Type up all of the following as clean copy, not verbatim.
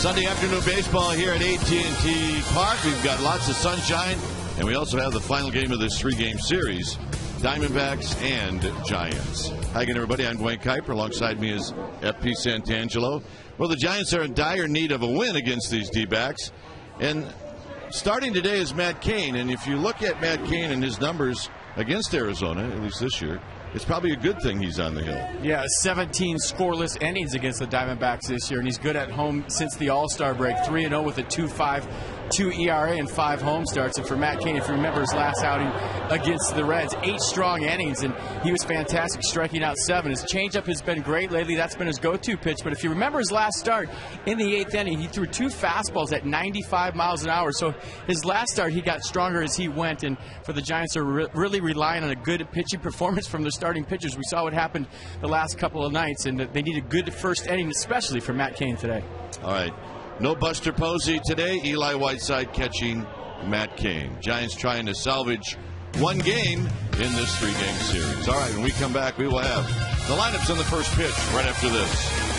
Sunday afternoon baseball here at AT&T Park. We've got lots of sunshine, and we also have the final game of this three-game series, Diamondbacks and Giants. Hi again, everybody. I'm Dwayne Kuiper. Alongside me is FP Santangelo. Well, the Giants are in dire need of a win against these D-backs. And starting today is Matt Cain. And if you look at Matt Cain and his numbers against Arizona, at least this year, it's probably a good thing he's on the hill. Yeah, 17 scoreless innings against the Diamondbacks this year, and he's good at home since the All-Star break. 3-0 with a 2.52 ERA and 5 home starts. And for Matt Cain, if you remember his last outing against the Reds, 8 strong innings, and he was fantastic, striking out 7. His changeup has been great lately. That's been his go-to pitch. But if you remember his last start in the 8th inning, he threw 2 fastballs at 95 miles an hour. So his last start, he got stronger as he went. And for the Giants, are really relying on a good pitching performance from their starting pitchers. We saw what happened the last couple of nights, and they need a good first inning, especially for Matt Cain today. All right. No Buster Posey today. Eli Whiteside catching Matt Cain. Giants trying to salvage one game in this three-game series. All right, when we come back, we will have the lineups on the first pitch right after this.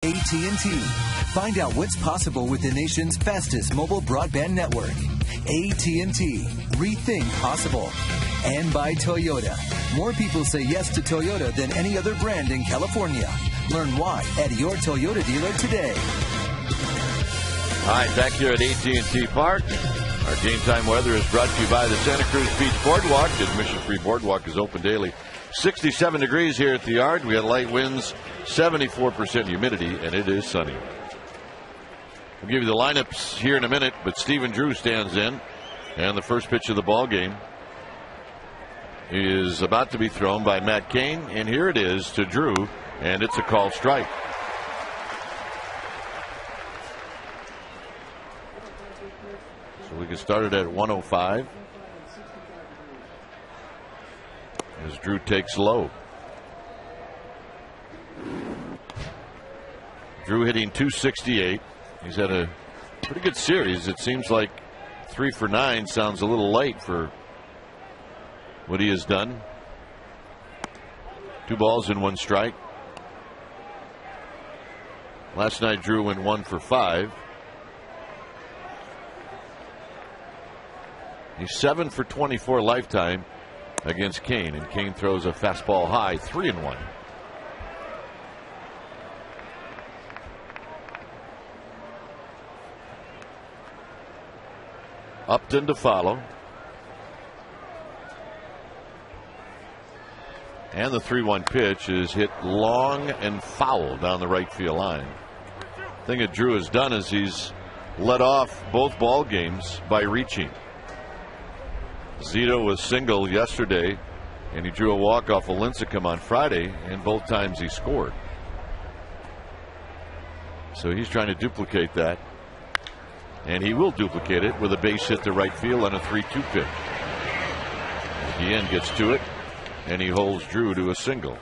AT&T. Find out what's possible with the nation's fastest mobile broadband network. AT&T. Rethink possible. And by Toyota. More people say yes to Toyota than any other brand in California. Learn why at your Toyota dealer today. All right, back here at AT&T Park. Our game time weather is brought to you by the Santa Cruz Beach Boardwalk. The admission-free boardwalk is open daily. 67 degrees here at the Yard. We got light winds, 74% humidity, and it is sunny. We'll give you the lineups here in a minute, but Stephen Drew stands in, and the first pitch of the ball game is about to be thrown by Matt Cain, and here it is to Drew, and it's a called strike. So we can start it at 105. As Drew takes low. Drew hitting .268. He's had a pretty good series. It seems like 3 for 9 sounds a little light for what he has done. 2 balls and 1 strike. Last night Drew went 1 for 5. He's 7 for 24 lifetime against Kane, and Kane throws a fastball high, 3-1. Upton to follow. And the 3-1 pitch is hit long and foul down the right field line. The thing that Drew has done is he's led off both ball games by reaching. Zito was single yesterday, and he drew a walk off of Lincecum on Friday, and both times he scored. So he's trying to duplicate that, and he will duplicate it with a base hit to right field on a 3-2 pitch. Guillen gets to it, and he holds Drew to a single.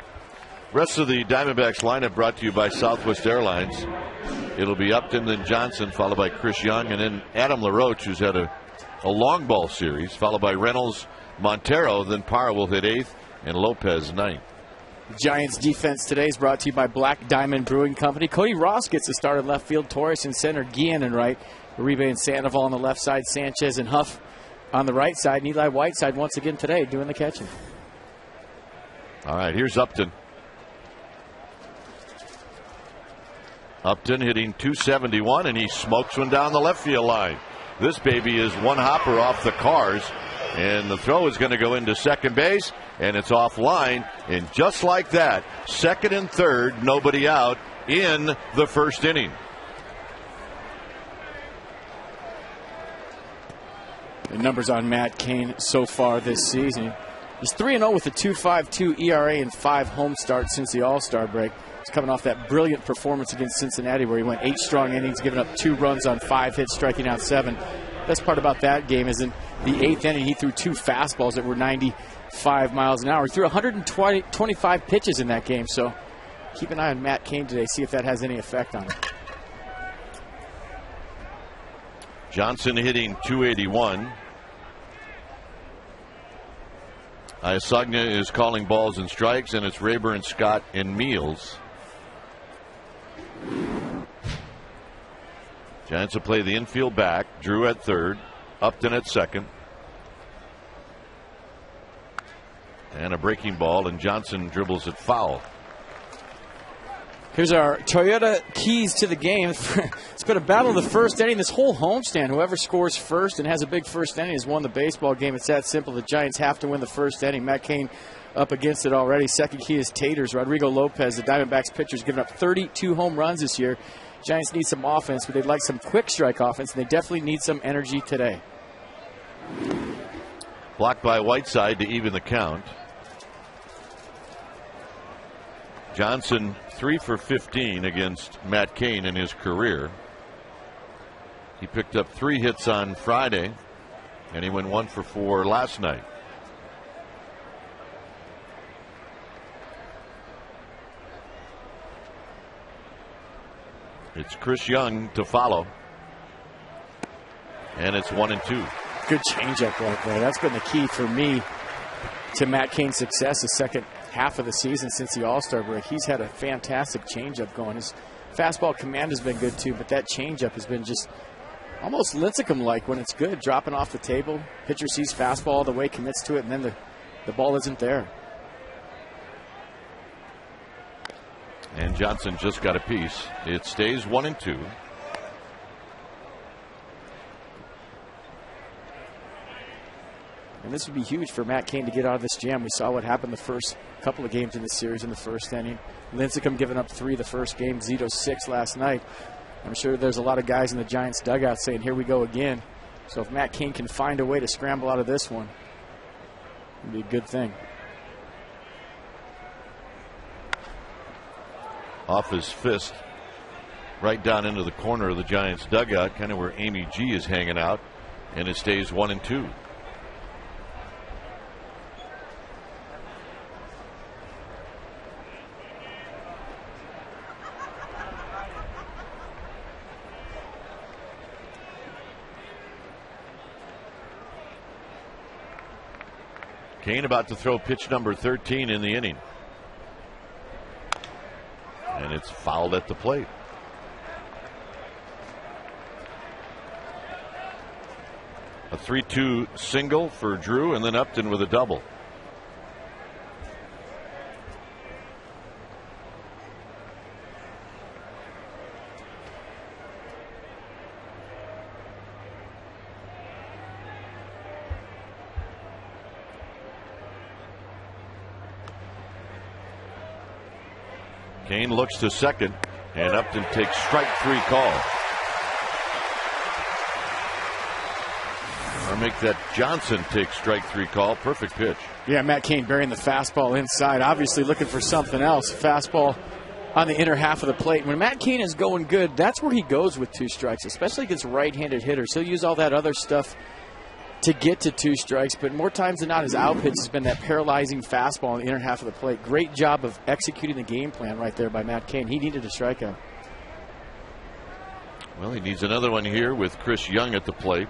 Rest of the Diamondbacks lineup brought to you by Southwest Airlines. It'll be Upton, then Johnson, followed by Chris Young, and then Adam LaRoche, who's had a long ball series, followed by Reynolds, Montero, then Parra will hit 8th, and Lopez 9th. Giants defense today is brought to you by Black Diamond Brewing Company. Cody Ross gets the start in left field, Torres in center, Guillen in right, Uribe and Sandoval on the left side, Sanchez and Huff on the right side, and Eli Whiteside once again today doing the catching. All right, here's Upton. Upton hitting .271, and he smokes one down the left field line. This baby is one hopper off the cars, and the throw is going to go into second base, and it's offline. And just like that, second and third, nobody out in the first inning. The numbers on Matt Cain so far this season. He's 3-0 with a 2.52 ERA and 5 home starts since the All-Star break. He's coming off that brilliant performance against Cincinnati where he went 8 strong innings, giving up 2 runs on 5 hits, striking out 7. Best part about that game is in the 8th inning, he threw 2 fastballs that were 95 miles an hour. He threw 125 pitches in that game, so keep an eye on Matt Cain today, see if that has any effect on him. Johnson hitting .281. Iasagna is calling balls and strikes, and it's Rayburn, Scott, and Meals. Giants will play the infield back. Drew at third, Upton at second. And a breaking ball, and Johnson dribbles it foul. Here's our Toyota keys to the game. It's been a battle of the first inning. This whole homestand, whoever scores first and has a big first inning has won the baseball game. It's that simple. The Giants have to win the first inning. Matt Cain up against it already. Second key is Taters. Rodrigo Lopez, the Diamondbacks pitcher's given up 32 home runs this year. Giants need some offense, but they'd like some quick strike offense, and they definitely need some energy today. Blocked by Whiteside to even the count. Johnson 3 for 15 against Matt Cain in his career. He picked up 3 hits on Friday, and he went 1 for 4 last night. It's Chris Young to follow, and it's 1-2. Good changeup right there. That's been the key for me to Matt Cain's success the second half of the season since the All-Star break. He's had a fantastic changeup going. His fastball command has been good too, but that changeup has been just almost Lincecum-like when it's good, dropping off the table. Pitcher sees fastball all the way, commits to it, and then the ball isn't there. And Johnson just got a piece. It stays 1-2. And this would be huge for Matt Cain to get out of this jam. We saw what happened the first couple of games in the series in the first inning. Lincecum giving up 3 the first game, Zito 6 last night. I'm sure there's a lot of guys in the Giants dugout saying, here we go again. So if Matt Cain can find a way to scramble out of this one, it would be a good thing. Off his fist, right down into the corner of the Giants dugout, kind of where Amy G is hanging out, and it stays 1-2. Kane about to throw pitch number 13 in the inning. And it's fouled at the plate. A 3-2 single for Drew, and then Upton with a double. Kane looks to second, and Upton takes strike 3 call. Or make that Johnson take strike 3 call. Perfect pitch. Yeah, Matt Kane burying the fastball inside. Obviously looking for something else. Fastball on the inner half of the plate. When Matt Kane is going good, that's where he goes with 2 strikes, especially against right-handed hitters. He'll use all that other stuff to get to 2 strikes, but more times than not, his out pitch has been that paralyzing fastball on the inner half of the plate. Great job of executing the game plan right there by Matt Kane. He needed a strikeout. Well, he needs another one here with Chris Young at the plate.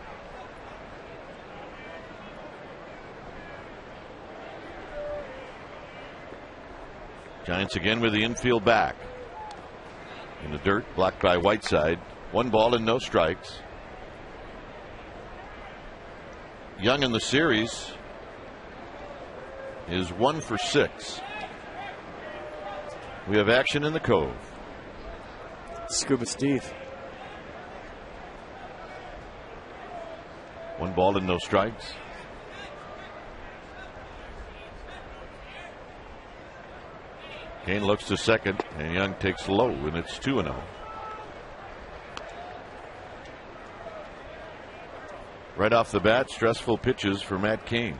Giants again with the infield back. In the dirt, blocked by Whiteside. 1 ball and no strikes. Young in the series is 1 for 6. We have action in the Cove. Scuba Steve. 1 ball and no strikes. Kane looks to second, and Young takes low, and it's 2-0. Right off the bat, stressful pitches for Matt Kane.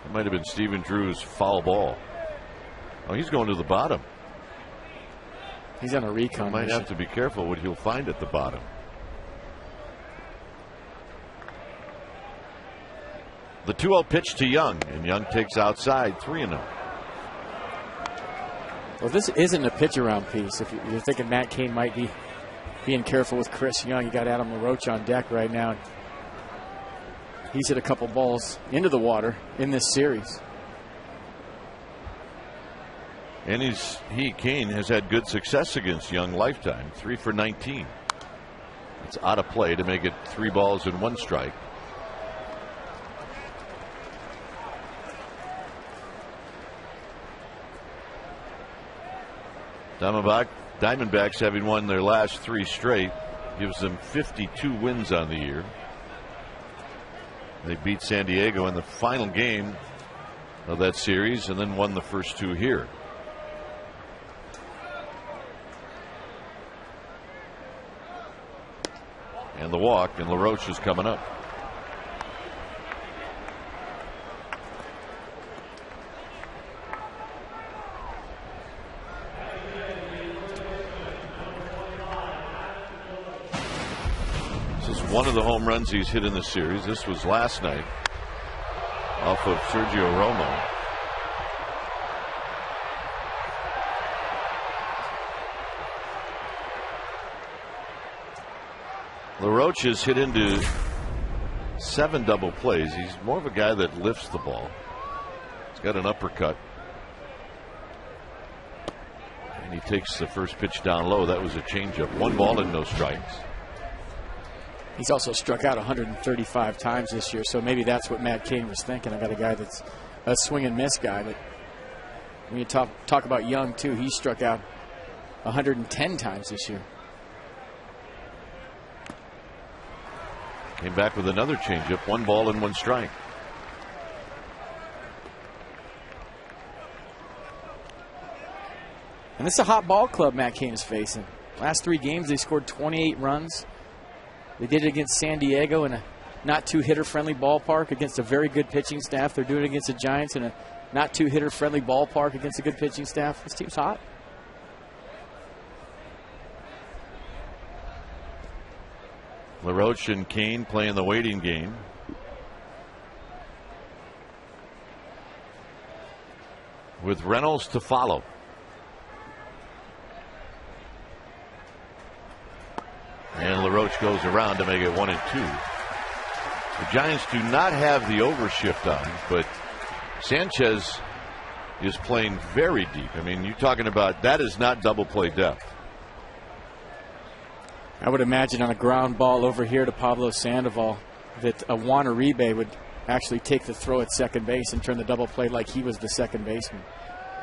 That might have been Stephen Drew's foul ball. Oh, he's going to the bottom. He's on a recon. Might have to be careful what he'll find at the bottom. The 2-0 pitch to Young, and Young takes outside, 3-0. Well, this isn't a pitch around piece. If you're thinking Matt Kane might be being careful with Chris Young, you got Adam LaRoche on deck right now. He's hit a couple balls into the water in this series. And Kane has had good success against Young lifetime, 3 for 19. It's out of play to make it 3 balls and 1 strike. Diamondbacks, having won their last 3 straight, gives them 52 wins on the year. They beat San Diego in the final game of that series and then won the first 2 here. And the walk, and LaRoche is coming up. One of the home runs he's hit in the series. This was last night off of Sergio Romo. LaRoche has hit into 7 double plays. He's more of a guy that lifts the ball. He's got an uppercut. And he takes the first pitch down low. That was a changeup. 1 ball and no strikes. He's also struck out 135 times this year, so maybe that's what Matt Kane was thinking. I got a guy that's a swing and miss guy, but when you talk about Young too, he struck out 110 times this year. Came back with another changeup, 1 ball and 1 strike. And this is a hot ball club Matt Kane is facing. Last 3 games, they scored 28 runs. They did it against San Diego in a not too hitter friendly ballpark against a very good pitching staff. They're doing it against the Giants in a not too hitter friendly ballpark against a good pitching staff. This team's hot. LaRoche and Kane playing the waiting game. With Reynolds to follow. And LaRoche goes around to make it 1-2. The Giants do not have the overshift on, but Sanchez is playing very deep. I mean, you're talking about that is not double play depth. I would imagine on a ground ball over here to Pablo Sandoval that a Juan Uribe would actually take the throw at second base and turn the double play like he was the second baseman.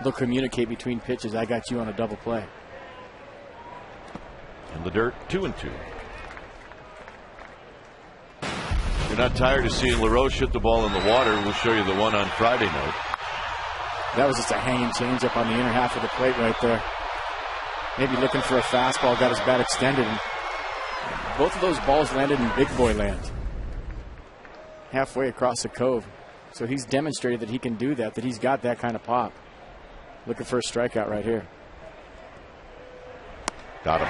They'll communicate between pitches. I got you on a double play. In the dirt, 2-2. You're not tired of seeing LaRoche hit the ball in the water. We'll show you the one on Friday night. That was just a hanging changeup on the inner half of the plate right there. Maybe looking for a fastball, got his bat extended. And both of those balls landed in big boy land, halfway across the cove. So he's demonstrated that he can do that he's got that kind of pop. Looking for a strikeout right here. Got him.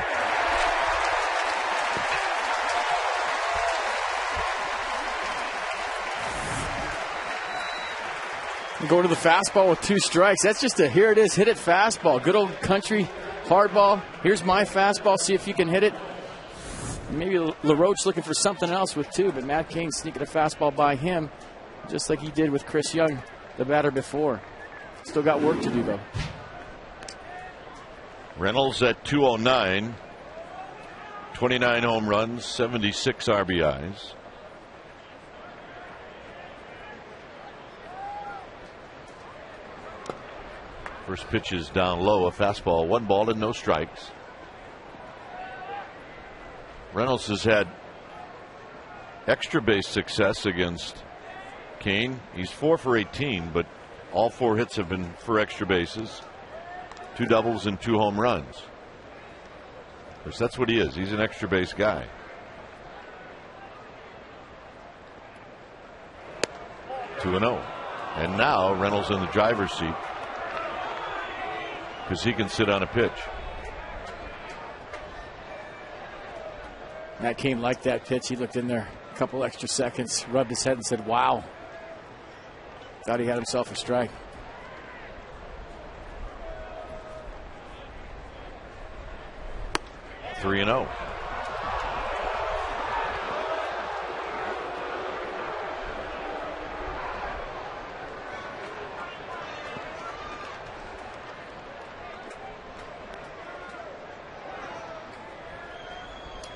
Go to the fastball with 2 strikes. That's just a here it is, hit it fastball. Good old country hardball. Here's my fastball. See if you can hit it. Maybe LaRoche looking for something else with 2, but Matt Cain sneaking a fastball by him, just like he did with Chris Young, the batter before. Still got work to do, though. Reynolds at 209. 29 home runs, 76 RBIs. First pitch is down low, a fastball, 1 ball and no strikes. Reynolds has had extra base success against Cain. He's 4 for 18, but all 4 hits have been for extra bases. 2 doubles and 2 home runs. Of course, that's what he is. He's an extra base guy. Two and 0. And now Reynolds in the driver's seat because he can sit on a pitch. Matt Cain liked that pitch. He looked in there a couple extra seconds, rubbed his head and said, wow. Thought he had himself a strike. Three and 0.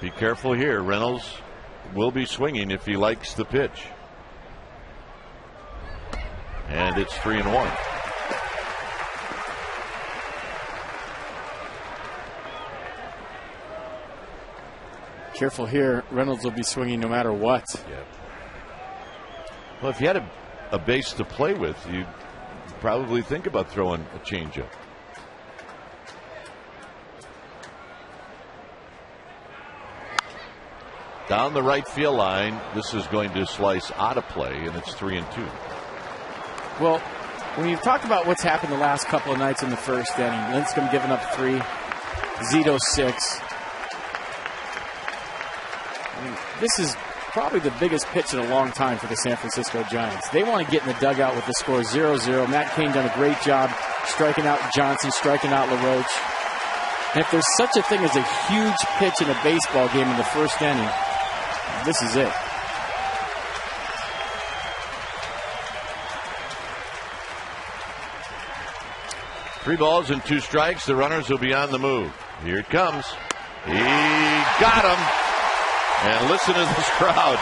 Be careful here. Reynolds will be swinging if he likes the pitch. And it's 3-1. Careful here. Reynolds will be swinging no matter what. Yeah. Well, if you had a base to play with, you'd probably think about throwing a changeup. Down the right field line, this is going to slice out of play, and it's 3-2. Well, when you talk about what's happened the last couple of nights in the first inning, Lincecum giving up 3, Zito 6. I mean, this is probably the biggest pitch in a long time for the San Francisco Giants. They want to get in the dugout with the score 0-0. Matt Cain done a great job striking out Johnson, striking out LaRoche. And if there's such a thing as a huge pitch in a baseball game in the first inning, this is it. Three balls and 2 strikes. The runners will be on the move. Here it comes. He got him. And listen to this crowd.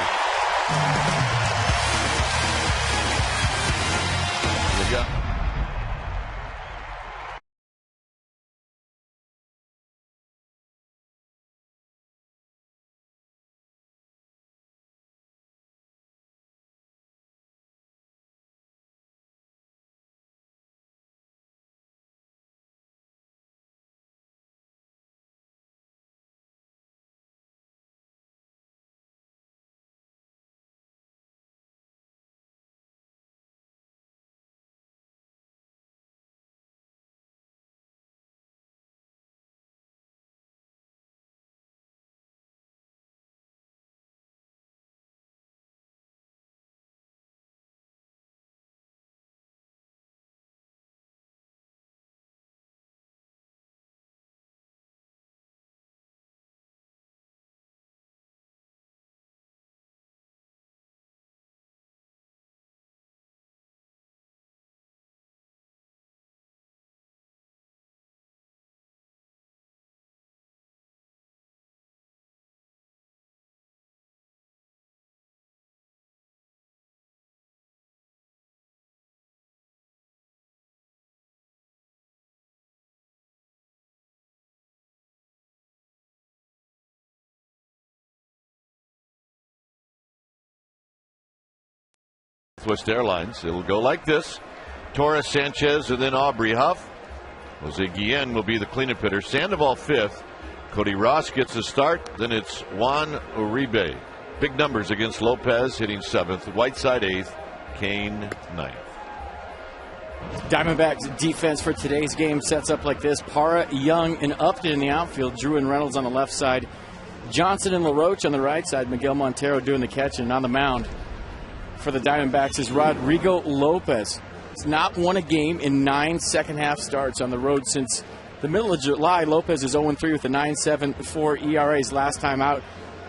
Southwest Airlines. It'll go like this: Torres, Sanchez, and then Aubrey Huff. Jose Guillen will be the cleanup hitter. Sandoval 5th. Cody Ross gets a start. Then it's Juan Uribe. Big numbers against Lopez, hitting 7th. Whiteside 8th. Kane 9th. Diamondbacks defense for today's game sets up like this: Parra, Young, and Upton in the outfield. Drew and Reynolds on the left side. Johnson and LaRoche on the right side. Miguel Montero doing the catching. On the mound for the Diamondbacks is Rodrigo Lopez. He's not won a game in 9 second-half starts on the road since the middle of July. Lopez is 0-3 with a 9.74 ERA. His last time out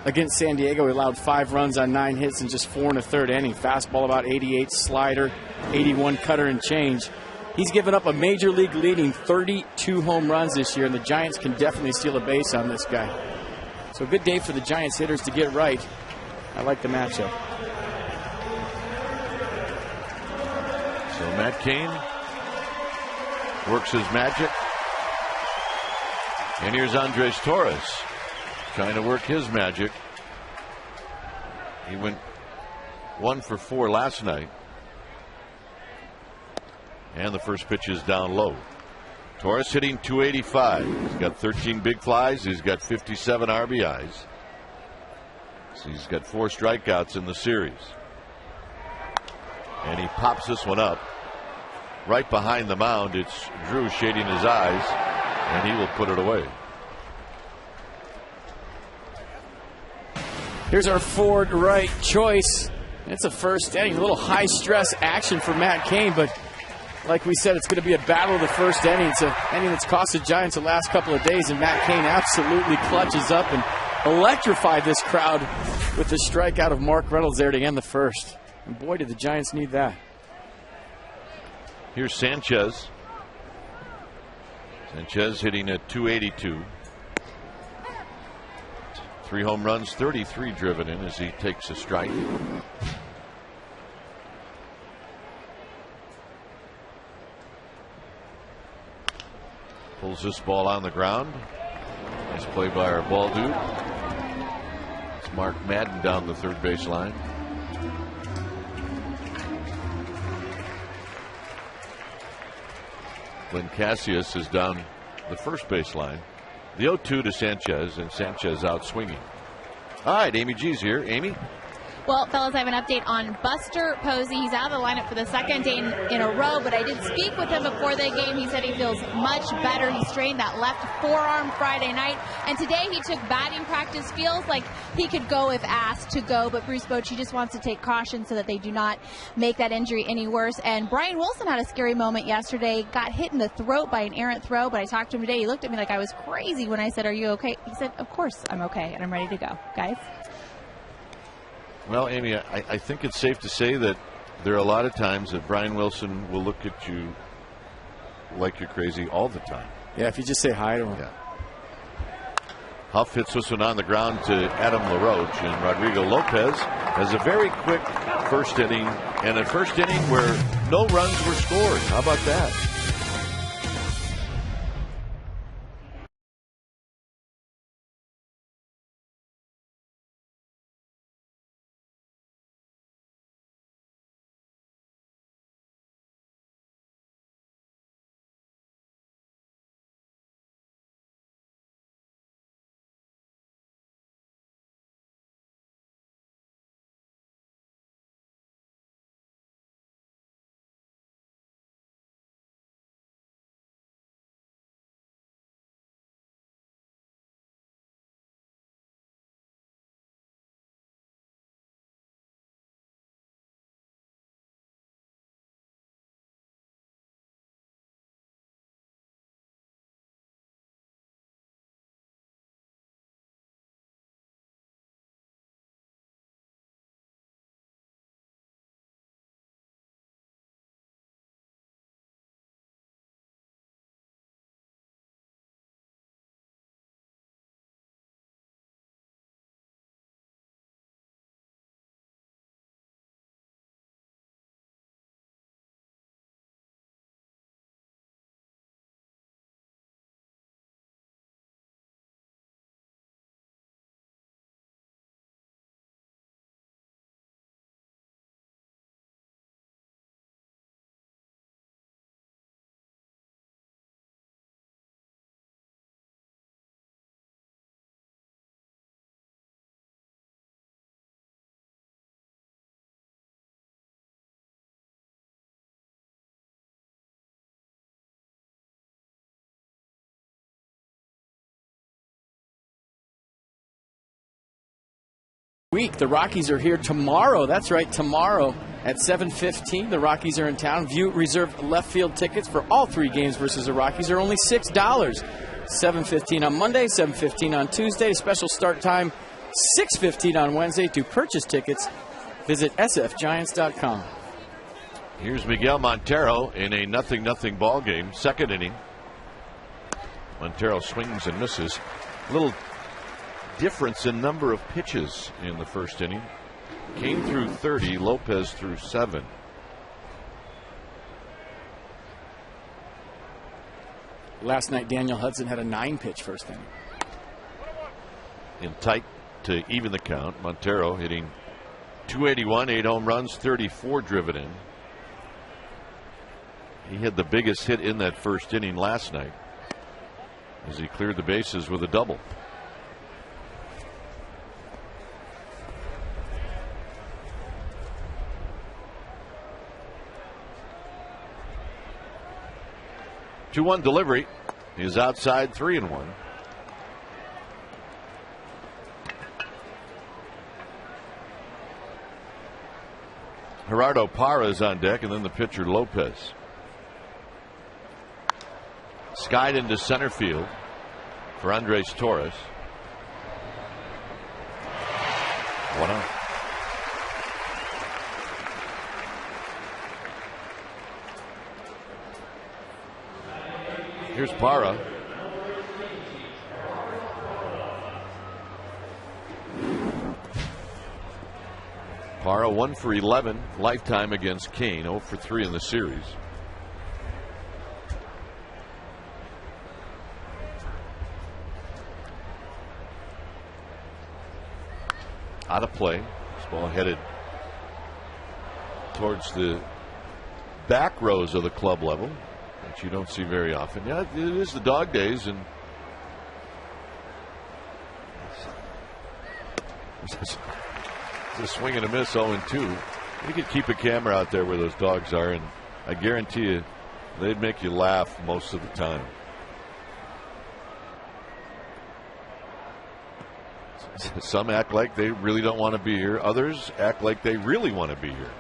against San Diego, he allowed 5 runs on 9 hits in just 4 1/3 inning. Fastball about 88, slider 81, cutter and change. He's given up a major league leading 32 home runs this year, and the Giants can definitely steal a base on this guy. So a good day for the Giants hitters to get right. I like the matchup. So Matt Cain works his magic. And here's Andres Torres trying to work his magic. He went 1 for 4 last night. And the first pitch is down low. Torres hitting .285. He's got 13 big flies. He's got 57 RBIs. So he's got 4 strikeouts in the series. And he pops this one up. Right behind the mound, it's Drew shading his eyes, and he will put it away. Here's our forward right choice. It's a first inning. A little high stress action for Matt Cain, but like we said, it's going to be a battle of the first inning. It's an inning that's cost the Giants the last couple of days, and Matt Cain absolutely clutches up and electrified this crowd with the strikeout of Mark Reynolds there to end the first. And boy, did the Giants need that. Here's Sanchez. Sanchez hitting at .282. 3 home runs, 33 driven in as he takes a strike. Pulls this ball on the ground. Nice play by our ball dude. It's Mark Madden down the third base line. Glenn Cassius is down the first base line. The 0-2 to Sanchez, and Sanchez out swinging. All right, Amy G's here. Amy? Well, fellas, I have an update on Buster Posey. He's out of the lineup for the second day in a row, but I did speak with him before the game. He said he feels much better. He strained that left forearm Friday night, and today he took batting practice. Feels like he could go if asked to go, but Bruce Bochy just wants to take caution so that they do not make that injury any worse. And Brian Wilson had a scary moment yesterday, got hit in the throat by an errant throw, but I talked to him today. He looked at me like I was crazy when I said, "Are you okay?" He said, "Of course I'm okay, and I'm ready to go." Guys? Well, Amy, I think it's safe to say that there are a lot of times that Brian Wilson will look at you like you're crazy all the time. Yeah, if you just say hi to him. Yeah. Huff hits this one on the ground to Adam LaRoche, and Rodrigo Lopez has a very quick first inning, and a first inning where no runs were scored. How about that? week. The Rockies are here tomorrow. That's right, tomorrow at 7:15. The Rockies are in town. View reserved left field tickets for all 3 games versus the Rockies are only $6. 7:15 on Monday, 7:15 on Tuesday. Special start time 6:15 on Wednesday. To purchase tickets, visit sfgiants.com. Here's Miguel Montero in a 0-0 ball game, 2nd inning. Montero swings and misses. A little difference in number of pitches in the 1st inning. Kane threw 30, Lopez threw 7. Last night, Daniel Hudson had a 9-pitch 1st inning. In tight to even the count. Montero hitting .281, 8 home runs, 34 driven in. He had the biggest hit in that 1st inning last night as he cleared the bases with a double. Two-one delivery is outside, 3-1. Gerardo Parra is on deck, and then the pitcher Lopez. Skied into center field for Andres Torres. 1 out. Here's Parra. Parra 1 for 11 lifetime against Kane, 0 for 3 in the series. Out of play. This ball headed towards the back rows of the club level, which you don't see very often. Yeah, it is the dog days, and it's a swing and a miss, 0-2. You could keep a camera out there where those dogs are, and I guarantee you they'd make you laugh most of the time. Some act like they really don't want to be here. Others act like they really want to be here.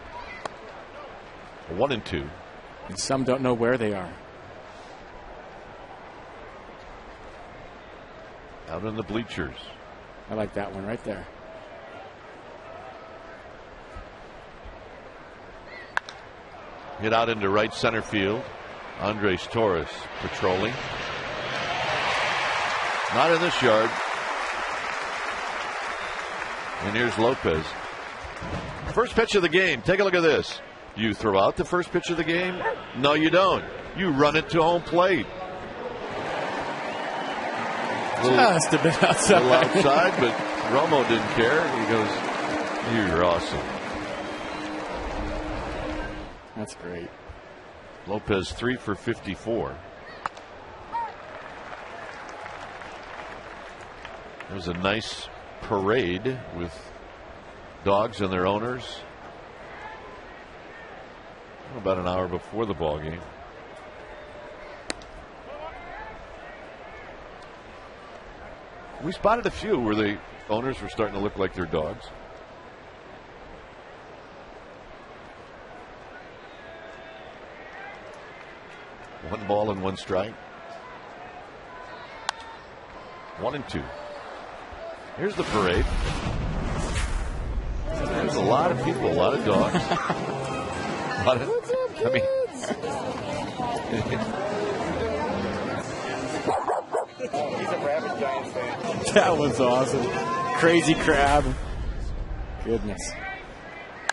1-2. And some don't know where they are. Out in the bleachers. I like that one right there. Hit out into right center field. Andres Torres patrolling. Not in this yard. And here's Lopez. First pitch of the game. Take a look at this. You throw out the first pitch of the game? No, you don't. You run it to home plate. Just a bit outside. A little outside, but Romo didn't care. He goes, "You're awesome." That's great. Lopez 3 for 54. It was a nice parade with dogs and their owners about an hour before the ball game. We spotted a few where the owners were starting to look like their dogs. One ball and one strike. 1-2. Here's the parade. There's a lot of people, a lot of dogs. A lot of, I mean, he's a rabid Giants fan. That was awesome. Crazy crab. Goodness.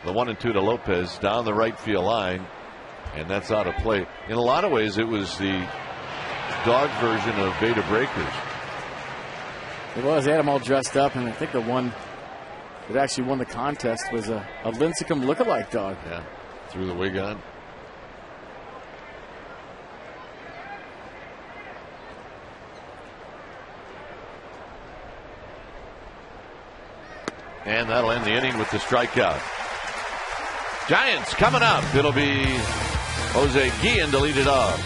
The 1-2 to Lopez down the right field line, and that's out of play. In a lot of ways, it was the dog version of Beta Breakers. It was. They had them all dressed up, and I think the one that actually won the contest was a Lincecum lookalike dog. Yeah, threw the wig on. And that'll end the inning with the strikeout. Giants coming up. It'll be Jose Guillen to lead it off.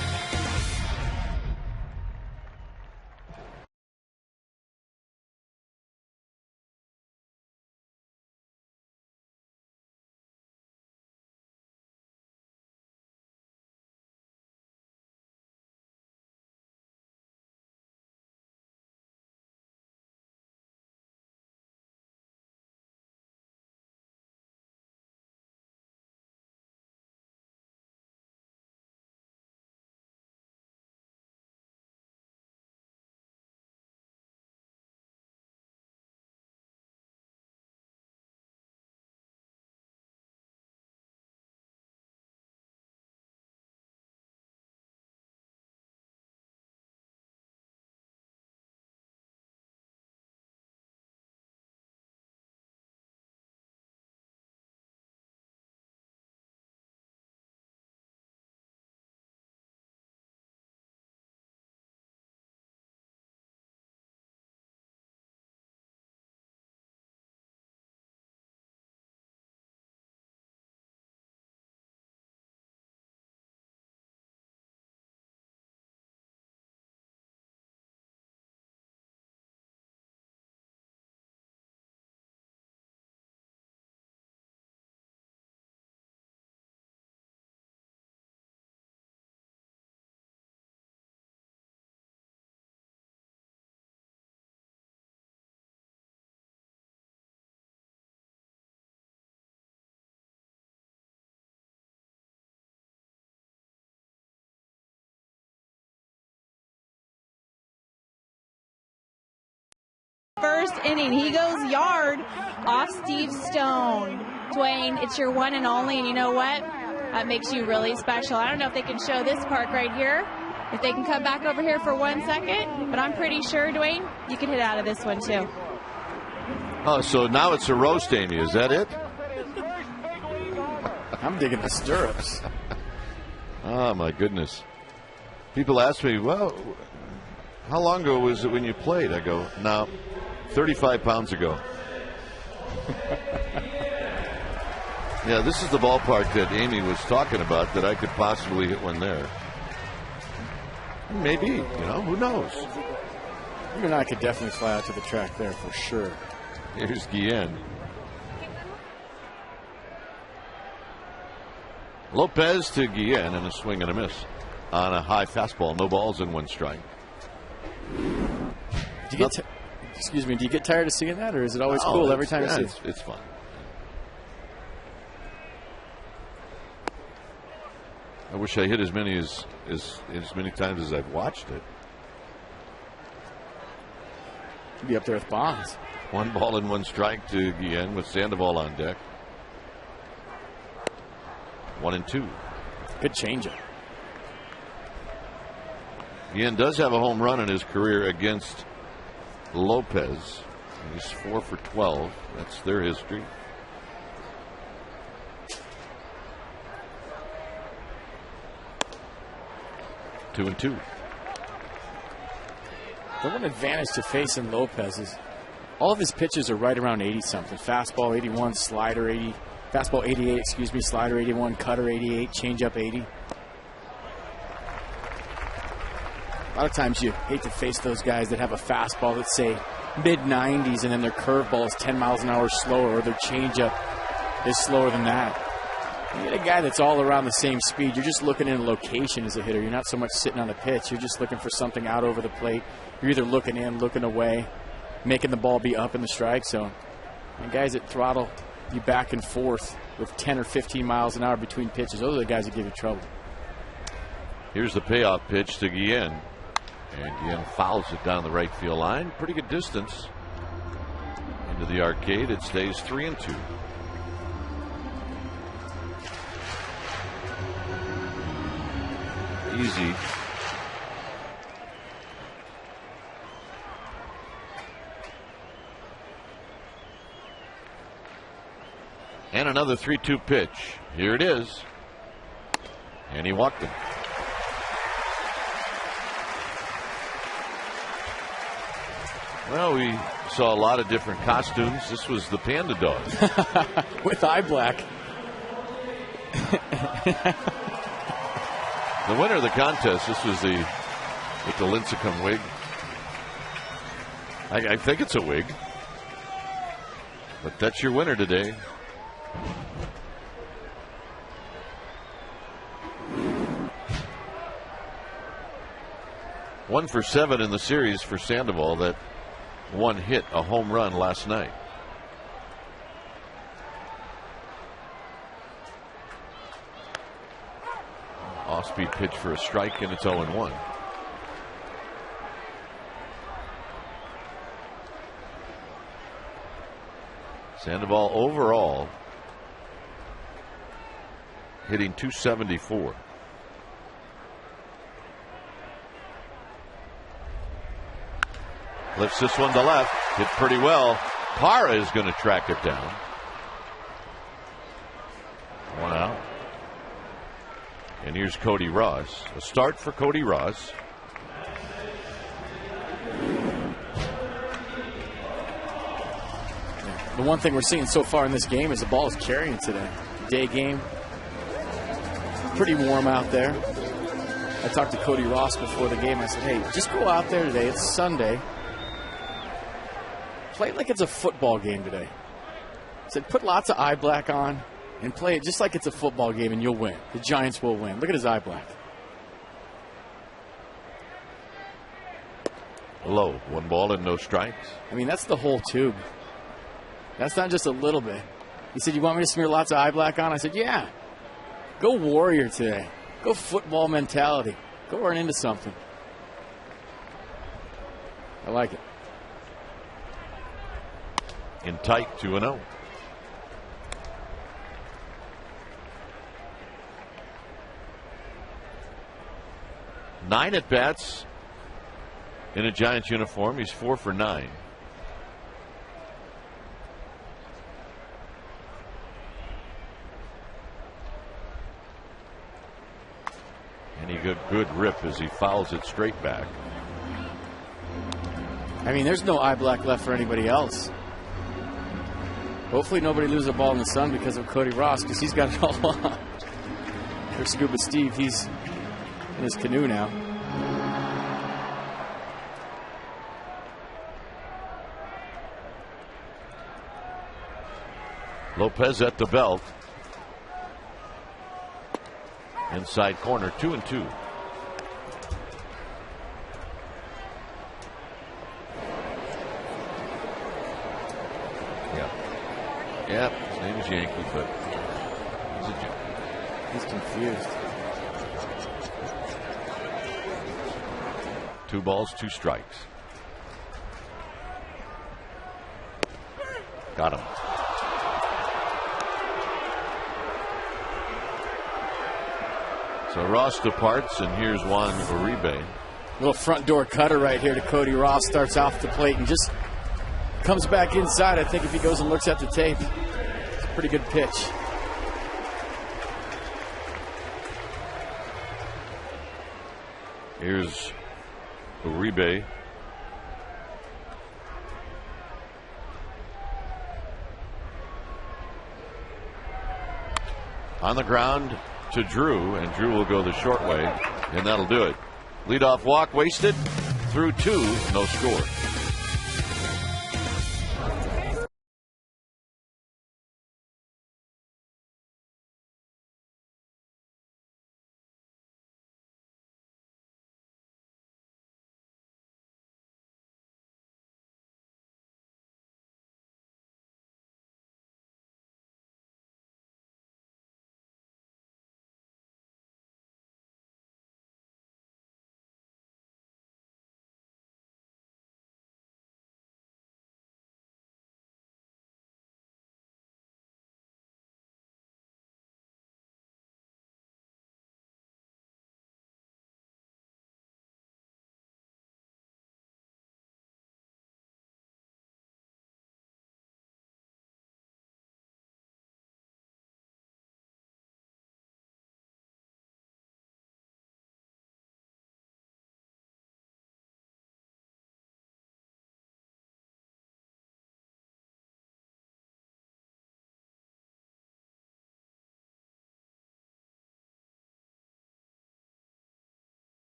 first inning. He goes yard off Steve Stone. Dwayne, it's your one and only, and you know what? That makes you really special. I don't know if they can show this park right here, if they can come back over here for 1 second, but I'm pretty sure, Dwayne, you can hit out of this one too. Oh, so now it's a roast, Amy. Is that it? I'm digging the stirrups. Oh, my goodness. People ask me, well, how long ago was it when you played? I go, no, 35 pounds ago. Yeah, this is the ballpark that Amy was talking about, that I could possibly hit one there. Maybe, who knows? You and I could definitely fly out to the track there for sure. Here's Guillen. Lopez to Guillen, and a swing and a miss on a high fastball. No balls and 1 strike. Do you get tired of seeing that, or is it always cool every time you see it? It's fun. I wish I hit as many times as I've watched it. You'd be up there with Bonds. 1 ball and 1 strike to Guillen with Sandoval on deck. 1-2. Good changeup. Guillen does have a home run in his career against Lopez. He's 4 for 12. That's their history. Two and two. The one advantage to facing Lopez is all of his pitches are right around 80-something. Fastball 81, slider 80, fastball 88, slider 81, cutter 88, changeup 80. A lot of times you hate to face those guys that have a fastball that's, say, mid-90s, and then their curveball is 10 miles an hour slower, or their changeup is slower than that. You get a guy that's all around the same speed. You're just looking in location as a hitter. You're not so much sitting on the pitch. You're just looking for something out over the plate. You're either looking in, looking away, making the ball be up in the strike zone. And guys that throttle you back and forth with 10 or 15 miles an hour between pitches, those are the guys that give you trouble. Here's the payoff pitch to Guillen. And Guillen fouls it down the right field line. Pretty good distance into the arcade. It stays 3-2. Easy. And another 3-2 pitch. Here it is. And he walked him. Well, we saw a lot of different costumes. This was the Panda Dog. With eye black. The winner of the contest, this was with the Lincecum wig. I think it's a wig. But that's your winner today. One for 7 in the series for Sandoval. That one hit a home run last night. Off-speed pitch for a strike, and it's 0-1. Sandoval overall hitting .274. Lifts this one to left. Hit pretty well. Parra is going to track it down. 1 out. And here's Cody Ross. A start for Cody Ross. The one thing we're seeing so far in this game is the ball is carrying today. Day game. Pretty warm out there. I talked to Cody Ross before the game. I said, hey, just go out there today. It's Sunday. Play it like it's a football game today. I said, put lots of eye black on and play it just like it's a football game, and you'll win. The Giants will win. Look at his eye black. Low. 1 ball and no strikes. I mean, that's the whole tube. That's not just a little bit. He said, you want me to smear lots of eye black on? I said, yeah. Go Warrior today. Go football mentality. Go run into something. I like it. in tight 2-0. Nine at bats in a Giants uniform. He's 4 for 9. And he got good rip as he fouls it straight back. I mean, there's no eye black left for anybody else. Hopefully nobody loses a ball in the sun because of Cody Ross, because he's got it all on. There's Scuba Steve. He's in his canoe now. Lopez at the belt. Inside corner, 2-2. Yeah, his name is Yankee, but he's a Yankee. He's confused. 2 balls, 2 strikes. Got him. So Ross departs, and here's Juan Uribe. Little front door cutter right here to Cody Ross. Starts off the plate and just comes back inside. I think if he goes and looks at the tape, it's a pretty good pitch. Here's Uribe. On the ground to Drew, and Drew will go the short way, and that'll do it. Leadoff walk wasted, through 2, no score.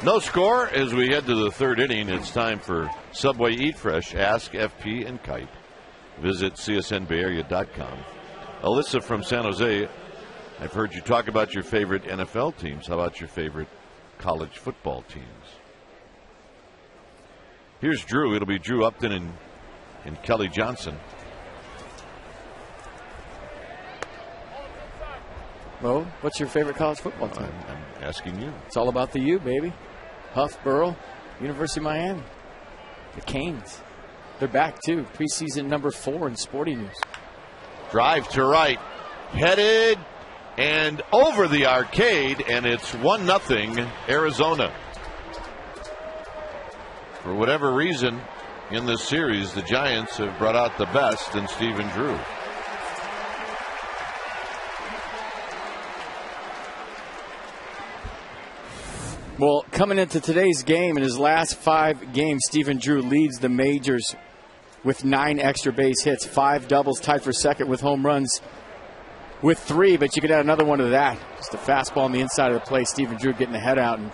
No score as we head to the 3rd inning. It's time for Subway Eat Fresh. Ask FP and Kite. Visit csnbayarea.com. Alyssa from San Jose, I've heard you talk about your favorite NFL teams. How about your favorite college football teams? Here's Drew. It'll be Drew Upton and Kelly Johnson. Well, what's your favorite college football team? I'm asking you. It's all about the U, baby. Huff, Burrow, University of Miami. The Canes. They're back, too. Preseason number 4 in Sporting News. Drive to right. Headed and over the arcade, and it's 1-0 Arizona. For whatever reason, in this series, the Giants have brought out the best in Stephen Drew. Well, coming into today's game, in his last 5 games, Stephen Drew leads the majors with 9 extra base hits, 5 doubles, tied for second with home runs. with 3, but you could add another one to that. Just a fastball on the inside of the plate. Stephen Drew getting the head out, and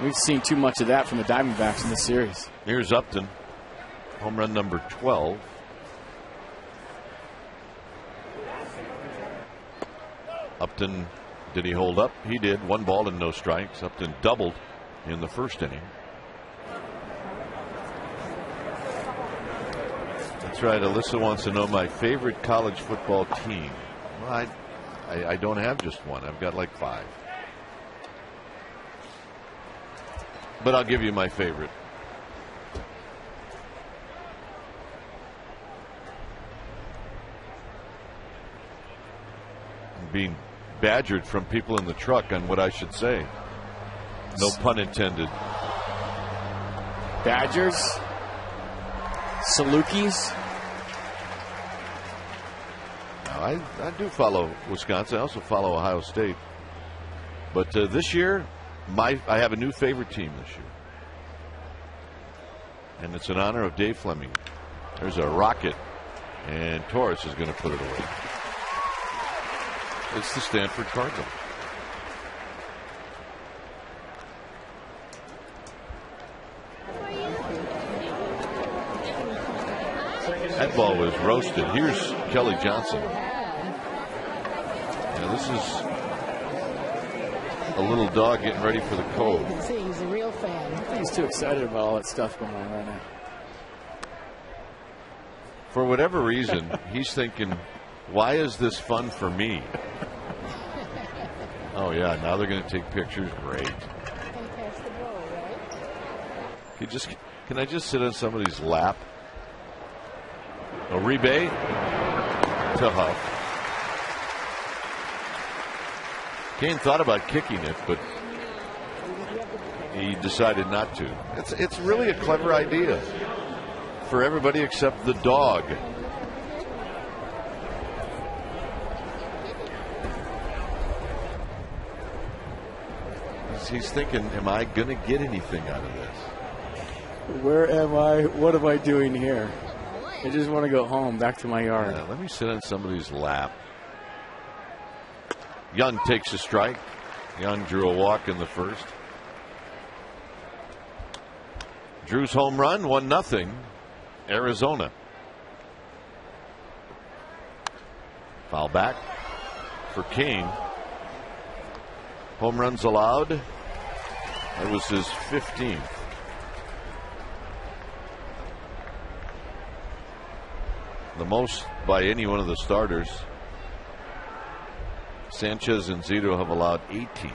we've seen too much of that from the Diamondbacks in this series. Here's Upton, home run number 12. Upton, did he hold up? He did. 1 ball and no strikes. Upton doubled in the first inning. That's right. Alyssa wants to know my favorite college football team. Well, I don't have just one. I've got like 5. But I'll give you my favorite. I'm being badgered from people in the truck on what I should say. No pun intended. Badgers? Salukis? I do follow Wisconsin. I also follow Ohio State. But this year, I have a new favorite team this year. And it's in honor of Dave Fleming. There's a rocket, and Torres is going to put it away. It's the Stanford Cardinals. That ball was roasted. Here's Kelly Johnson. Now this is a little dog getting ready for the cold. You can see he's a real fan. I think he's too excited about all that stuff going on right now. For whatever reason, he's thinking, why is this fun for me? Oh yeah, now they're going to take pictures. Great. Can I just sit on somebody's lap? Uribe to Huff. Kane thought about kicking it, but he decided not to. It's really a clever idea for everybody except the dog. He's thinking, am I going to get anything out of this? Where am I? What am I doing here? I just want to go home, back to my yard. Yeah, let me sit on somebody's lap. Young takes a strike. Young drew a walk in the first. Drew's home run, 1-0, Arizona. Foul back for King. Home runs allowed. That was his 15th. The most by any one of the starters. Sanchez and Zito have allowed 18.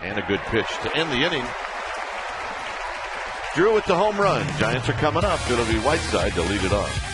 And a good pitch to end the inning. Drew with the home run. Giants are coming up. It'll be Whiteside to lead it off.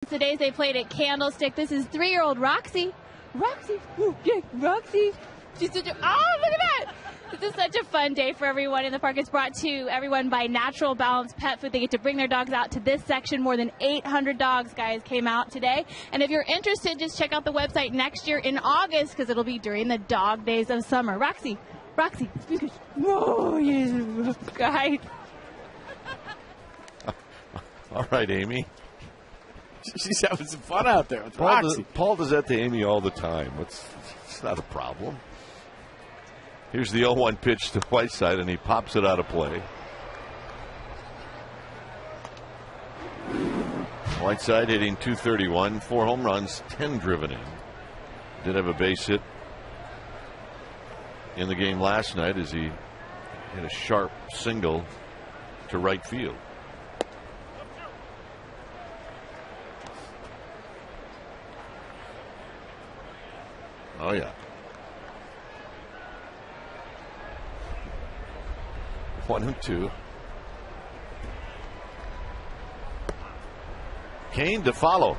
Today's they played at Candlestick. This is 3-year-old Roxy. Roxy, ooh, yeah, Roxy. She's such a, look at that. This is such a fun day for everyone in the park. It's brought to everyone by Natural Balance Pet Food. They get to bring their dogs out to this section. More than 800 dogs, guys, came out today. And if you're interested, just check out the website next year in August because it'll be during the dog days of summer. Roxy, oh, yes, guys. All right, Amy. She's having some fun out there with Roxy. Paul does that to Amy all the time. It's not a problem. Here's the 0-1 pitch to Whiteside, and he pops it out of play. Whiteside hitting .231, 4 home runs, 10 driven in. Did have a base hit in the game last night as he hit a sharp single to right field. Oh, yeah. 1-2. Kane to follow.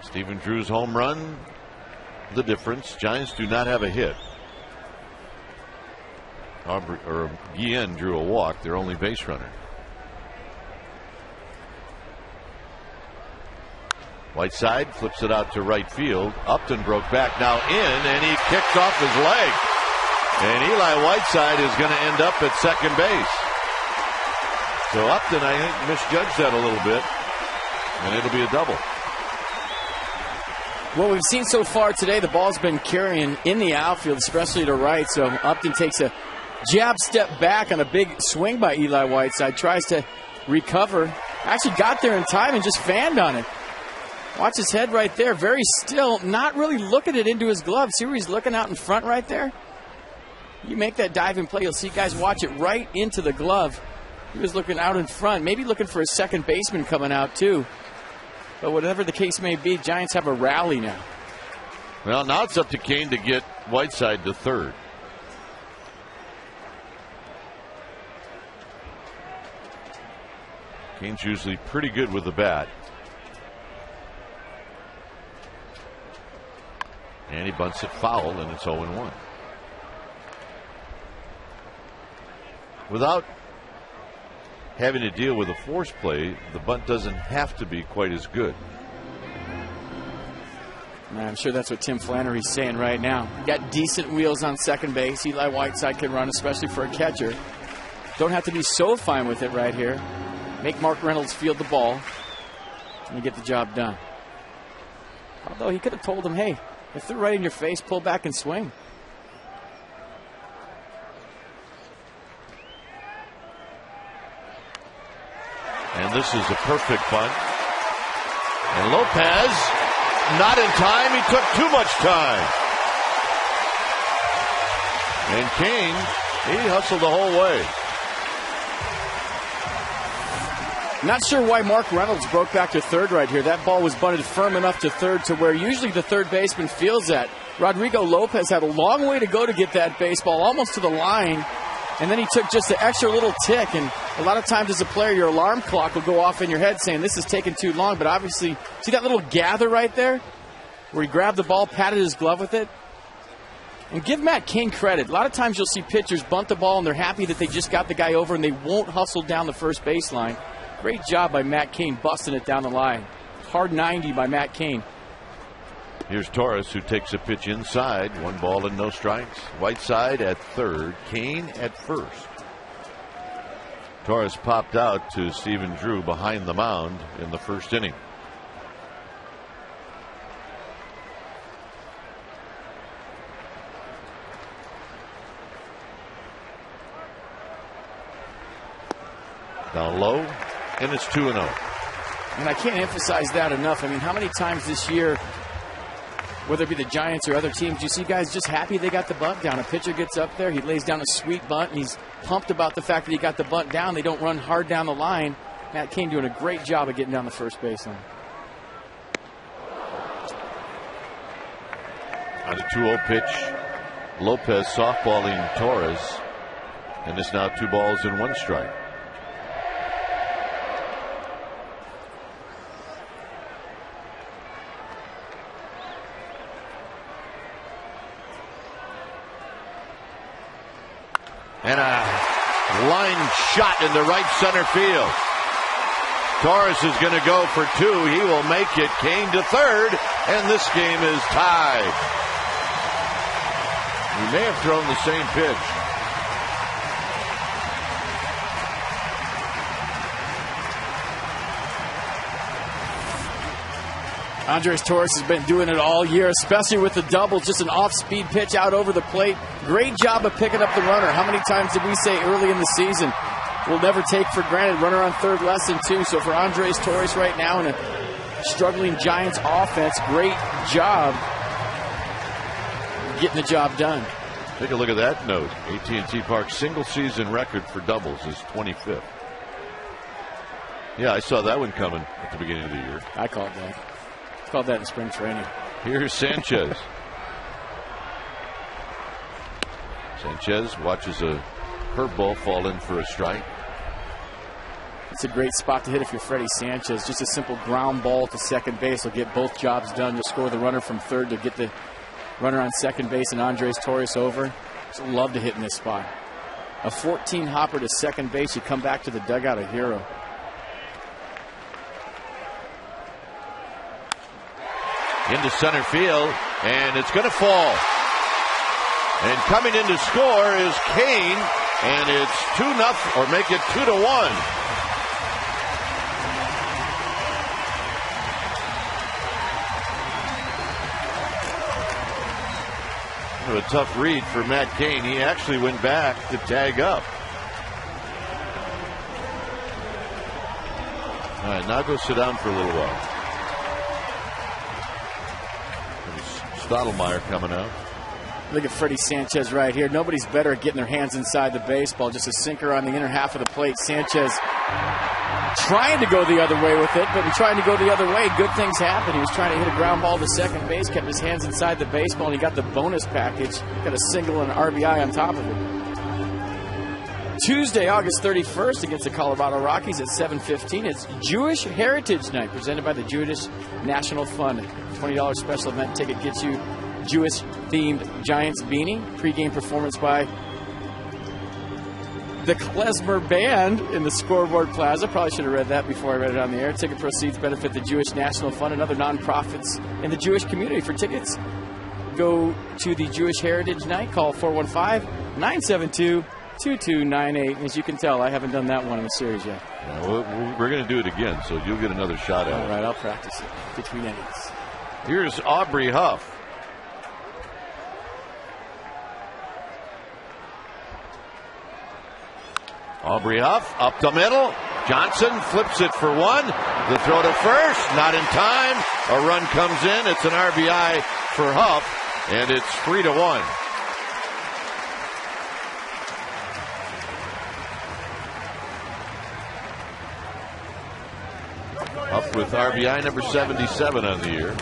Stephen Drew's home run, the difference. Giants do not have a hit. Guillen drew a walk, their only base runner. Whiteside flips it out to right field. Upton broke back, now in, and he kicked off his leg. And Eli Whiteside is going to end up at second base. So Upton, I think, misjudged that a little bit, and it'll be a double. What we've seen so far today, the ball's been carrying in the outfield, especially to right. So Upton takes a jab step back on a big swing by Eli Whiteside, tries to recover. Actually got there in time and just fanned on it. Watch his head right there, very still, not really looking it into his glove. See where he's looking out in front right there? You make that diving play, you'll see guys watch it right into the glove. He was looking out in front, maybe looking for a second baseman coming out too. But whatever the case may be, Giants have a rally now. Well, now it's up to Kane to get Whiteside to third. Kane's usually pretty good with the bat. And he bunts it foul, and it's 0-1. Without having to deal with a force play, the bunt doesn't have to be quite as good. I'm sure that's what Tim Flannery's saying right now. Got decent wheels on second base. Eli Whiteside can run, especially for a catcher. Don't have to be so fine with it right here. Make Mark Reynolds field the ball, and you get the job done. Although he could have told him, hey, if they're right in your face, pull back and swing. And this is a perfect bunt. And Lopez, not in time. He took too much time. And Kane, he hustled the whole way. Not sure why Mark Reynolds broke back to third right here. That ball was bunted firm enough to third to where usually the third baseman feels that. Rodrigo Lopez had a long way to go to get that baseball, almost to the line. And then he took just an extra little tick. And a lot of times as a player, your alarm clock will go off in your head saying this is taking too long. But obviously, see that little gather right there? Where he grabbed the ball, patted his glove with it? And give Matt Kane credit. A lot of times you'll see pitchers bunt the ball and they're happy that they just got the guy over and they won't hustle down the first baseline. Great job by Matt Kane busting it down the line. Hard 90 by Matt Kane. Here's Torres, who takes a pitch inside. 1 ball and no strikes. Whiteside at third. Kane at first. Torres popped out to Stephen Drew behind the mound in the first inning. Down low, and it's 2-0. And I can't emphasize that enough. I mean, how many times this year, whether it be the Giants or other teams, you see guys just happy they got the bunt down. A pitcher gets up there, he lays down a sweet bunt, and he's pumped about the fact that he got the bunt down. They don't run hard down the line. Matt Kane doing a great job of getting down the first baseline. On a 2-0 pitch, Lopez softballing Torres, and it's now 2 balls and 1 strike. And a line shot into right center field. Torres is going to go for 2. He will make it. Kane to third, and this game is tied. He may have thrown the same pitch. Andres Torres has been doing it all year, especially with the doubles. Just an off-speed pitch out over the plate. Great job of picking up the runner. How many times did we say early in the season, we'll never take for granted runner on third less than 2. So for Andres Torres right now in a struggling Giants offense, great job getting the job done. Take a look at that note. AT&T Park's single-season record for doubles is 25th. Yeah, I saw that one coming at the beginning of the year. I called that. Called that in spring training. Here's Sanchez. Sanchez watches a curveball fall in for a strike. It's a great spot to hit if you're Freddie Sanchez. Just a simple ground ball to second base will get both jobs done. You'll score the runner from third to get the runner on second base and Andres Torres over. Just love to hit in this spot. A 14 hopper to second base. You come back to the dugout a hero. Into center field, and it's going to fall. And coming in to score is Kane, and it's 2-0, or make it 2-1. A tough read for Matt Kane. He actually went back to tag up. All right, now go sit down for a little while. Stottlemyre coming out. Look at Freddie Sanchez right here. Nobody's better at getting their hands inside the baseball. Just a sinker on the inner half of the plate. Sanchez trying to go the other way with it, but in trying to go the other way, good things happen. He was trying to hit a ground ball to second base, kept his hands inside the baseball, and he got the bonus package. Got a single and an RBI on top of it. Tuesday, August 31st, against the Colorado Rockies at 7:15. It's Jewish Heritage Night, presented by the Jewish National Fund. $20 special event ticket gets you Jewish-themed Giants beanie. Pre-game performance by the Klezmer Band in the Scoreboard Plaza. Probably should have read that before I read it on the air. Ticket proceeds benefit the Jewish National Fund and other nonprofits in the Jewish community. For tickets, go to the Jewish Heritage Night. Call 415-972-2298. As you can tell, I haven't done that one in the series yet. Yeah, we're going to do it again, so you'll get another shot at it. All right, I'll practice it between innings. Here's Aubrey Huff. Aubrey Huff up the middle. Johnson flips it for 1. The throw to first, not in time. A run comes in. It's an RBI for Huff, and it's 3-1. Up with RBI number 77 on the year.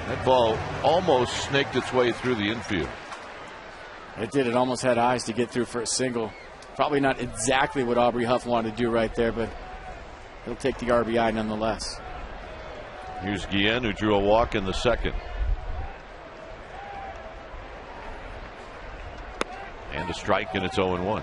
That ball almost snaked its way through the infield. It did. It almost had eyes to get through for a single. Probably not exactly what Aubrey Huff wanted to do right there, but he'll take the RBI nonetheless. Here's Guillen, who drew a walk in the second. And a strike, and it's 0-1.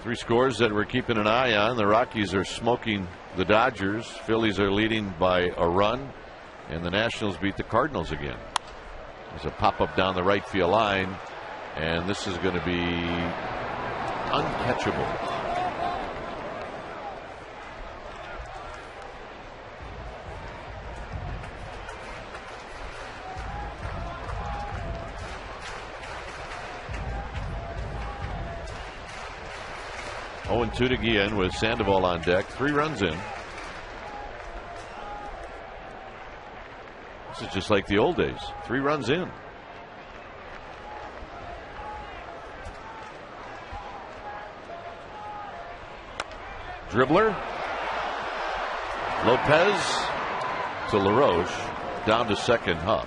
Three scores that we're keeping an eye on. The Rockies are smoking the Dodgers. Phillies are leading by a run. And the Nationals beat the Cardinals again. There's a pop-up down the right field line. And this is going to be uncatchable. Oh, 0-2 to Guillen with Sandoval on deck. 3 runs in. This is just like the old days. 3 runs in. Dribbler. Lopez to LaRoche. Down to second, Huff.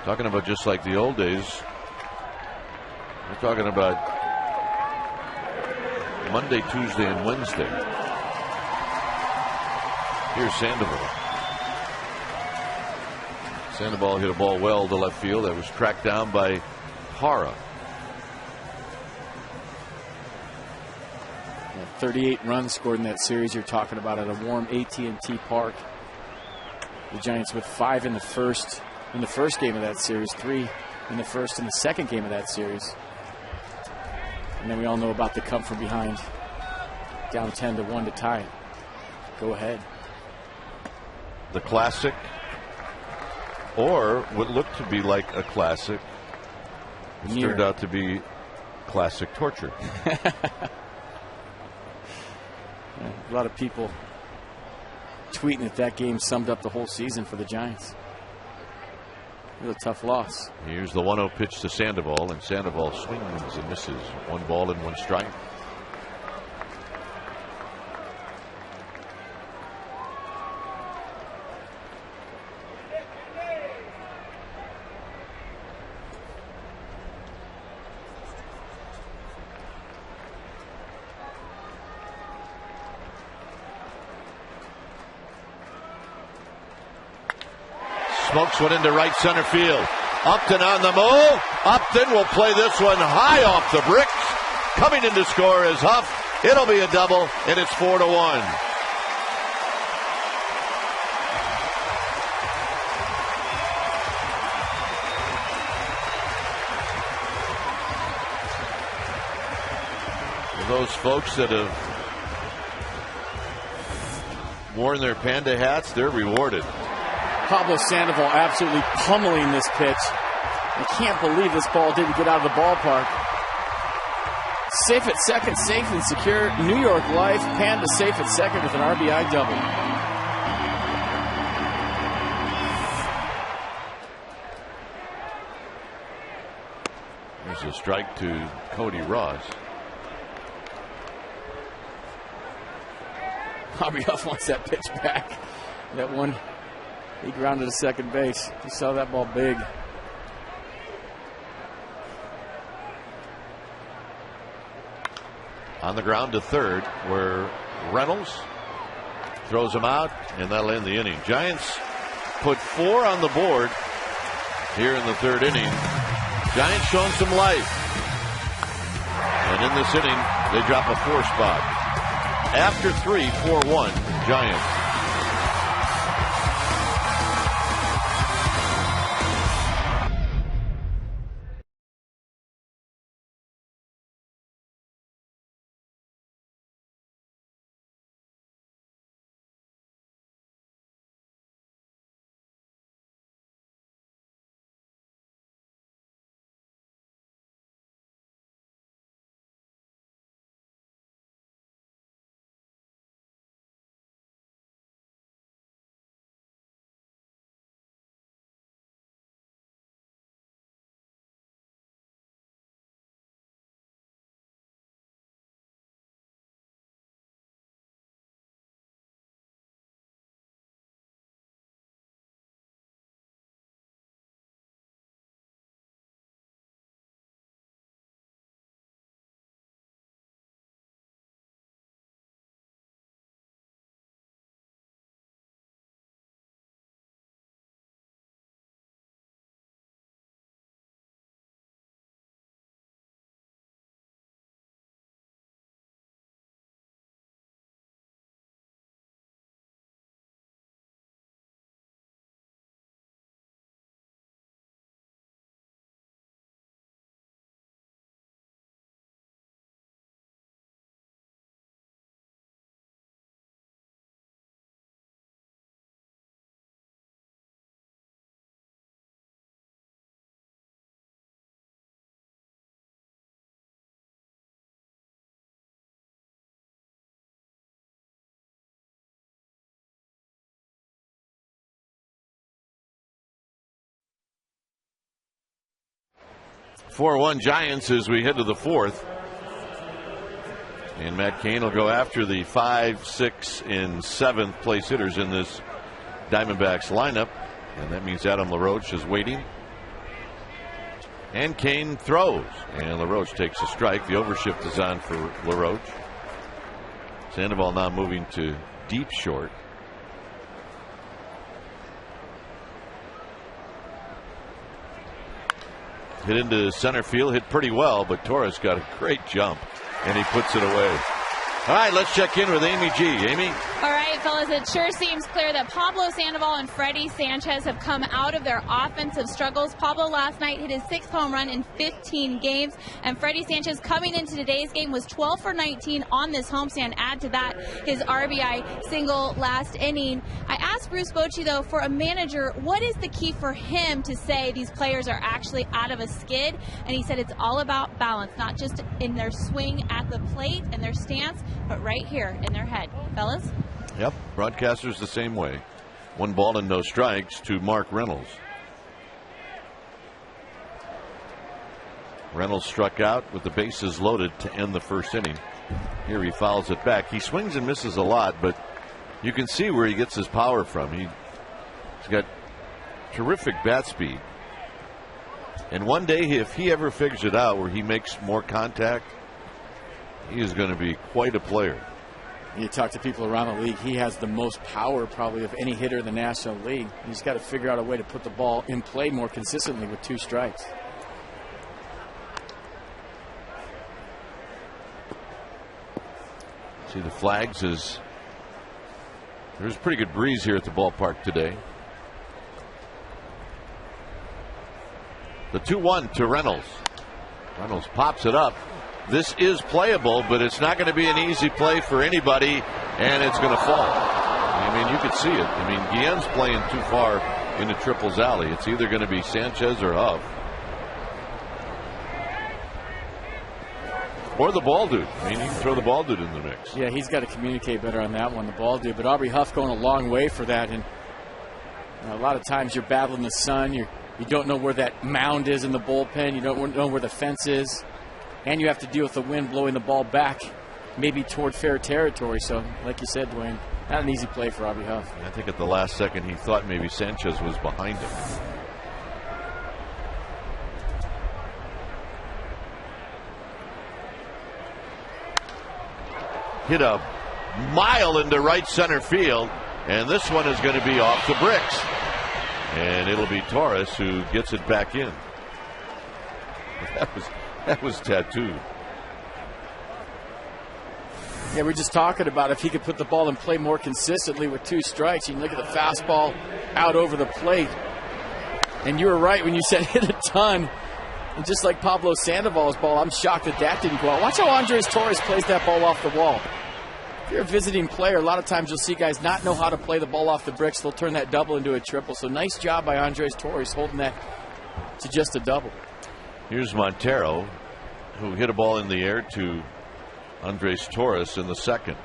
Talking about just like the old days. We're talking about Monday, Tuesday, and Wednesday. Here's Sandoval. Sandoval hit a ball well to left field. That was tracked down by Hara. 38 runs scored in that series you're talking about at a warm AT&T Park. The Giants with 5 in the first game of that series, 3 in the first and the second game of that series. And then we all know about the come from behind, down 10-1 to tie it. Go ahead. The classic, or what looked to be like a classic, it's turned out to be classic torture. A lot of people tweeting that game summed up the whole season for the Giants. It was a tough loss. Here's the 1-0 pitch to Sandoval, and Sandoval swings and misses. 1 ball and 1 strike. Smokes one into right center field. Upton on the move. Upton will play this one high off the bricks. Coming in to score is Huff. It'll be a double, and it's 4-1. For those folks that have worn their Panda hats, they're rewarded. Pablo Sandoval absolutely pummeling this pitch. I can't believe this ball didn't get out of the ballpark. Safe at second, safe and secure. New York Life, Panda safe at second with an RBI double. There's a strike to Cody Ross. Bobby Huff wants that pitch back. That one, he grounded to second base. He saw that ball big. On the ground to third, where Reynolds throws him out, and that'll end the inning. Giants put 4 on the board here in the third inning. Giants showing some life. And in this inning, they drop a 4 spot. After 3, 4-1, Giants. (4-1) Giants as we head to the 4th. And Matt Cain will go after the 5, 6, and 7th place hitters in this Diamondbacks lineup. And that means Adam LaRoche is waiting. And Cain throws. And LaRoche takes a strike. The overshift is on for LaRoche. Sandoval now moving to deep short. Hit into center field, hit pretty well, but Torres got a great jump, and he puts it away. All right, let's check in with Amy G. Amy? All right, fellas, it sure seems clear that Pablo Sandoval and Freddie Sanchez have come out of their offensive struggles. Pablo last night hit his 6th home run in 15 games, and Freddie Sanchez coming into today's game was 12 for 19 on this homestand. Add to that his RBI single last inning. I asked Bruce Bochy, though, for a manager, what is the key for him to say these players are actually out of a skid? And he said it's all about balance, not just in their swing at the plate and their stance, but right here in their head. Fellas? Yep, broadcasters the same way. 1 ball and no strikes to Mark Reynolds. Reynolds struck out with the bases loaded to end the first inning. Here he fouls it back. He swings and misses a lot, but you can see where he gets his power from. He's got terrific bat speed. And one day, if he ever figures it out where he makes more contact, he is going to be quite a player. You talk to people around the league, he has the most power probably of any hitter in the National League. He's got to figure out a way to put the ball in play more consistently with 2 strikes. See the flags as there's a pretty good breeze here at the ballpark today. The 2-1 to Reynolds. Reynolds pops it up. This is playable, but it's not going to be an easy play for anybody, and it's going to fall. I mean, you could see it. I mean, Guillen's playing too far into Triple's alley. It's either going to be Sanchez or Huff. Or the ball dude. I mean, you can throw the ball dude in the mix. Yeah, he's got to communicate better on that one, the ball dude. But Aubrey Huff going a long way for that. And a lot of times you're battling the sun. You don't know where that mound is in the bullpen. You don't know where the fence is. And you have to deal with the wind blowing the ball back, maybe toward fair territory. So, like you said, Dwayne, not an easy play for Aubrey Huff. I think at the last second he thought maybe Sanchez was behind him. Hit a mile into right center field, and this one is going to be off the bricks. And it'll be Torres who gets it back in. That was tattooed. Yeah, we're just talking about if he could put the ball in play more consistently with 2 strikes. You can look at the fastball out over the plate. And you were right when you said hit a ton. And just like Pablo Sandoval's ball, I'm shocked that didn't go out. Watch how Andres Torres plays that ball off the wall. If you're a visiting player, a lot of times you'll see guys not know how to play the ball off the bricks. They'll turn that double into a triple. So nice job by Andres Torres holding that to just a double. Here's Montero, who hit a ball in the air to Andres Torres in the second.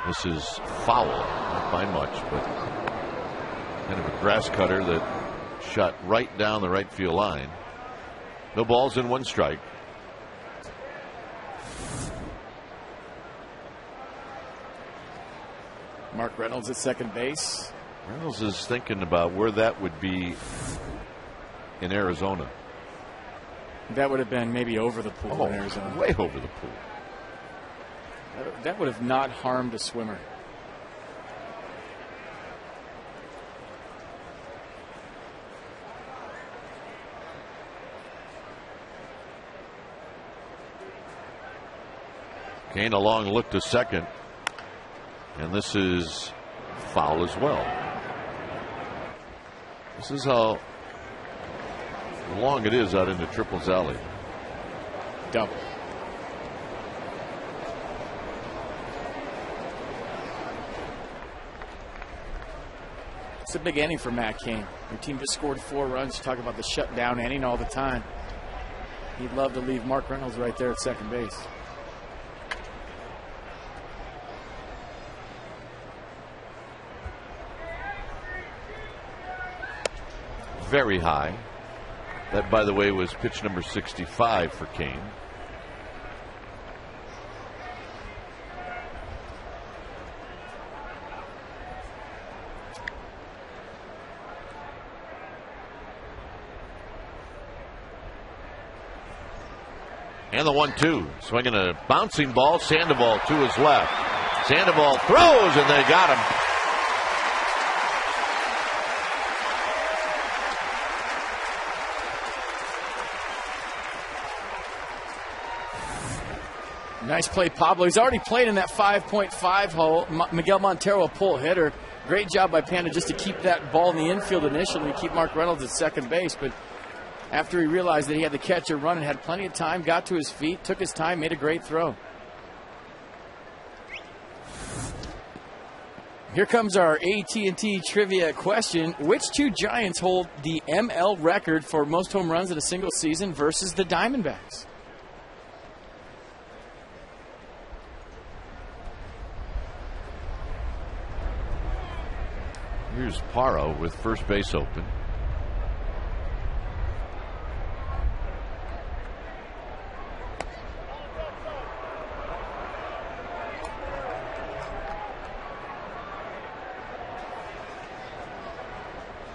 This is foul, not by much, but kind of a grass cutter that shot right down the right field line. No balls and 1 strike. Mark Reynolds at second base. Reynolds is thinking about where that would be in Arizona. That would have been maybe over the pool in Arizona. Way over the pool. That would have not harmed a swimmer. Kane a long look to second. And this is foul as well. This is how long it is out into Triple's alley. Double. It's a big inning for Matt Kane. Your team just scored 4 runs. You talk about the shutdown inning all the time. He'd love to leave Mark Reynolds right there at second base. Very high. That, by the way, was pitch number 65 for Kane. And the 1-2. Swinging a bouncing ball. Sandoval to his left. Sandoval throws, and they got him. Nice play, Pablo. He's already played in that 5.5 hole. Miguel Montero, a pull hitter. Great job by Panda just to keep that ball in the infield initially, keep Mark Reynolds at second base. But after he realized that he had to catch a run and had plenty of time, got to his feet, took his time, made a great throw. Here comes our AT&T trivia question. Which two Giants hold the ML record for most home runs in a single season versus the Diamondbacks? Here's Parra with first base open.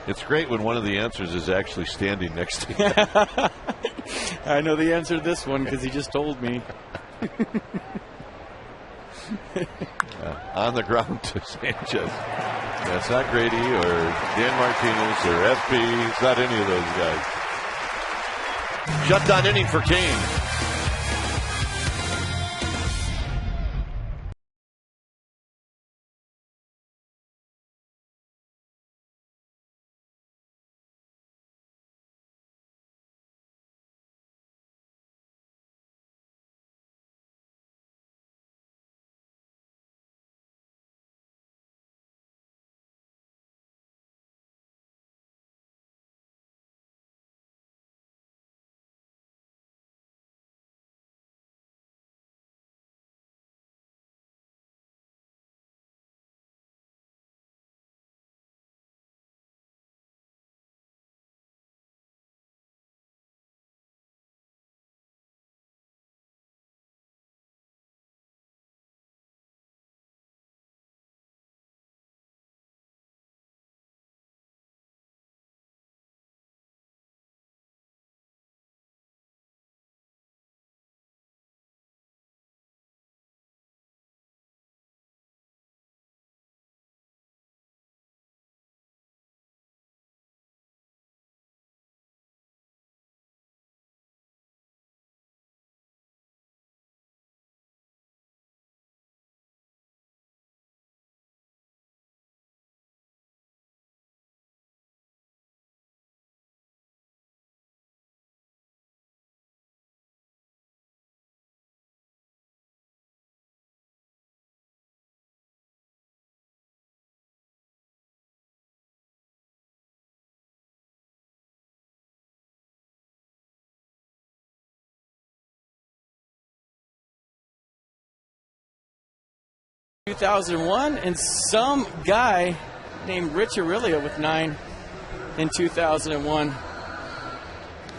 It's great when one of the answers is actually standing next to you. I know the answer to this one because he just told me. On the ground to Sanchez. That's not Grady or Dan Martinez or FP. It's not any of those guys. Shutdown inning for Kane. In 2001, and some guy named Rich Aurelio with 9 in 2001.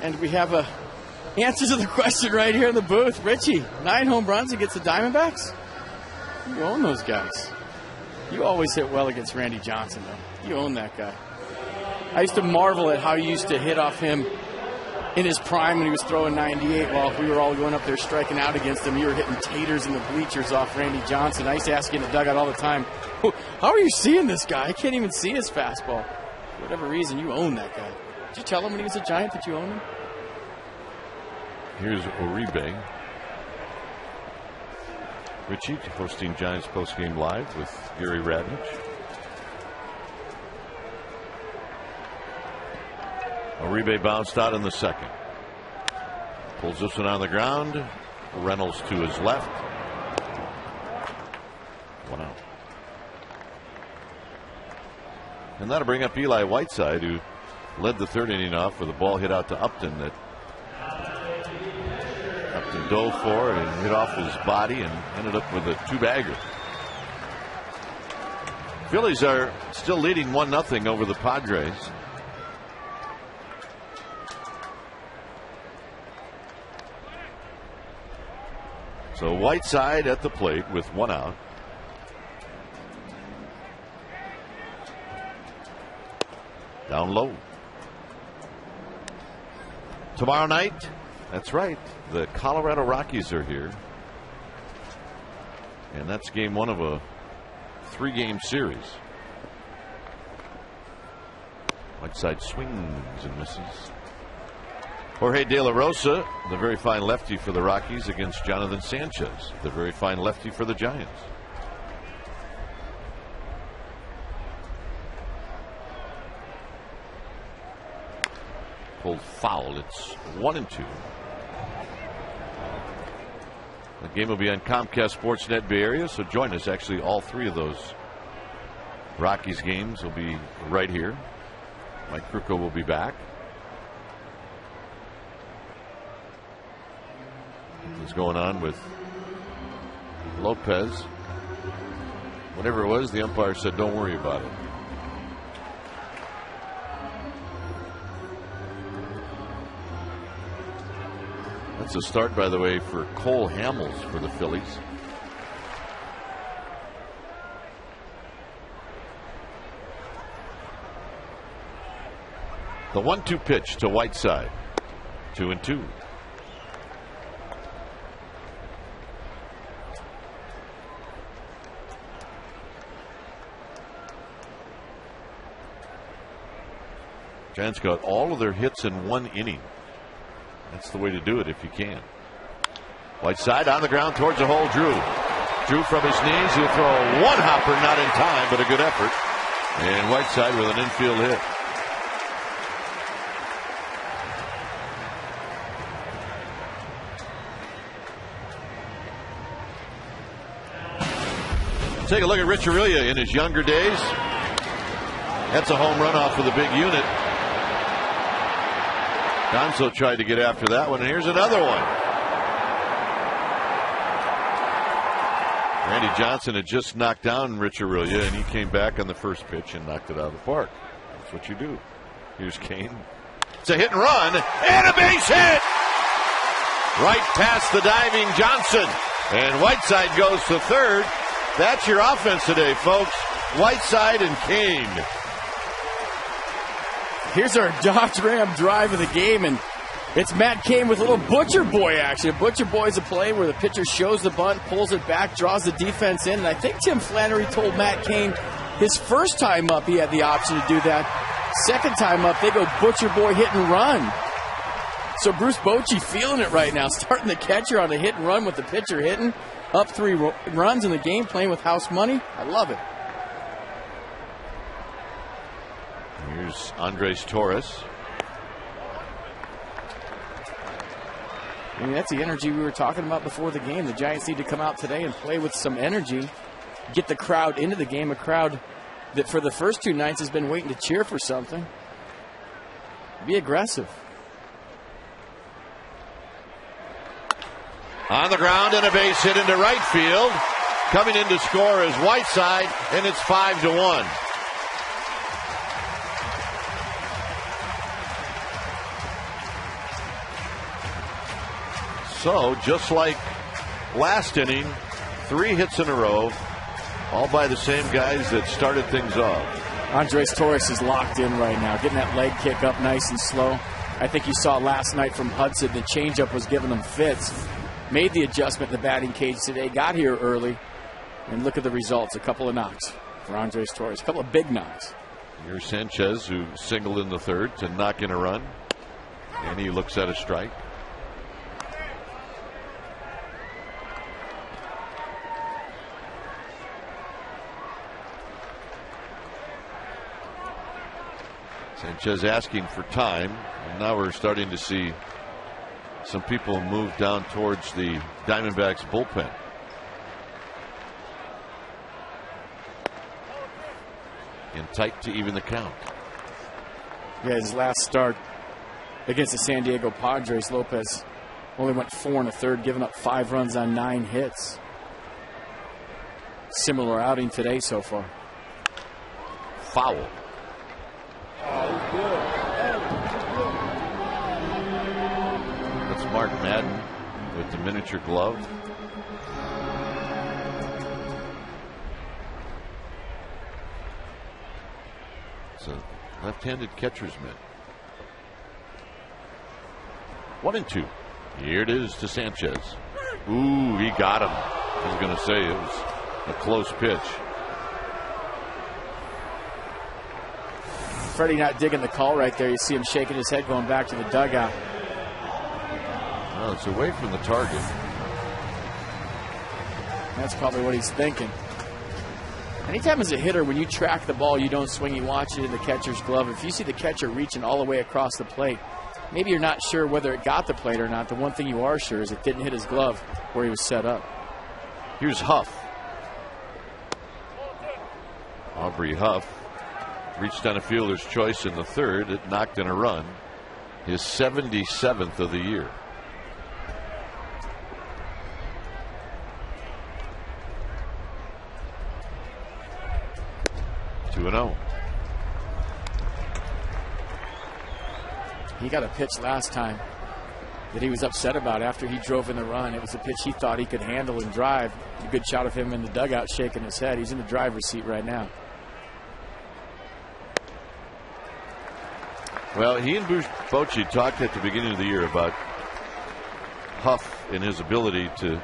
And we have a answer to the question right here in the booth. Richie, 9 home runs against the Diamondbacks? You own those guys. You always hit well against Randy Johnson, though. You own that guy. I used to marvel at how you used to hit off him in his prime when he was throwing 98 while we were all going up there striking out against him. You were hitting taters in the bleachers off Randy Johnson. I used to ask you in the dugout all the time, how are you seeing this guy? I can't even see his fastball. For whatever reason, you own that guy. Did you tell him when he was a Giant that you owned him? Here's Uribe. Richie hosting Giants postgame live with Gary Radnich. Uribe bounced out in the second. Pulls this one on the ground. Reynolds to his left. 1 out. And that'll bring up Eli Whiteside, who led the third inning off with a ball hit out to Upton that Upton dove for and hit off his body and ended up with a 2-bagger. Phillies are still leading 1-0 over the Padres. So Whiteside at the plate with 1 out. Down low. Tomorrow night, that's right, the Colorado Rockies are here. And that's game 1 of a 3-game series. Whiteside swings and misses. Jorge De La Rosa, the very fine lefty for the Rockies, against Jonathan Sanchez, the very fine lefty for the Giants. Pulled foul. It's 1-2. The game will be on Comcast Sportsnet Bay Area, so join us. Actually, all 3 of those Rockies games will be right here. Mike Krukow will be back. What's going on with Lopez? Whatever it was, the umpire said, "Don't worry about it." That's a start, by the way, for Cole Hamels for the Phillies. The 1-2 pitch to Whiteside. 2-2. Giants got all of their hits in 1 inning. That's the way to do it if you can. Whiteside on the ground towards the hole. Drew from his knees. He'll throw a one-hopper, not in time, but a good effort. And Whiteside with an infield hit. Take a look at Rich Aurilia in his younger days. That's a home run off with a big unit. Gonzo tried to get after that one, and here's another one. Randy Johnson had just knocked down Rich Aurilia, and he came back on the first pitch and knocked it out of the park. That's what you do. Here's Kane. It's a hit and run, and a base hit! Right past the diving Johnson. And Whiteside goes to third. That's your offense today, folks. Whiteside and Kane. Here's our Dodge Ram drive of the game, and it's Matt Kane with a little Butcher Boy action. Butcher Boy is a play where the pitcher shows the bunt, pulls it back, draws the defense in, and I think Tim Flannery told Matt Kane his first time up he had the option to do that. Second time up, they go Butcher Boy hit and run. So Bruce Bochy feeling it right now, starting the catcher on a hit and run with the pitcher hitting. Up 3 runs in the game, playing with house money. I love it. Here's Andres Torres. I mean, that's the energy we were talking about before the game. The Giants need to come out today and play with some energy, get the crowd into the game, a crowd that for the first 2 nights has been waiting to cheer for something. Be aggressive. On the ground and a base hit into right field. Coming in to score is Whiteside, and it's 5-1. So, just like last inning, 3 hits in a row, all by the same guys that started things off. Andres Torres is locked in right now, getting that leg kick up nice and slow. I think you saw last night from Hudson, the changeup was giving him fits. Made the adjustment in the batting cage today, got here early, and look at the results. A couple of knocks for Andres Torres, a couple of big knocks. Here's Sanchez, who singled in the third to knock in a run, and he looks at a strike. Sanchez asking for time, and now we're starting to see some people move down towards the Diamondbacks bullpen. And tight to even the count. Yeah, his last start against the San Diego Padres, Lopez only went 4 1/3, giving up 5 runs on 9 hits. Similar outing today so far. Foul. That's Mark Madden with the miniature glove. It's a left-handed catcher's mitt. 1-2. Here it is to Sanchez. Ooh, he got him. I was going to say it was a close pitch. Freddie not digging the call right there. You see him shaking his head going back to the dugout. Well, it's away from the target. That's probably what he's thinking. Anytime as a hitter, when you track the ball, you don't swing, you watch it in the catcher's glove. If you see the catcher reaching all the way across the plate, maybe you're not sure whether it got the plate or not. The one thing you are sure is it didn't hit his glove where he was set up. Here's Huff. Aubrey Huff reached on a fielder's choice in the third. It knocked in a run. His 77th of the year. Two and 0. He got a pitch last time that he was upset about after he drove in the run. It was a pitch he thought he could handle and drive. A good shot of him in the dugout shaking his head. He's in the driver's seat right now. Well, he and Bochy talked at the beginning of the year about Huff and his ability to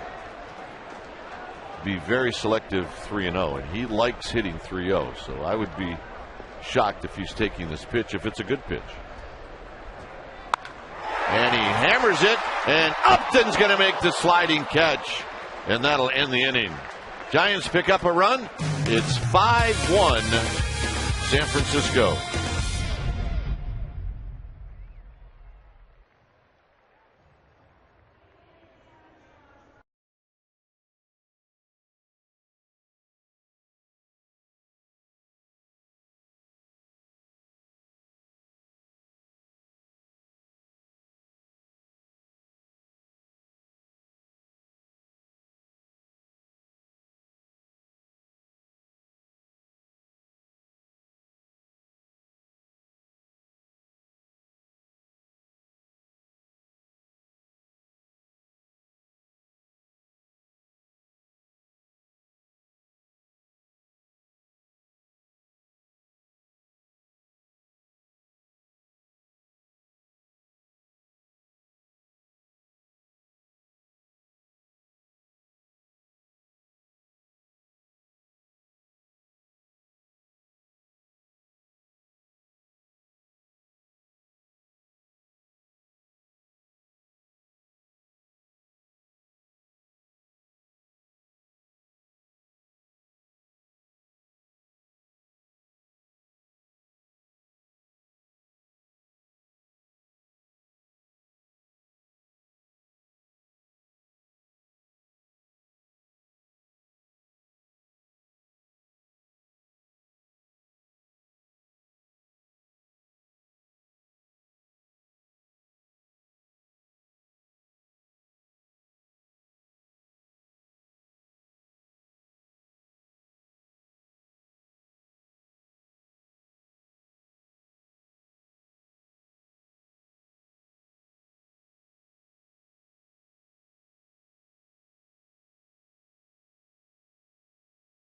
be very selective 3-0, and he likes hitting 3-0. So I would be shocked if he's taking this pitch if it's a good pitch. And he hammers it, and Upton's going to make the sliding catch, and that'll end the inning. Giants pick up a run. It's 5-1 San Francisco.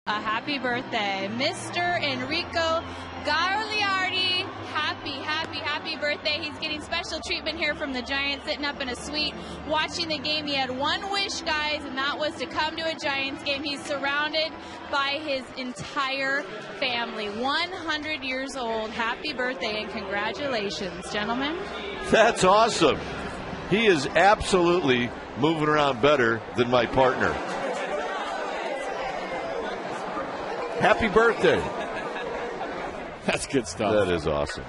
A happy birthday, Mr. Enrico Gagliardi. Happy birthday. He's getting special treatment here from the Giants, sitting up in a suite, watching the game. He had one wish, guys, and that was to come to a Giants game. He's surrounded by his entire family. 100 years old. Happy birthday and congratulations, gentlemen. That's awesome. He is absolutely moving around better than my partner. Happy birthday. That's good stuff. That is awesome.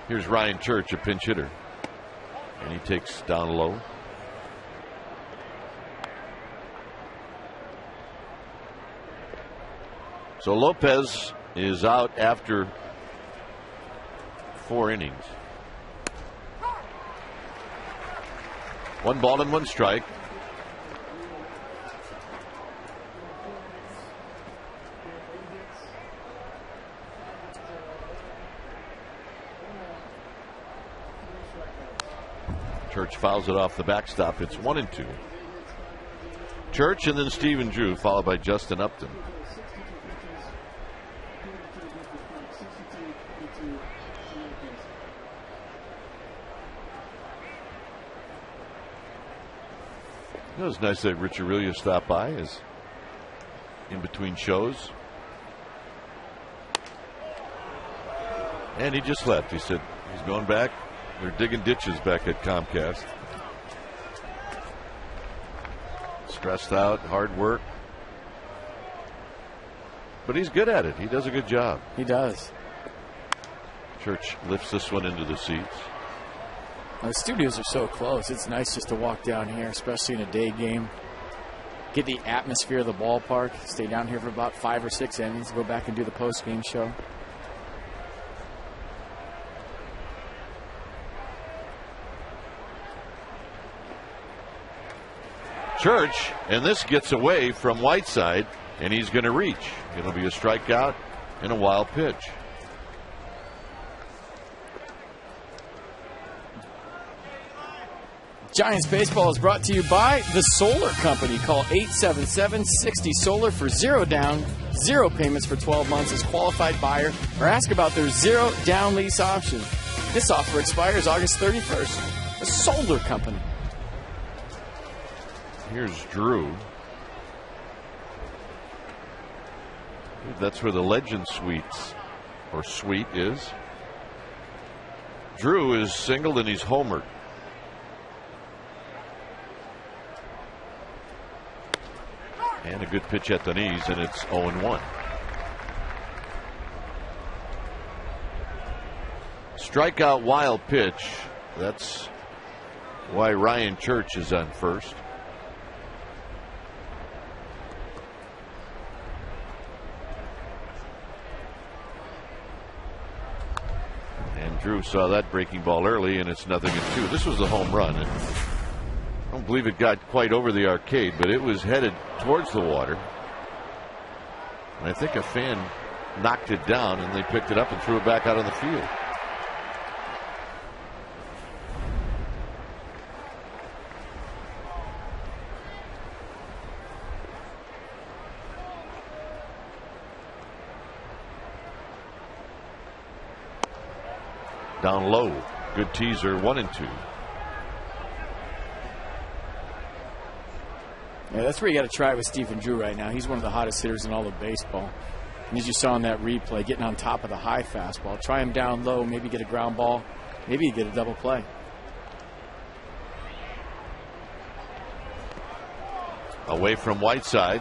Here's Ryan Church, a pinch hitter. And he takes down low. So Lopez is out after 4 innings. 1 ball and 1 strike. Church fouls it off the backstop. It's 1-2. Church and then Stephen Drew, followed by Justin Upton. It was nice that Rich Aurelio stopped by as in between shows. And he just left. He said he's going back. They're digging ditches back at Comcast. Stressed out, hard work. But he's good at it. He does a good job. He does. Church lifts this one into the seats. The studios are so close. It's nice just to walk down here, especially in a day game. Get the atmosphere of the ballpark. Stay down here for about 5 or 6 innings. Go back and do the post-game show. Church, and this gets away from Whiteside, and he's going to reach. It'll be a strikeout and a wild pitch. Giants baseball is brought to you by the Solar Company. Call 877-60-SOLAR for 0 down, 0 payments for 12 months as qualified buyer, or ask about their 0 down lease option. This offer expires August 31st. The Solar Company. Here's Drew. That's where the Legend Suites or suite is. Drew is singled and he's homered. And a good pitch at the knees, and it's 0-1. Strikeout, wild pitch. That's why Ryan Church is on first. And Drew saw that breaking ball early, and it's 0-2. This was the home run. I don't believe it got quite over the arcade, but it was headed towards the water. And I think a fan knocked it down, and they picked it up and threw it back out on the field. Down low. Good teaser, 1-2. Yeah, that's where you got to try it with Stephen Drew right now. He's one of the hottest hitters in all of baseball. And as you saw in that replay, getting on top of the high fastball. Try him down low, maybe get a ground ball, maybe you get a double play. Away from Whiteside,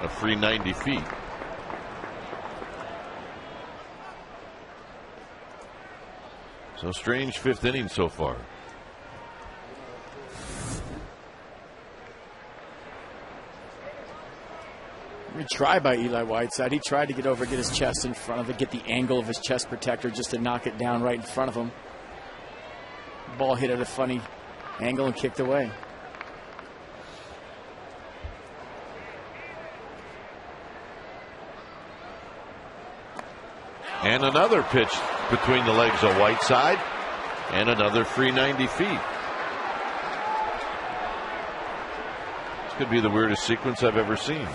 a free 90 feet. So strange 5th inning so far. Try by Eli Whiteside. He tried to get over, get his chest in front of it, get the angle of his chest protector just to knock it down right in front of him. Ball hit at a funny angle and kicked away. And another pitch between the legs of Whiteside, and another free 90 feet. This could be the weirdest sequence I've ever seen.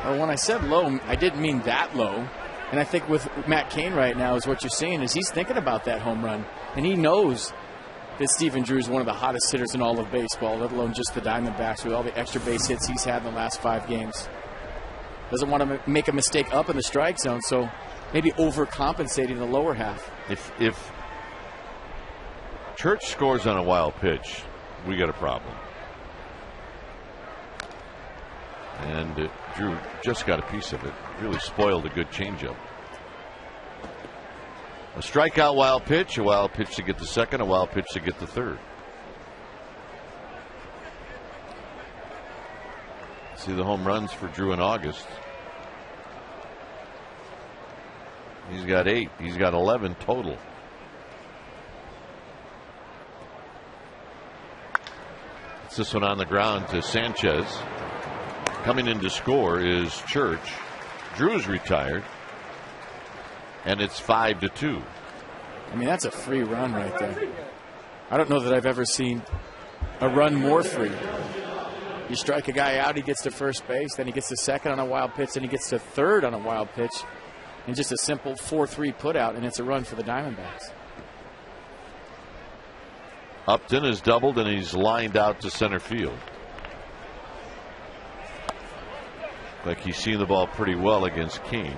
Well, when I said low, I didn't mean that low. And I think with Matt Cain right now is what you're seeing is he's thinking about that home run. And he knows that Stephen Drew is one of the hottest hitters in all of baseball, let alone just the Diamondbacks with all the extra base hits he's had in the last 5 games. Doesn't want to make a mistake up in the strike zone, so maybe overcompensating the lower half. If Church scores on a wild pitch, we got a problem. And Drew just got a piece of it. Really spoiled a good changeup. A strikeout, wild pitch, a wild pitch to get the second, a wild pitch to get the third. See the home runs for Drew in August. He's got 8. He's got 11 total. It's this one on the ground to Sanchez. Coming in to score is Church. Drew's retired. And it's 5-2. I mean, that's a free run right there. I don't know that I've ever seen a run more free. You strike a guy out, he gets to first base, then he gets to second on a wild pitch, then he gets to third on a wild pitch. And just a simple 4-3 put out, and it's a run for the Diamondbacks. Upton is doubled, and he's lined out to center field. Like he's seen the ball pretty well against Kane.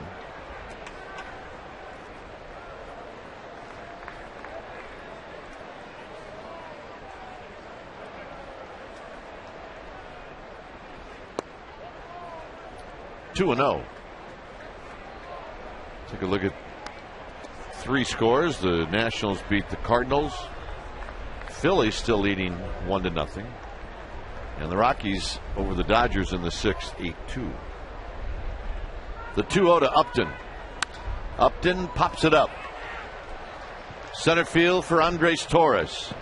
Two and 0. Take a look at 3 scores. The Nationals beat the Cardinals. Philly still leading 1-0. And the Rockies over the Dodgers in the 6th, 8-2. The 2-0 to Upton. Upton pops it up. Center field for Andres Torres.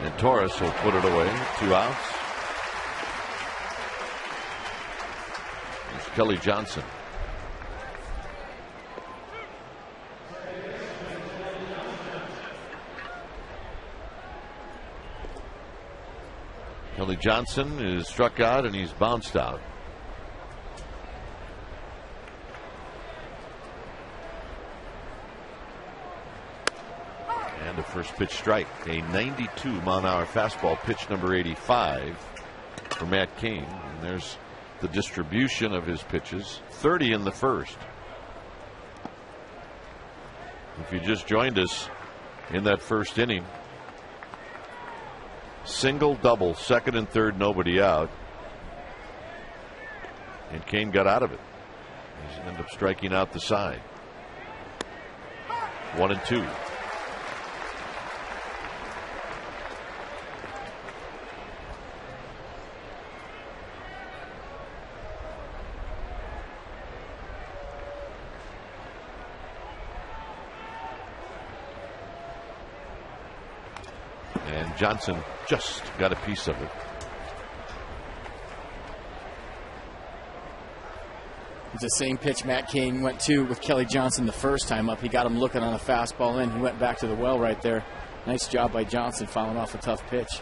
And Torres will put it away. 2 outs. There's Kelly Johnson. Kelly Johnson is struck out and he's bounced out. And the first pitch strike. A 92-mile-an-hour fastball, pitch number 85 for Matt Cain. And there's the distribution of his pitches. 30 in the first. If you just joined us in that first inning, single, double, second and third, nobody out. And Cain got out of it. He ended up striking out the side. 1-2. And Johnson just got a piece of it. It's the same pitch Matt Cain went to with Kelly Johnson the first time up. He got him looking on a fastball in. He went back to the well right there. Nice job by Johnson fouling off a tough pitch.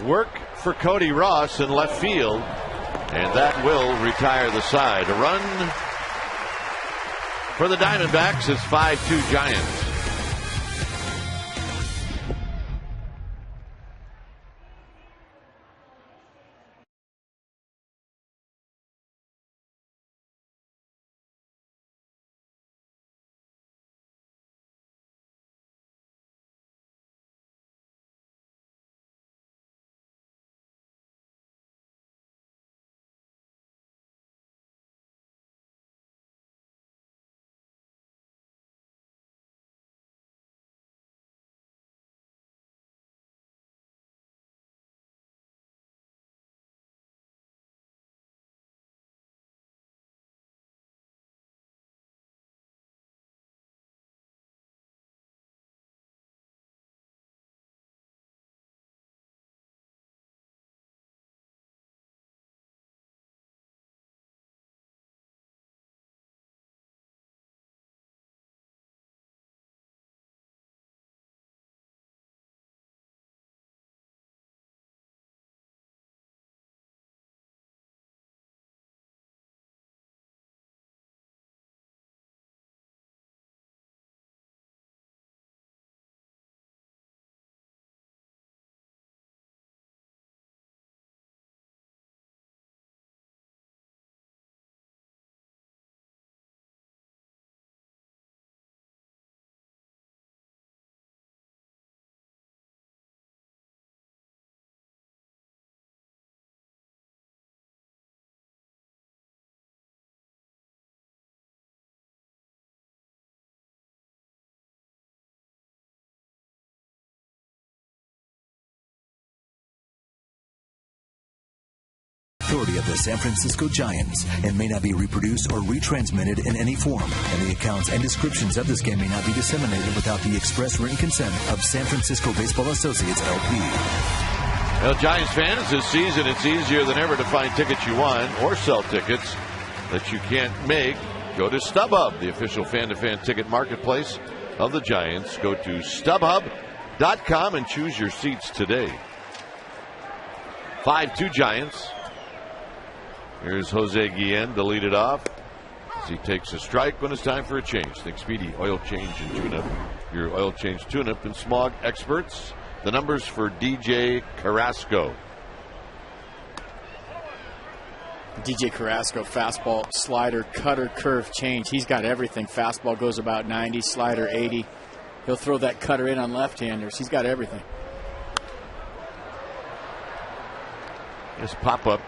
Work for Cody Ross in left field. And that will retire the side. A run for the Diamondbacks. It's 5-2 Giants. Authority of the San Francisco Giants and may not be reproduced or retransmitted in any form. And the accounts and descriptions of this game may not be disseminated without the express written consent of San Francisco Baseball Associates, LP. Well, Giants fans, this season it's easier than ever to find tickets you want or sell tickets that you can't make. Go to StubHub, the official fan-to-fan ticket marketplace of the Giants. Go to StubHub.com and choose your seats today. 5-2 Giants. Here's Jose Guillen to lead it off as he takes a strike when it's time for a change. Think Speedy oil change and tune-up your oil change tune-up and smog experts. The numbers for DJ Carrasco. DJ Carrasco, fastball, slider, cutter, curve, change. He's got everything. Fastball goes about 90, slider 80. He'll throw that cutter in on left-handers. He's got everything. This pop-up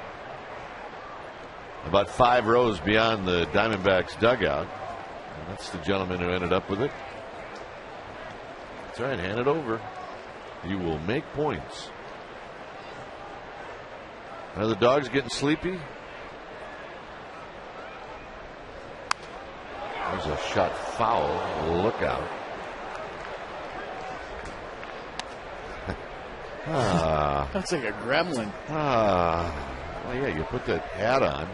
about 5 rows beyond the Diamondbacks dugout. And that's the gentleman who ended up with it. That's right, hand it over. You will make points. Are the dogs getting sleepy? There's a shot foul. Look out. That's like a gremlin. Well, yeah, you put that hat on.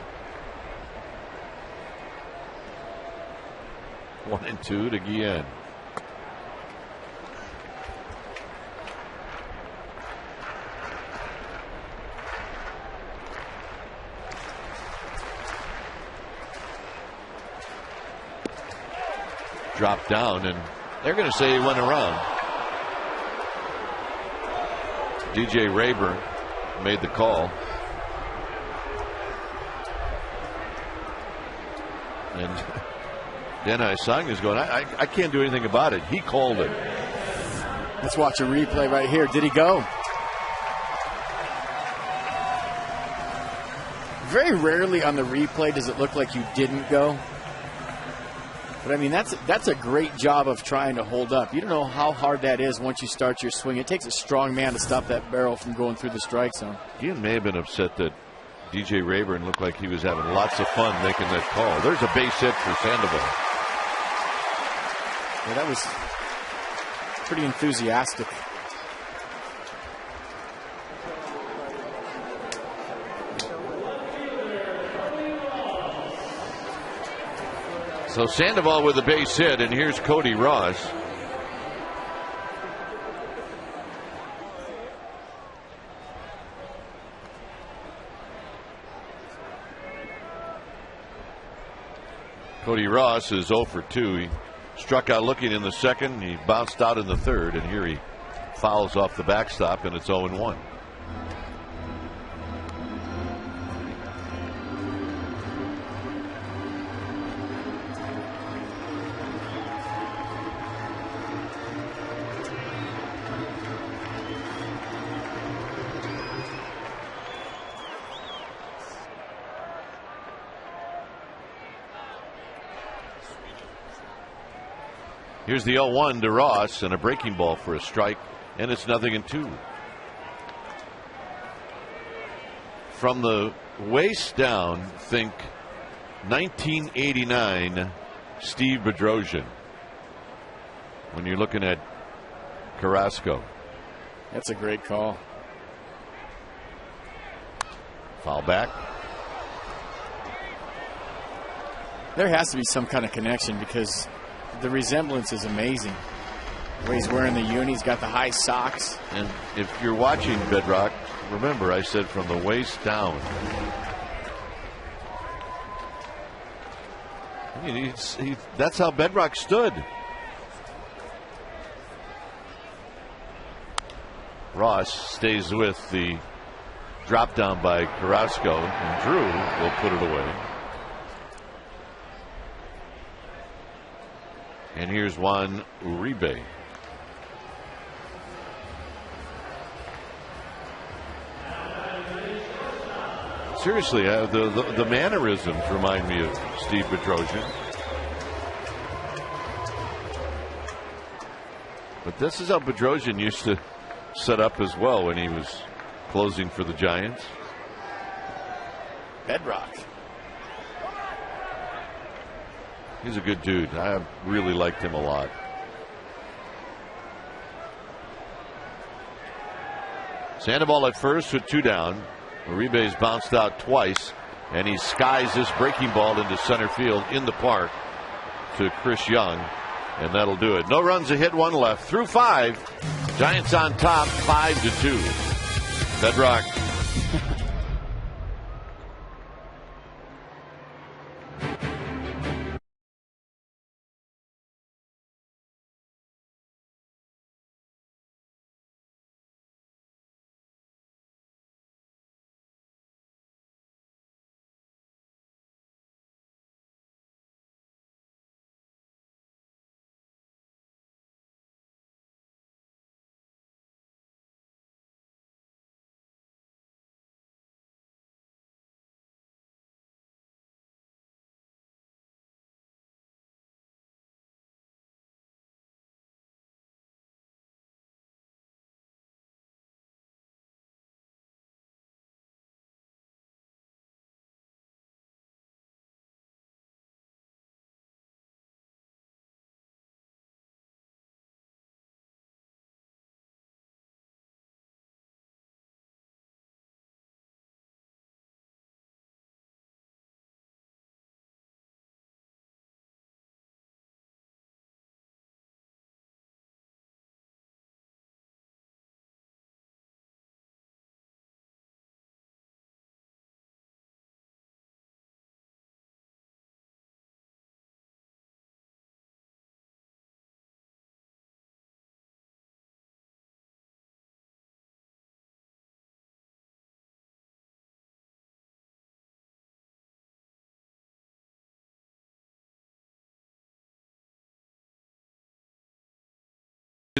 1-2 to Guillen. Dropped down, and they're going to say he went around. DJ Rayburn made the call. And Denai Sung is going, I can't do anything about it. He called it. Let's watch a replay right here. Did he go? Very rarely on the replay does it look like you didn't go. But, I mean, that's a great job of trying to hold up. You don't know how hard that is once you start your swing. It takes a strong man to stop that barrel from going through the strike zone. Guillen may have been upset that DJ Rayburn looked like he was having lots of fun making that call. There's a base hit for Sandoval. Yeah, that was pretty enthusiastic. So Sandoval with a base hit, and here's Cody Ross. Cody Ross is 0 for 2. He struck out looking in the second. He bounced out in the third, and here he fouls off the backstop, and it's 0-1. Here's the 0-1 to Ross, and a breaking ball for a strike, and it's 0-2. From the waist down, think 1989 Steve Bedrosian when you're looking at Carrasco. That's a great call. Foul back. There has to be some kind of connection because the resemblance is amazing. The way he's wearing the uni, he's got the high socks. And if you're watching Bedrock, remember I said from the waist down. I mean, that's how Bedrock stood. Ross stays with the drop down by Carrasco, and Drew will put it away. And here's Juan Uribe. Seriously, the mannerisms remind me of Steve Bedrosian. But this is how Bedrosian used to set up as well when he was closing for the Giants. Bedrock. He's a good dude. I really liked him a lot. Sandoval at first with 2 down. Uribe's bounced out twice, and he skies this breaking ball into center field in the park to Chris Young, and that'll do it. No runs, a hit, 1 left. Through 5. Giants on top, 5-2. Bedrock.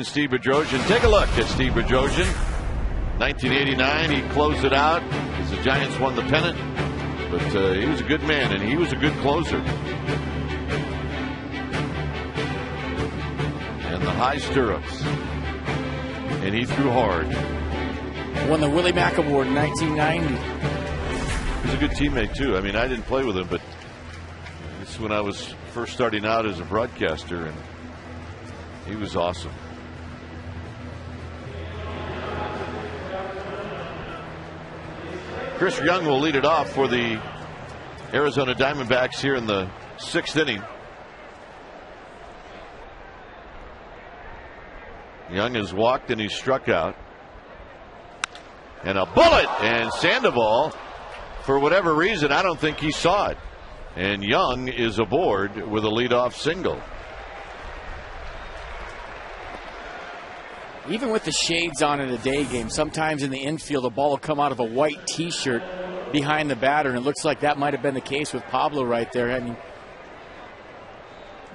Steve Bedrosian. Take a look at Steve Bedrosian. 1989, he closed it out as the Giants won the pennant. But he was a good man, and he was a good closer. And the high stirrups. And he threw hard. Won the Willie Mack Award in 1990. He was a good teammate, too. I mean, I didn't play with him, but this is when I was first starting out as a broadcaster, and he was awesome. Chris Young will lead it off for the Arizona Diamondbacks here in the 6th inning. Young has walked and he's struck out. And a bullet, and Sandoval, for whatever reason, I don't think he saw it. And Young is aboard with a leadoff single. Even with the shades on in a day game, sometimes in the infield, a ball will come out of a white T-shirt behind the batter, and it looks like that might have been the case with Pablo right there. I mean,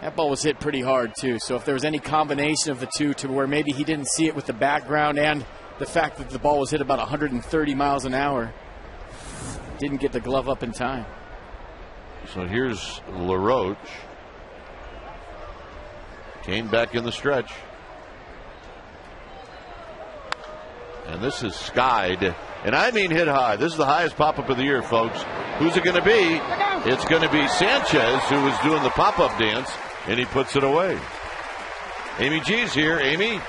that ball was hit pretty hard, too. So if there was any combination of the two to where maybe he didn't see it with the background and the fact that the ball was hit about 130 miles an hour, didn't get the glove up in time. So here's LaRoche. Kane back in the stretch. And this is skied. And I mean hit high. This is the highest pop-up of the year, folks. Who's it going to be? It's going to be Sanchez, who was doing the pop-up dance, and he puts it away. Amy G's here. Amy?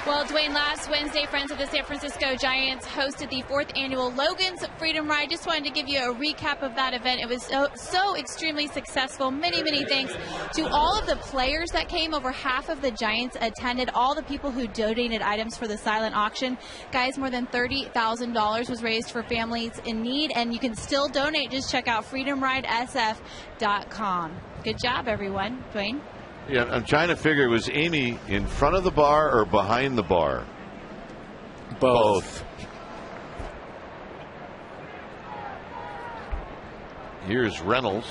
Well, Dwayne, last Wednesday, Friends of the San Francisco Giants hosted the 4th annual Logan's Freedom Ride. Just wanted to give you a recap of that event. It was so extremely successful. Many thanks to all of the players that came. Over half of the Giants attended. All the people who donated items for the silent auction. Guys, more than $30,000 was raised for families in need, and you can still donate. Just check out freedomridesf.com. Good job, everyone. Dwayne? Yeah, I'm trying to figure, was Amy in front of the bar or behind the bar? Both. Here's Reynolds.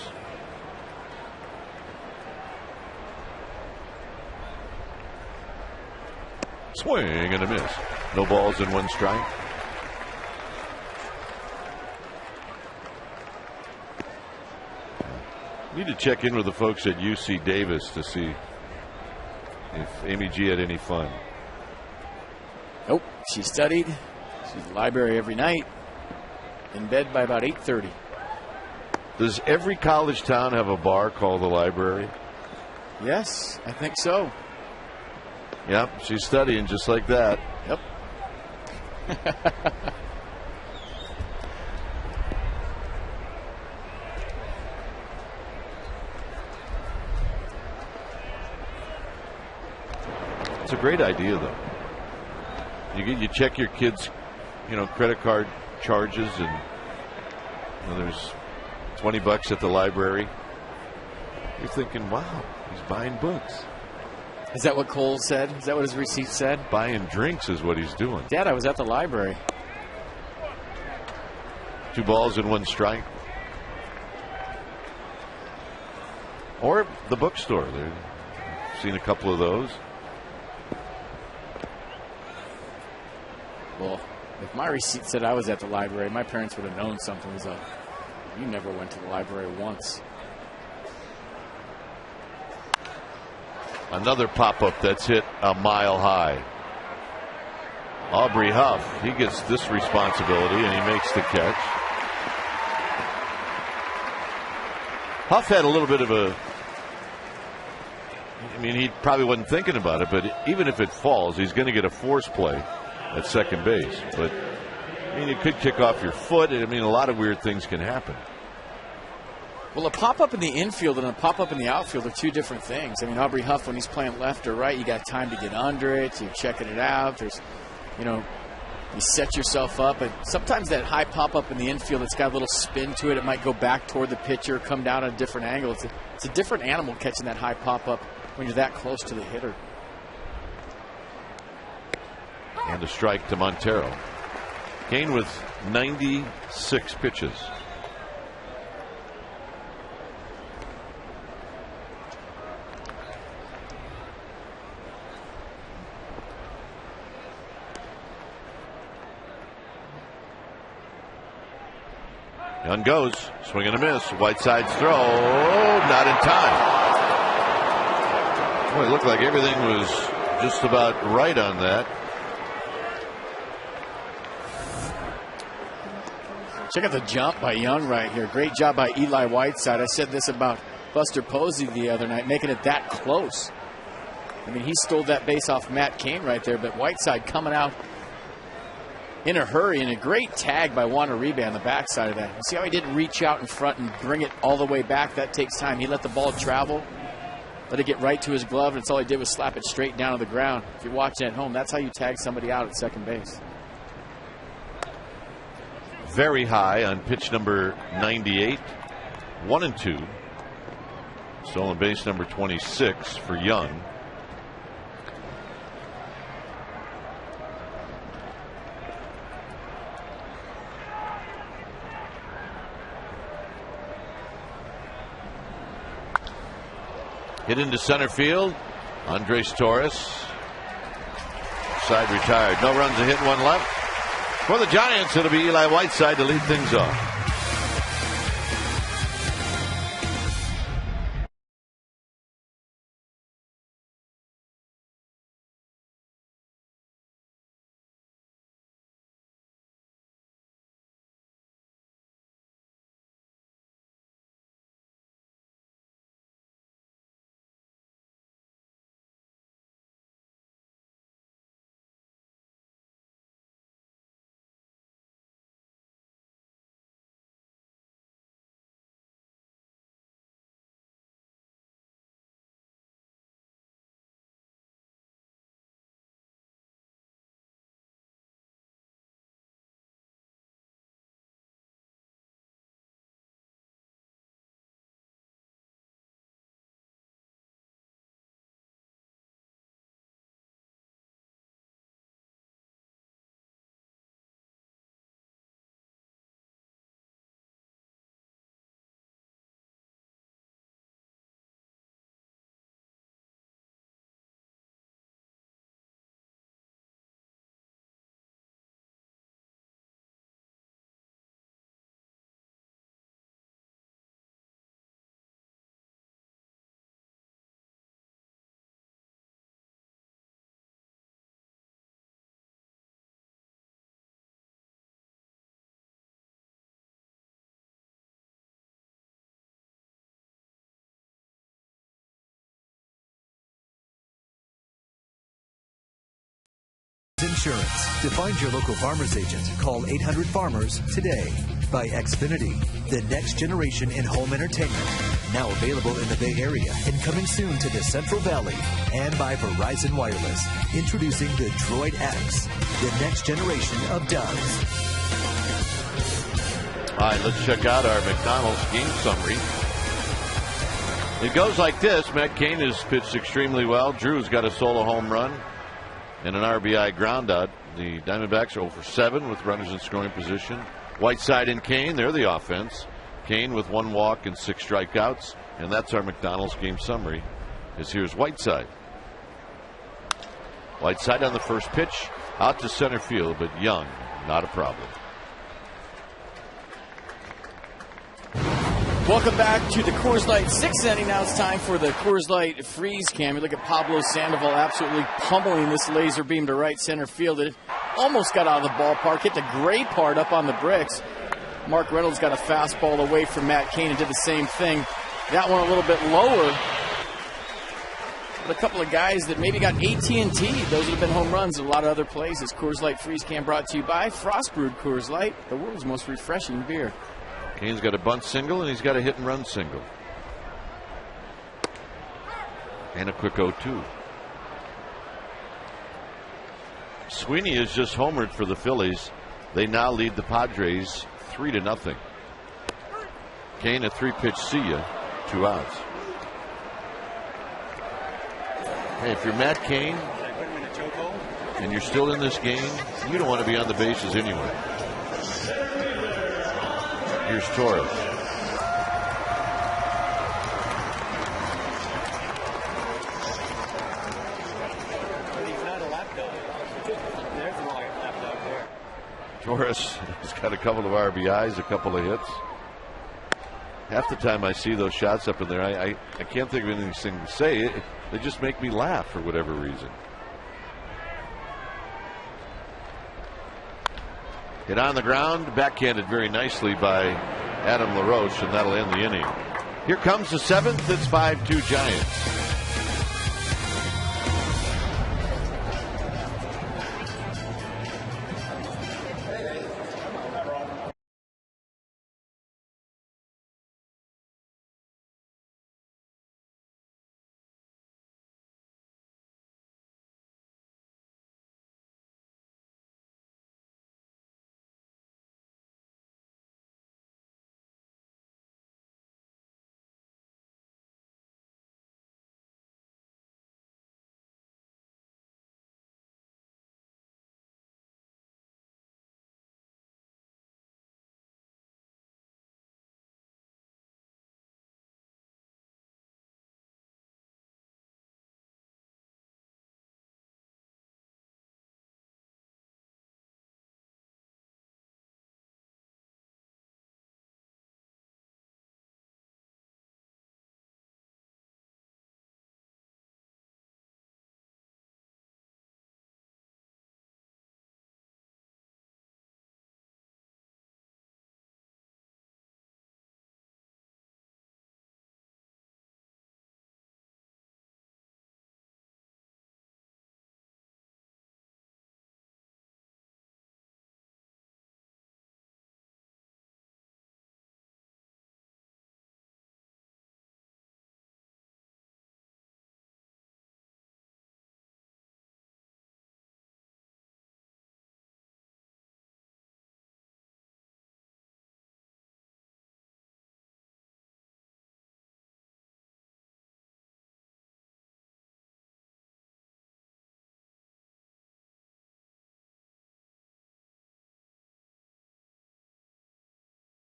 Swing and a miss. No balls and one strike. Need to check in with the folks at UC Davis to see if Amy G had any fun. Nope. She studied. She's in the library every night. In bed by about 8:30. Does every college town have a bar called the library? Yes, I think so. Yep, she's studying just like that. Yep. It's a great idea, though. You check your kids', credit card charges, and there's $20 at the library. You're thinking, wow, he's buying books. Is that what Cole said? Is that what his receipt said? Buying drinks is what he's doing. Dad, I was at the library. 2 balls and 1 strike. Or the bookstore. I've seen a couple of those. Well, if my receipt said I was at the library, my parents would have known something was up. You never went to the library once. Another pop-up that's hit a mile high. Aubrey Huff, he gets this responsibility, and he makes the catch. Huff had a little bit of he probably wasn't thinking about it, but even if it falls, he's going to get a force play at second base. But it could kick off your foot. A lot of weird things can happen. Well, a pop-up in the infield and a pop-up in the outfield are two different things. Aubrey Huff, when he's playing left or right, you got time to get under it. You're checking it out. There's, you set yourself up. And sometimes that high pop-up in the infield, it's got a little spin to it. It might go back toward the pitcher, come down at a different angle. It's a different animal catching that high pop-up when you're that close to the hitter. And a strike to Montero. Kane with 96 pitches. Young goes, swing and a miss. Whiteside's throw, not in time. Boy, it looked like everything was just about right on that. Check out the jump by Young right here. Great job by Eli Whiteside. I said this about Buster Posey the other night, making it that close. I mean, he stole that base off Matt Cain right there, but Whiteside coming out in a hurry, and a great tag by Wanaribe on the backside of that. You see how he didn't reach out in front and bring it all the way back? That takes time. He let the ball travel, let it get right to his glove, and that's all he did was slap it straight down to the ground. If you're watching at home, that's how you tag somebody out at second base. Very high on pitch number 98. 1-2. Stolen base number 26 for Young. Hit into center field. Andres Torres. Side retired. No runs, a hit, one left. For the Giants, it'll be Eli Whiteside to lead things off. Insurance. To find your local farmer's agent, call 800-FARMERS today. By Xfinity, the next generation in home entertainment. Now available in the Bay Area and coming soon to the Central Valley. And by Verizon Wireless, introducing the Droid X, the next generation of doves. All right, let's check out our McDonald's game summary. It goes like this. Matt Cain has pitched extremely well. Drew's got a solo home run and an RBI ground out. The Diamondbacks are 0 for 7 with runners in scoring position. Whiteside and Cain, they're the offense. Cain with 1 walk and 6 strikeouts. And that's our McDonald's game summary. As here's Whiteside. Whiteside on the first pitch, out to center field, but Young, not a problem. Welcome back to the Coors Light 6th inning. Now it's time for the Coors Light freeze cam. You look at Pablo Sandoval absolutely pummeling this laser beam to right center field. It almost got out of the ballpark, hit the gray part up on the bricks. Mark Reynolds got a fastball away from Matt Cain and did the same thing. That one a little bit lower. But a couple of guys that maybe got AT&T. Those would have been home runs in a lot of other places. Coors Light freeze cam brought to you by Frost Brewed Coors Light, the world's most refreshing beer. Cain's got a bunt single and he's got a hit and run single. And a quick 0-2. Sweeney has just homered for the Phillies. They now lead the Padres 3-0. Cain a 3-pitch see ya, 2 outs. Hey, if you're Matt Cain and you're still in this game, you don't want to be on the bases anyway. Here's Torres. Torres has got a couple of RBIs, a couple of hits. Half the time I see those shots up in there, I can't think of anything to say. They just make me laugh for whatever reason. Hit on the ground, backhanded very nicely by Adam LaRoche, and that'll end the inning. Here comes the 7th. It's 5-2 Giants.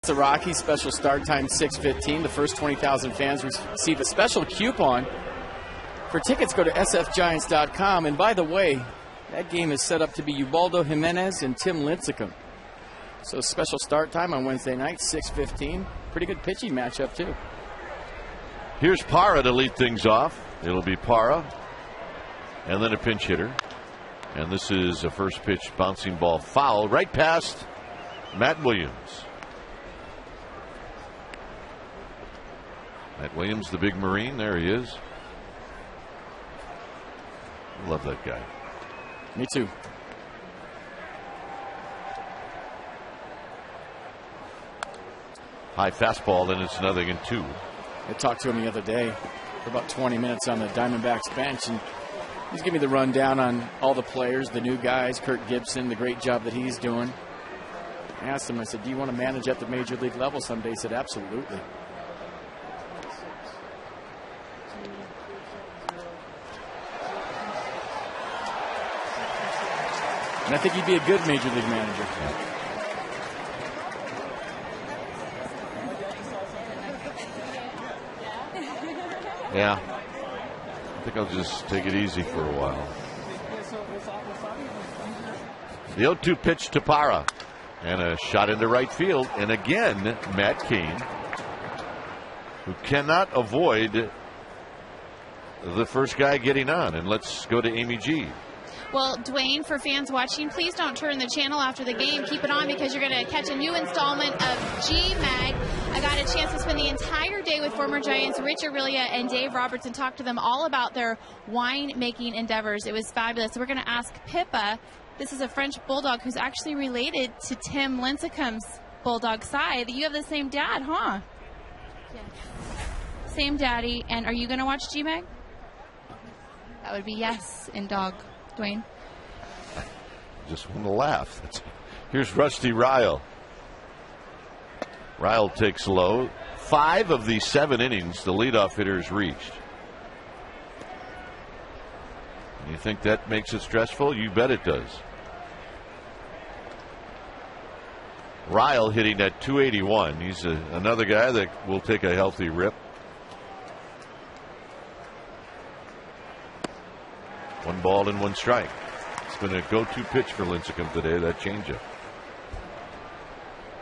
The Rockies special start time 6:15. The first 20,000 fans receive a special coupon. For tickets, go to sfgiants.com. And by the way, that game is set up to be Ubaldo Jimenez and Tim Lincecum. So special start time on Wednesday night, 6:15. Pretty good pitching matchup, too. Here's Parra to lead things off. It'll be Parra and then a pinch hitter. And this is a first pitch bouncing ball foul right past Matt Williams. Matt Williams, the big Marine. There he is. Love that guy. Me too. High fastball, then it's 0-2. I talked to him the other day for about 20 minutes on the Diamondbacks bench, and he's giving me the rundown on all the players, the new guys, Kirk Gibson, the great job that he's doing. I asked him, I said, do you want to manage at the major league level someday? He said, absolutely. And I think he'd be a good major league manager. Yeah. I think I'll just take it easy for a while. The 0-2 pitch to Parra. And a shot into right field. And again, Matt Cain, who cannot avoid the first guy getting on. And let's go to Amy G. Well, Dwayne, for fans watching, please don't turn the channel after the game. Keep it on because you're going to catch a new installment of G-Mag. I got a chance to spend the entire day with former Giants Rich Aurelia and Dave Roberts and talk to them all about their wine-making endeavors. It was fabulous. We're going to ask Pippa. This is a French bulldog who's actually related to Tim Lincecum's bulldog side. You have the same dad, huh? Yeah. Same daddy. And are you going to watch G-Mag? That would be yes in dog. Dwayne. Just want to laugh. Here's Rusty Ryle. Ryle takes low. 5 of the 7 innings the leadoff hitter has reached. You think that makes it stressful? You bet it does. Ryle hitting at 281. He's another guy that will take a healthy rip. 1 ball and 1 strike. It's been a go-to pitch for Lincecum today, that changeup.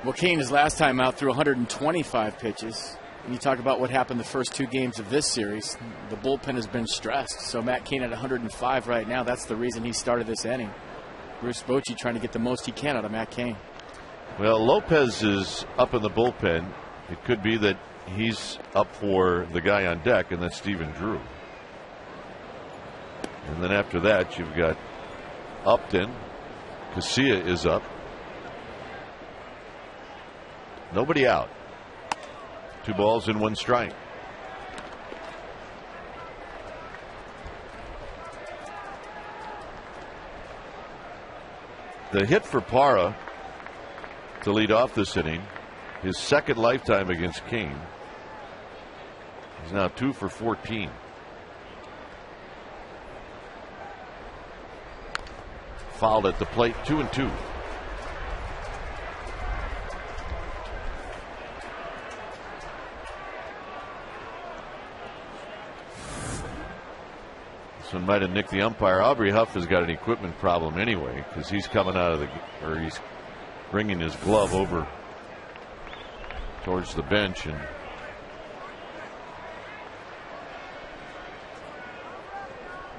Well, Cain, his last time out, threw 125 pitches. And you talk about what happened the first 2 games of this series. The bullpen has been stressed. So Matt Cain at 105 right now. That's the reason he started this inning. Bruce Bochy trying to get the most he can out of Matt Cain. Well, Lopez is up in the bullpen. It could be that he's up for the guy on deck, and that's Stephen Drew. And then after that, you've got Upton. Casilla is up. Nobody out. 2 balls and 1 strike. The hit for Parra to lead off this inning, his second lifetime against Cain. He's now 2 for 14. Fouled at the plate, 2-2. This one might have nicked the umpire. Aubrey Huff has got an equipment problem anyway, because he's coming out of he's bringing his glove over towards the bench, and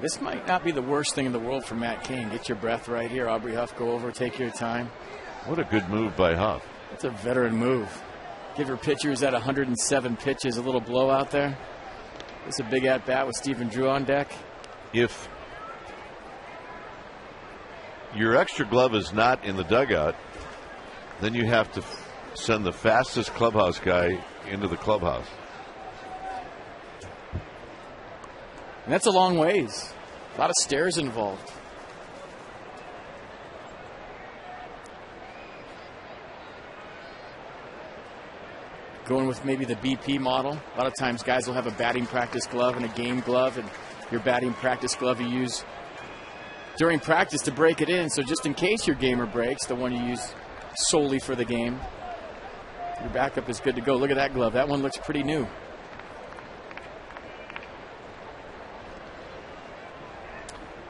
this might not be the worst thing in the world for Matt Cain. Get your breath right here. Aubrey Huff, go over, take your time. What a good move by Huff. That's a veteran move. Give your pitchers at 107 pitches a little blowout there. It's a big at-bat with Stephen Drew on deck. If your extra glove is not in the dugout, then you have to send the fastest clubhouse guy into the clubhouse. And that's a long ways. A lot of stairs involved. Going with maybe the BP model. A lot of times guys will have a batting practice glove and a game glove, and your batting practice glove you use during practice to break it in. So just in case your gamer breaks, the one you use solely for the game, your backup is good to go. Look at that glove. That one looks pretty new.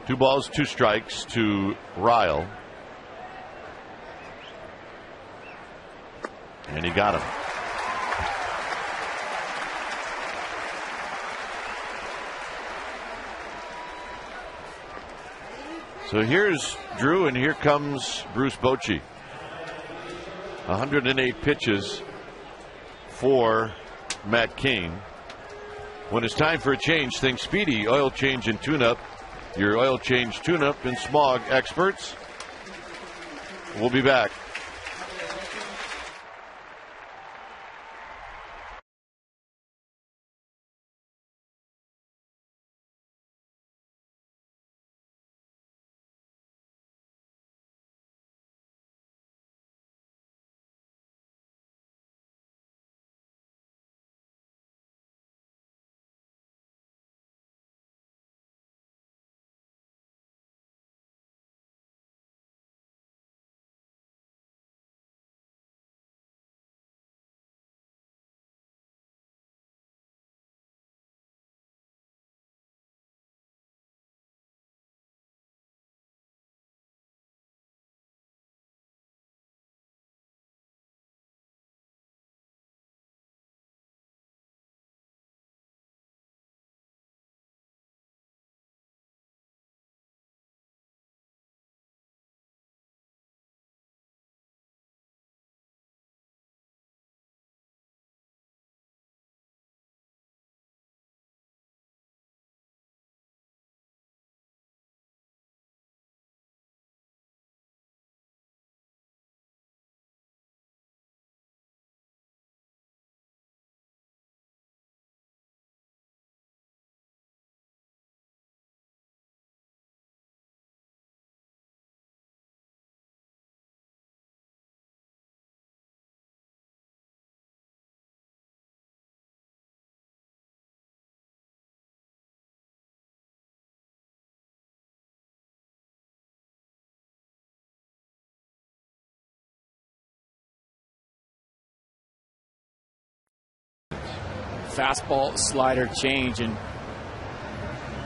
Two balls, 2 strikes to Ryle. And he got him. So here's Drew, and here comes Bruce Bochy. 108 pitches for Matt Cain. When it's time for a change, think Speedy Oil Change and Tune-Up. Your oil change, tune-up, and smog experts. We'll be back. Fastball, slider, change, and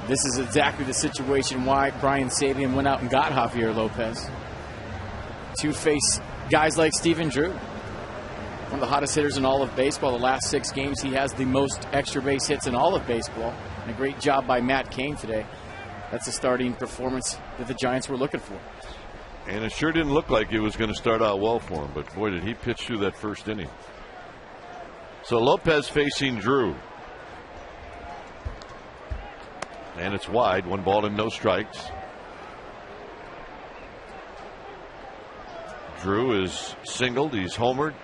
this is exactly the situation why Brian Sabian went out and got Javier Lopez. Two-face guys like Stephen Drew. one of the hottest hitters in all of baseball. The last 6 games, he has the most extra base hits in all of baseball. And a great job by Matt Cain today. That's a starting performance that the Giants were looking for. And it sure didn't look like it was going to start out well for him, but boy, did he pitch through that first inning. So Lopez facing Drew. And it's wide, 1 ball and no strikes. Drew is singled, he's homered,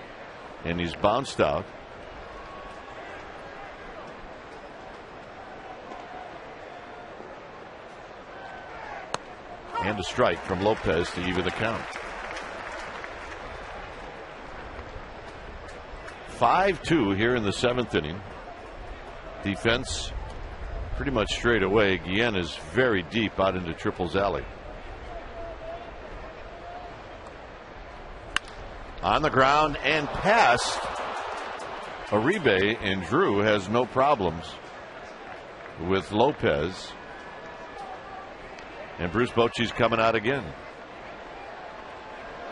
and he's bounced out. And a strike from Lopez to even the count. 5-2 here in the 7th inning. Defense pretty much straight away. Guillen is very deep out into Triple's alley. On the ground and past Uribe, and Drew has no problems with Lopez. And Bruce Bochy's coming out again.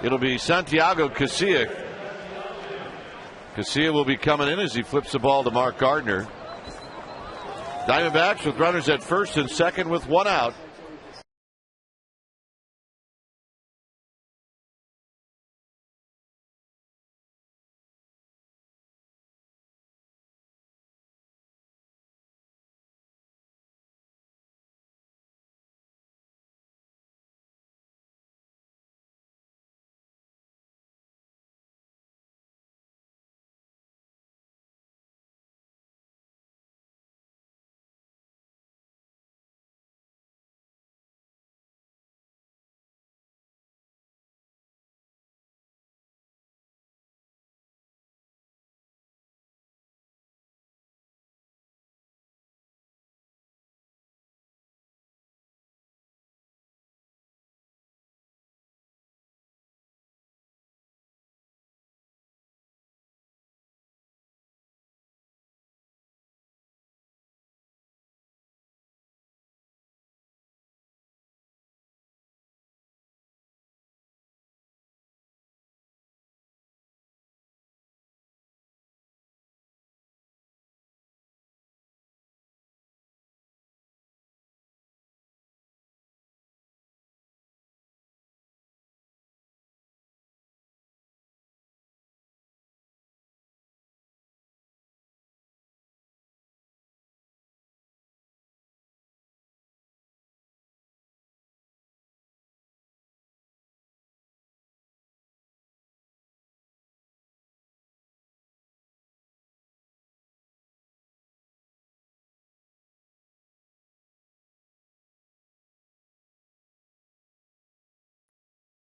It'll be Santiago Casilla. Casilla will be coming in as he flips the ball to Mark Gardner. Diamondbacks with runners at first and second with 1 out.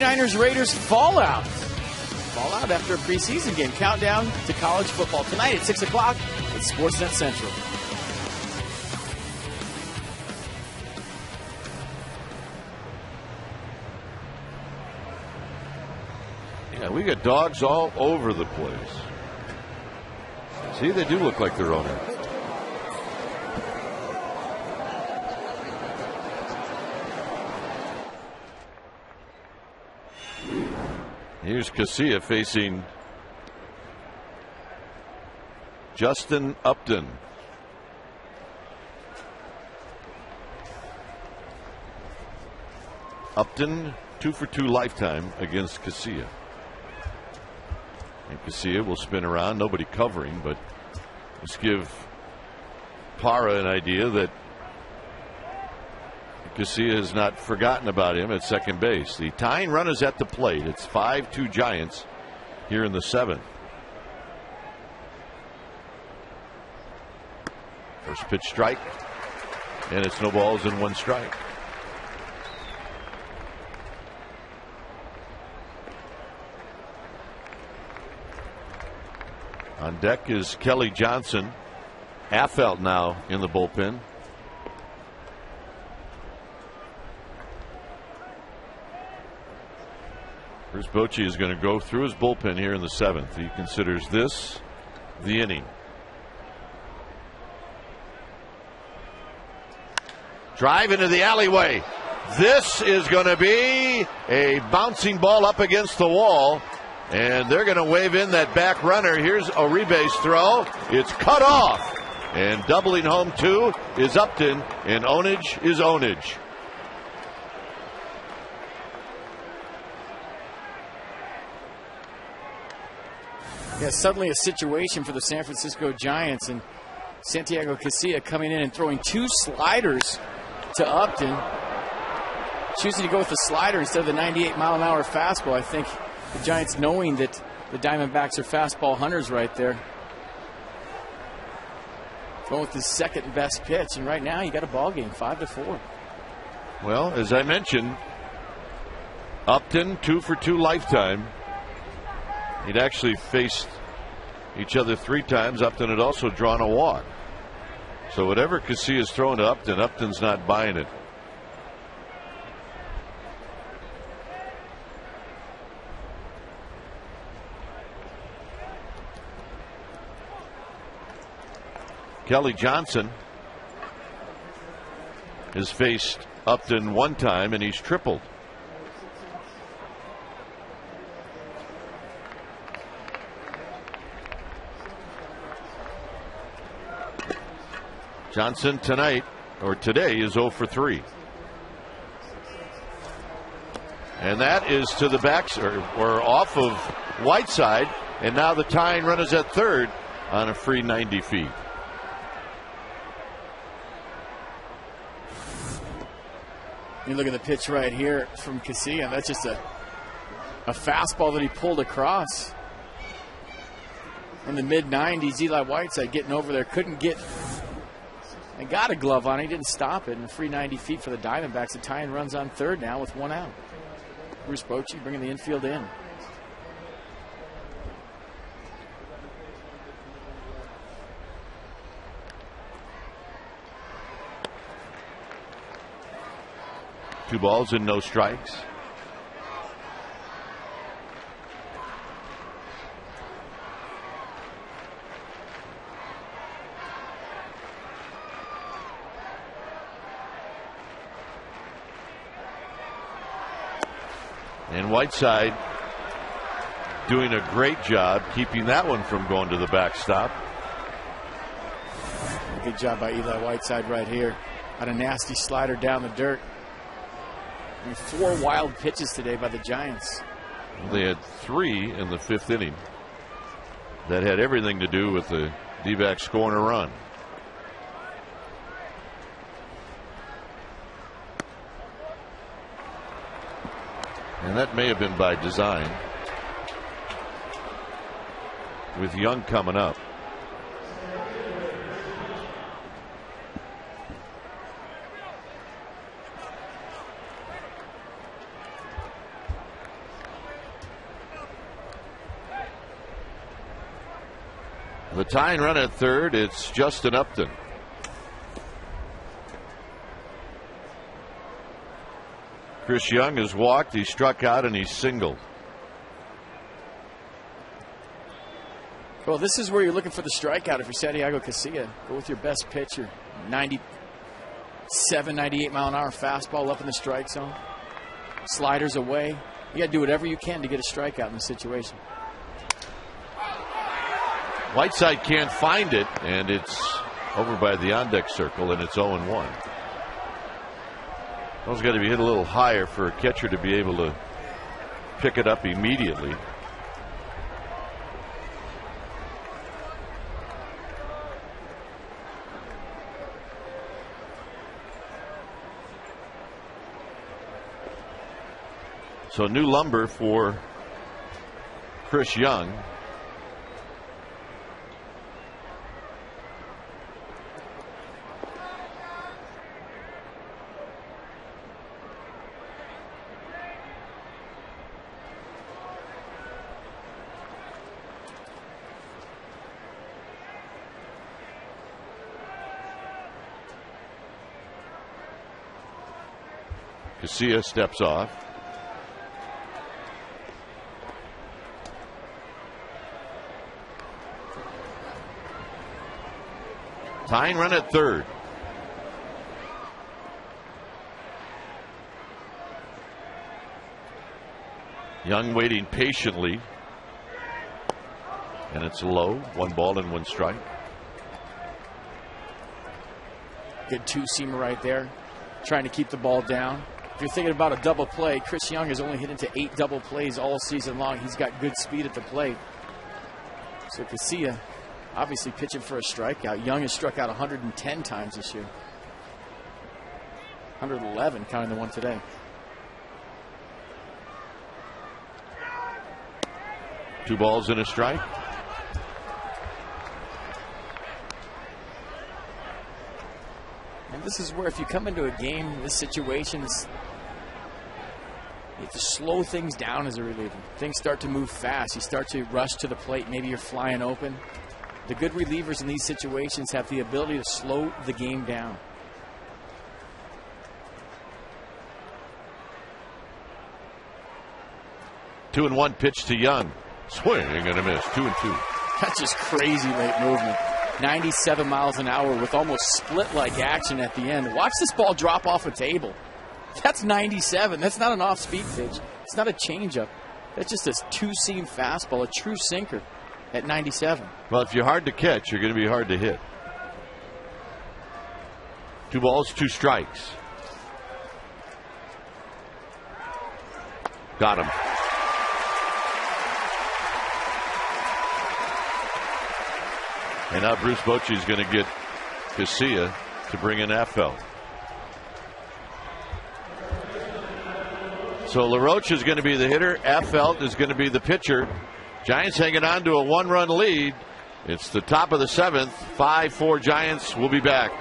Niners Raiders fallout after a preseason game. Countdown to college football tonight at 6 o'clock at Sportsnet Central. Yeah, we got dogs all over the place. See, they do look like their owner. Here's Casilla facing Justin Upton. Upton 2-for-2 lifetime against Casilla. And Casilla will spin around, nobody covering, but let's give Parra an idea that Casilla has not forgotten about him at second base. The tying run is at the plate. It's 5-2 Giants here in the 7th. First pitch strike, and it's no balls and 1 strike. On deck is Kelly Johnson. Affelt now in the bullpen. Bruce Bochy is going to go through his bullpen here in the 7th. He considers this the inning. Drive into the alleyway. This is going to be a bouncing ball up against the wall. And they're going to wave in that back runner. Here's Uribe's throw. It's cut off. And doubling home two is Upton, and ownage is ownage. Yeah, suddenly a situation for the San Francisco Giants, and Santiago Casilla coming in and throwing two sliders to Upton. Choosing to go with the slider instead of the 98-mile-an-hour fastball. I think the Giants, knowing that the Diamondbacks are fastball hunters right there, going with his second best pitch, and right now you got a ball game, 5-4. Well, as I mentioned, Upton 2 for 2 lifetime. He'd actually faced each other 3 times. Upton had also drawn a walk. So whatever Casilla's thrown to Upton, Upton's not buying it. Kelly Johnson has faced Upton 1 time, and he's tripled. Johnson tonight, or today, is 0 for 3. And that is to the backs, or off of Whiteside, and now the tying run is at third on a free 90 feet. You look at the pitch right here from Casilla. That's just a fastball that he pulled across. In the mid-90s, Eli Whiteside getting over there. Couldn't get and got a glove on it. He didn't stop it. And a free 90 feet for the Diamondbacks. The tying runs on third now with 1 out. Bruce Bochy bringing the infield in. Two balls and no strikes. And Whiteside doing a great job keeping that one from going to the backstop. Good job by Eli Whiteside right here. On a nasty slider down the dirt. And 4 wild pitches today by the Giants. They had 3 in the 5th inning that had everything to do with the D-backs scoring a run. And that may have been by design, with Young coming up. The tying run at third, it's Justin Upton. Chris Young has walked, he struck out, and he's singled. Well, this is where you're looking for the strikeout if you're Santiago Casilla. Go with your best pitcher. 97, 98-mile-an-hour fastball up in the strike zone. Sliders away. You got to do whatever you can to get a strikeout in this situation. Whiteside can't find it, and it's over by the on-deck circle, and it's 0-1. Ball's got to be hit a little higher for a catcher to be able to pick it up immediately. So new lumber for Chris Young. Casilla steps off. Tying run at third. Young waiting patiently And it's low. 1 ball and 1 strike. Good two-seamer right there. Trying to keep the ball down. If you're thinking about a double play, Chris Young has only hit into 8 double plays all season long. He's got good speed at the plate. So Casilla obviously pitching for a strikeout. Young has struck out 110 times this year. 111 counting the one today. Two balls and a strike. And this is where if you come into a game in this situation, you have to slow things down as a reliever. Things start to move fast. You start to rush to the plate. Maybe you're flying open. The good relievers in these situations have the ability to slow the game down. Two and one pitch to Young. Swing and a miss. 2-2. That's just crazy late movement. 97 miles an hour with almost split-like action at the end. Watch this ball drop off a table. That's 97. That's not an off-speed pitch. It's not a changeup. That's just a two-seam fastball, a true sinker at 97. Well, if you're hard to catch, you're going to be hard to hit. 2 balls, 2 strikes. Got him. And now Bruce Bochy is going to get Casilla to bring in Affeldt. So LaRoche is going to be the hitter. Affeldt is going to be the pitcher. Giants hanging on to a 1-run lead. It's the top of the 7th. 5-4 Giants. We'll be back.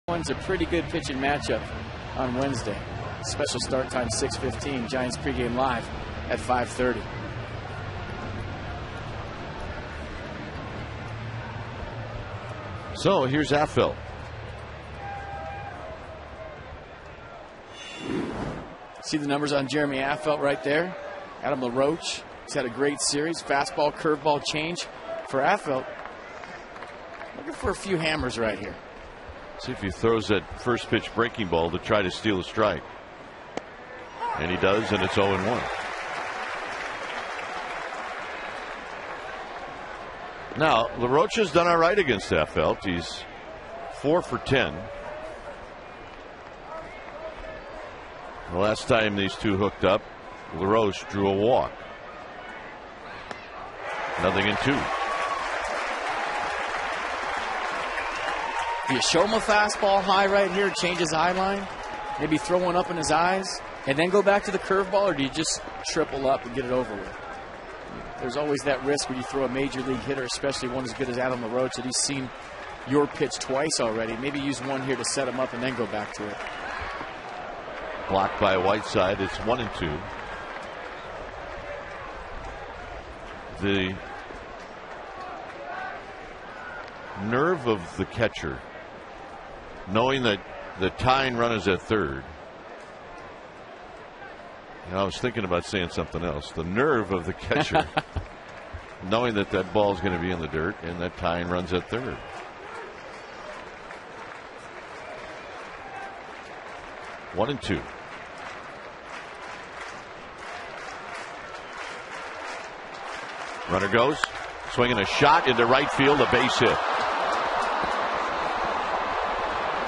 One's a pretty good pitching matchup on Wednesday. Special start time 6:15. Giants pregame live at 5:30. So here's Affeldt. See the numbers on Jeremy Affeldt right there. Adam LaRoche. He's had a great series. Fastball, curveball change for Affeldt. Looking for a few hammers right here. See if he throws that first pitch breaking ball to try to steal a strike. And he does, and it's 0-1. Now, LaRoche has done all right against Affeldt. He's 4 for 10. The last time these two hooked up, LaRoche drew a walk. 0-2. Do you show him a fastball high right here, change his eye line, maybe throw one up in his eyes, and then go back to the curveball, or do you just triple up and get it over with? There's always that risk when you throw a major league hitter, especially one as good as Adam LaRoche, that he's seen your pitch twice already. Maybe use one here to set him up and then go back to it. Blocked by Whiteside. It's 1-2. The nerve of the catcher, knowing that the tying run is at third. I was thinking about saying something else. The nerve of the catcher, knowing that that ball is going to be in the dirt and that tying runs at third. One and two. Runner goes, swinging a shot into right field, a base hit.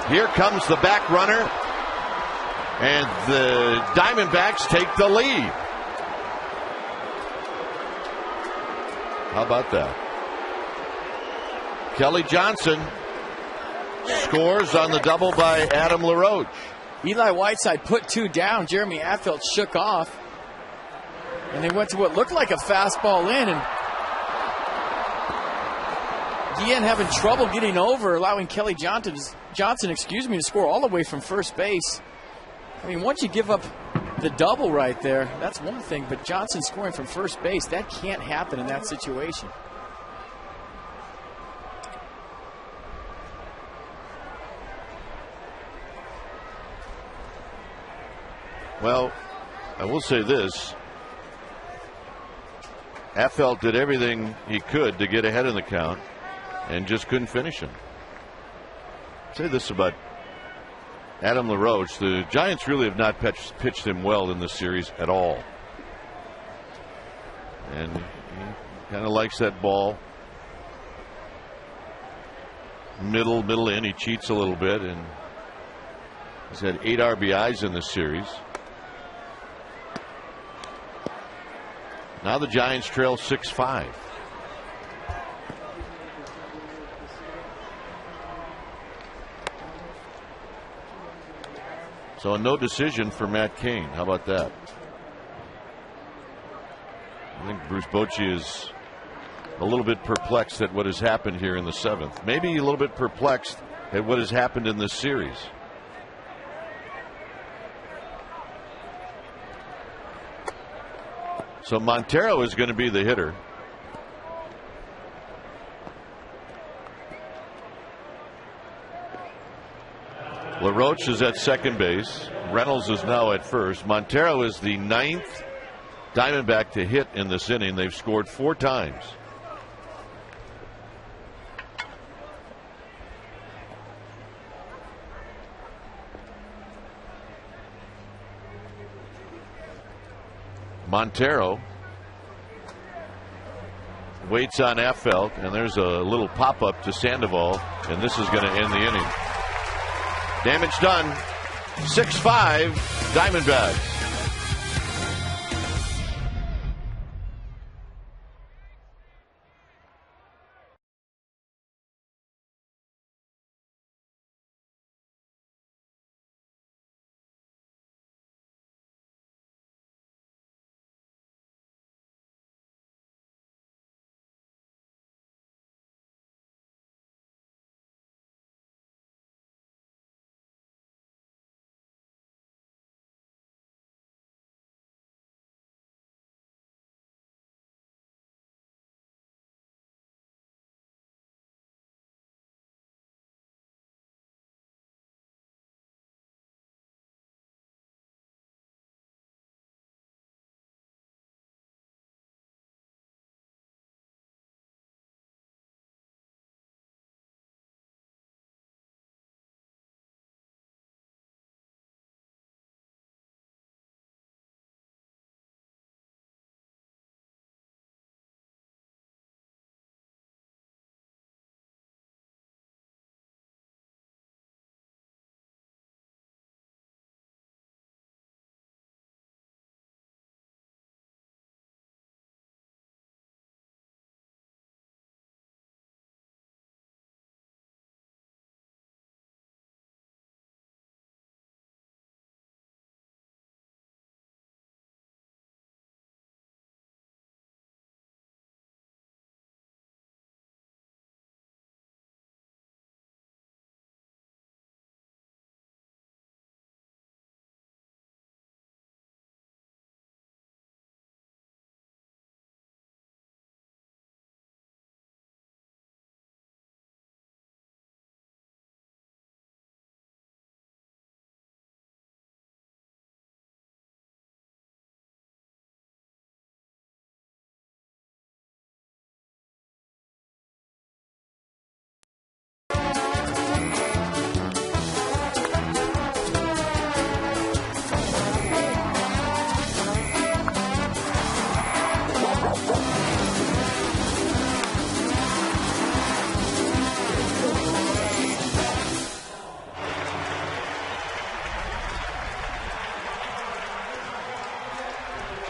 Here comes the back runner, and the Diamondbacks take the lead. How about that? Kelly Johnson scores on the double by Adam LaRoche. Eli Whiteside put two down. Jeremy Affeldt shook off. And they went to what looked like a fastball in. And Guillen having trouble getting over, allowing Kelly Johnson, to score all the way from first base. I mean, once you give up the double right there, that's one thing. But Johnson scoring from first base, that can't happen in that situation. Well, I will say this. Affeldt did everything he could to get ahead in the count and just couldn't finish him. I'll say this about Adam LaRoche. The Giants really have not pitched him well in this series at all. And he kind of likes that ball. Middle in. He cheats a little bit, and he's had 8 RBIs in this series. Now the Giants trail 6-5. So a no decision for Matt Cain. How about that? I think Bruce Bochy is a little bit perplexed at what has happened here in the 7th. Maybe a little bit perplexed at what has happened in this series. So Montero is going to be the hitter. LaRoche is at second base. Reynolds is now at first. Montero is the 9th Diamondback to hit in this inning. They've scored 4 times. Montero waits on Affeldt, and there's a little pop-up to Sandoval, and this is going to end the inning. Damage done. 6-5 Diamondbacks.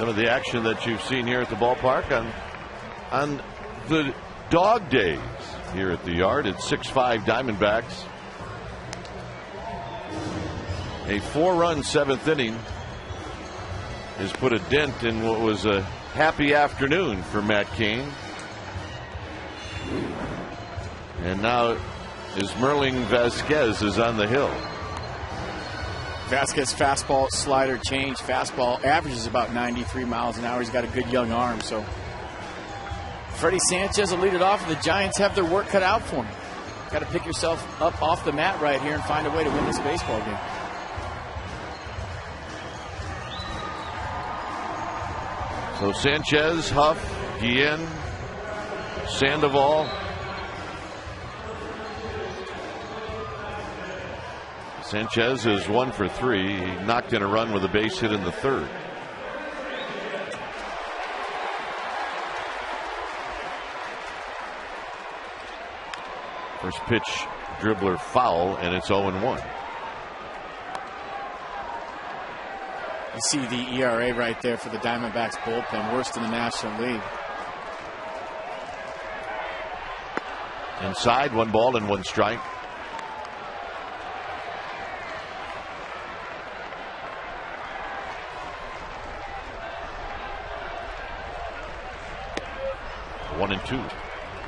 some of the action that you've seen here at the ballpark on the dog days here at the yard. It's 6-5 Diamondbacks. A 4-run 7th inning has put a dent in what was a happy afternoon for Matt Cain. And now Ismerling Vasquez is on the hill. Vasquez fastball, slider, change. Fastball averages about 93 miles an hour. He's got a good young arm. So Freddie Sanchez will lead it off, and the Giants have their work cut out for them. Got to pick yourself up off the mat right here and find a way to win this baseball game. So Sanchez, Huff, Guillen, Sandoval. Sanchez is 1 for 3. He knocked in a run with a base hit in the 3rd. First pitch, dribbler foul, and it's 0-1. You see the ERA right there for the Diamondbacks bullpen, worst in the National League. Inside, 1 ball and 1 strike. One and 2.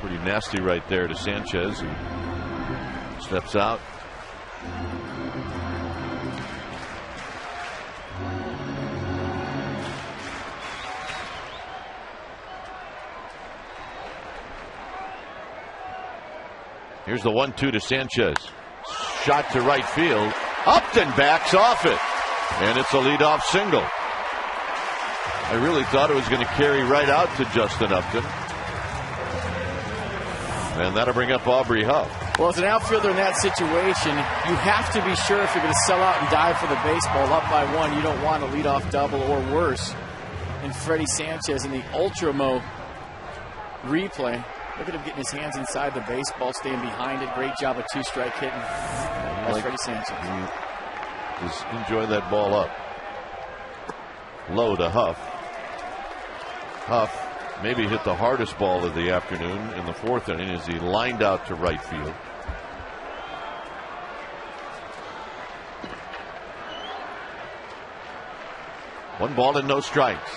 Pretty nasty right there to Sanchez, who steps out. Here's the 1-2 to Sanchez. Shot to right field. Upton backs off it. And it's a leadoff single. I really thought it was going to carry right out to Justin Upton. And that'll bring up Aubrey Huff. Well, as an outfielder in that situation, you have to be sure if you're going to sell out and dive for the baseball up by 1, you don't want a leadoff double or worse. And Freddie Sanchez in the Ultramo replay. Look at him getting his hands inside the baseball, staying behind it. Great job of 2-strike hitting. That's Freddie Sanchez. Just enjoy that ball up. Low to Huff. Huff maybe hit the hardest ball of the afternoon in the 4th inning as he lined out to right field. One ball and no strikes.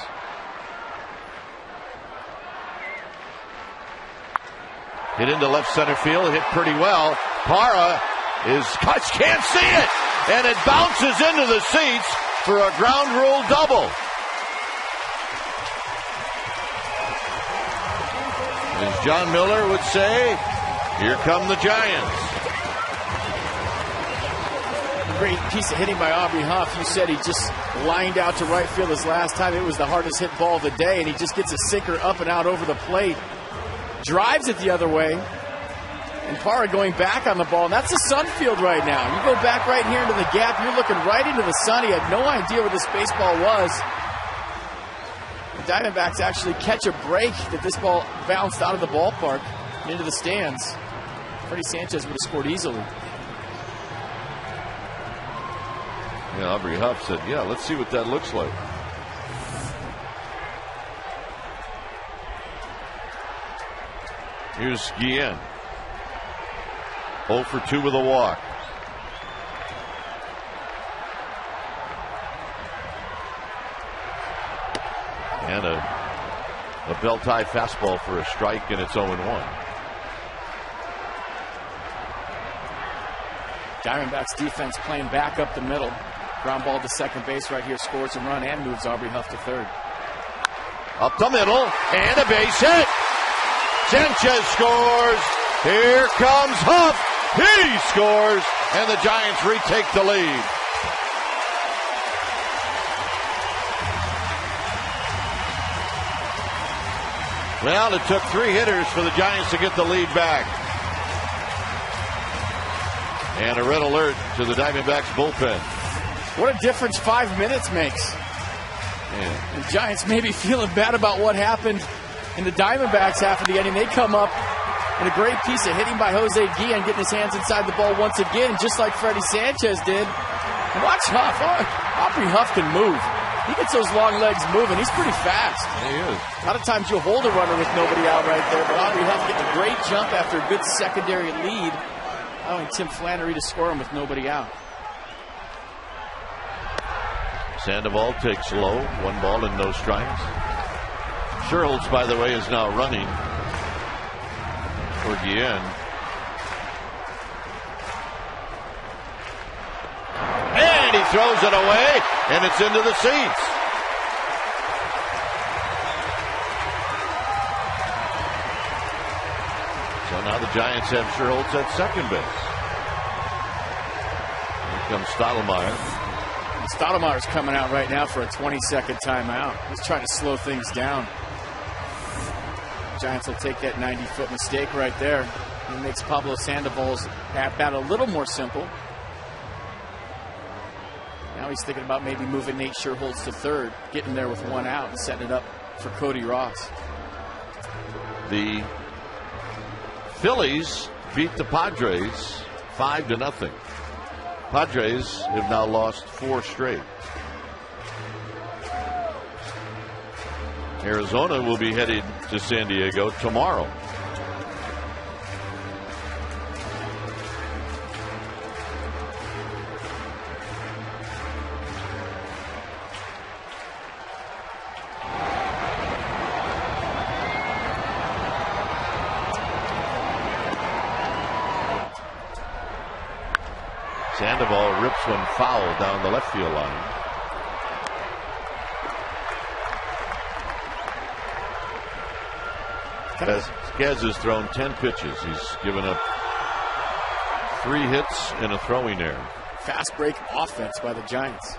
Hit into left center field, hit pretty well. Parra can't see it, and it bounces into the seats for a ground rule double. As John Miller would say, here come the Giants. Great piece of hitting by Aubrey Huff. You said he just lined out to right field his last time. It was the hardest hit ball of the day, and he just gets a sinker up and out over the plate. Drives it the other way. And Parra going back on the ball. And that's the sun field right now. You go back right here into the gap. You're looking right into the sun. He had no idea where this baseball was. The Diamondbacks actually catch a break that this ball bounced out of the ballpark and into the stands. Freddie Sanchez would have scored easily. Yeah, Aubrey Huff said, yeah, let's see what that looks like. Here's Guillen. 0 for 2 with a walk. And a belt-high fastball for a strike, and it's 0-1. Diamondbacks defense playing back up the middle. Ground ball to second base right here, scores a run and moves Aubrey Huff to 3rd. Up the middle, and a base hit. Sanchez scores. Here comes Huff. He scores, and the Giants retake the lead. Well, it took 3 hitters for the Giants to get the lead back. And a red alert to the Diamondbacks bullpen. What a difference 5 minutes makes. Yeah. The Giants may be feeling bad about what happened in the Diamondbacks half of the inning. They come up and a great piece of hitting by Jose Guillen, getting his hands inside the ball once again, just like Freddie Sanchez did. And watch Huff. Aubrey Huff can move. He gets those long legs moving. He's pretty fast. He is. A lot of times you'll hold a runner with nobody out right there, but Aubrey Huff getting a great jump after a good secondary lead, allowing Tim Flannery to score him with nobody out. Sandoval takes low, 1 ball and no strikes. Sherholtz, by the way, is now running for Guillen. And he throws it away, and it's into the seats. So now the Giants have Sherholtz at second base. Here comes Stottlemyre. Stottlemyre's coming out right now for a 20-second timeout. He's trying to slow things down. Giants will take that 90-foot mistake right there. It makes Pablo Sandoval's at-bat a little more simple. Now he's thinking about maybe moving Nate Sherholtz to third, getting there with 1 out and setting it up for Cody Ross. The Phillies beat the Padres 5-0. Padres have now lost 4 straight. Arizona will be headed to San Diego tomorrow. Sandoval rips one foul down the left field line. Skaz has thrown 10 pitches. He's given up 3 hits and a throwing error. Fast break offense by the Giants.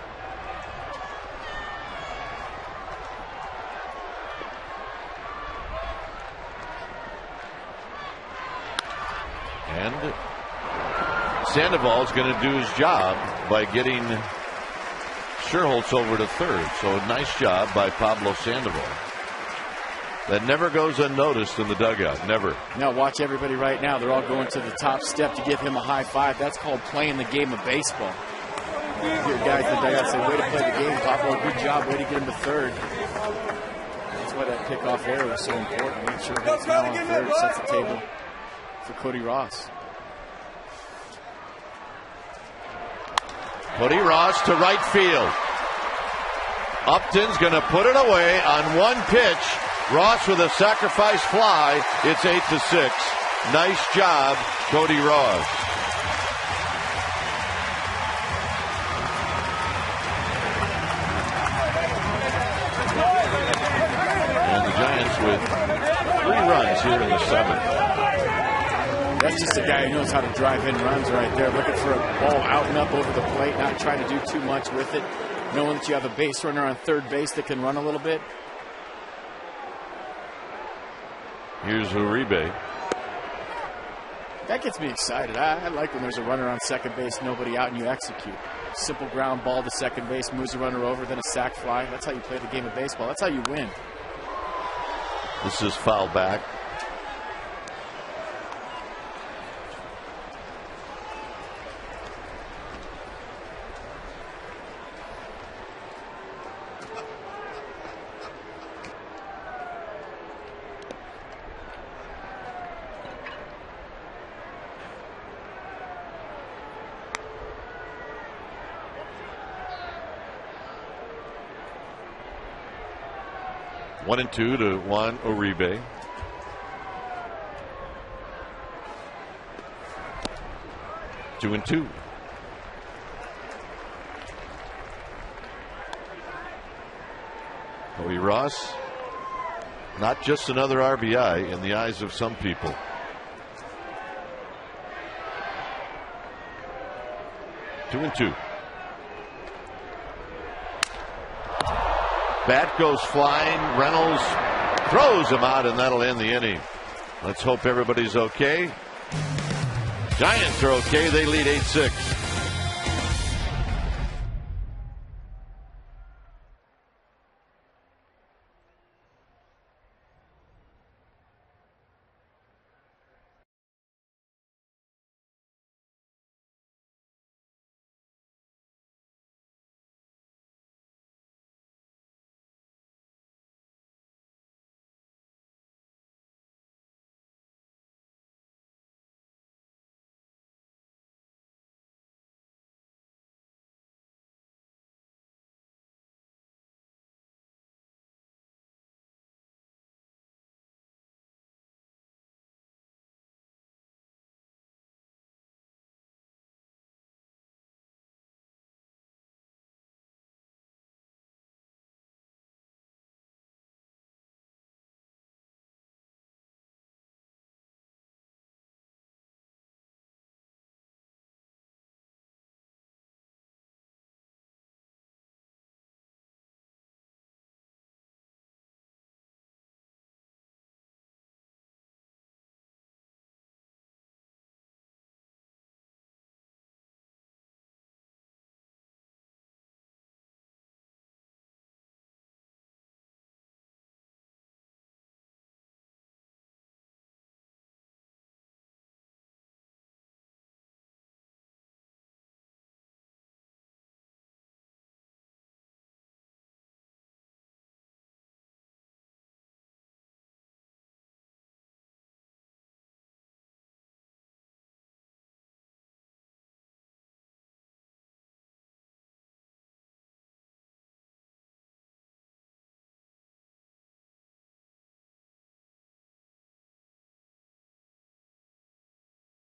And Sandoval's going to do his job by getting Sherholtz over to third. So a nice job by Pablo Sandoval. That never goes unnoticed in the dugout. Never. Now watch everybody right now. They're all going to the top step to give him a high five. That's called playing the game of baseball. You hear guys in the dugout say, way to play the game, Pablo. Good job. Way to get him to third. That's why that pickoff error was so important. Make sure he's now on third. Sets the table for Cody Ross. Cody Ross to right field. Upton's going to put it away on 1 pitch. Ross with a sacrifice fly. It's 8-6. Nice job, Cody Ross. And the Giants with 3 runs here in the 7th. That's just a guy who knows how to drive in runs right there. Looking for a ball out and up over the plate, not trying to do too much with it. Knowing that you have a base runner on third base that can run a little bit. Here's Uribe. That gets me excited. I like when there's a runner on second base, nobody out, and you execute. Simple ground ball to second base, moves the runner over, then a sac fly. That's how you play the game of baseball. That's how you win. This is foul back. One and 2 to Juan Uribe. Two and 2. Cody Ross, not just another RBI in the eyes of some people. Two and 2. Bat goes flying. Reynolds throws him out, and that'll end the inning. Let's hope everybody's okay. Giants are okay. They lead 8-6.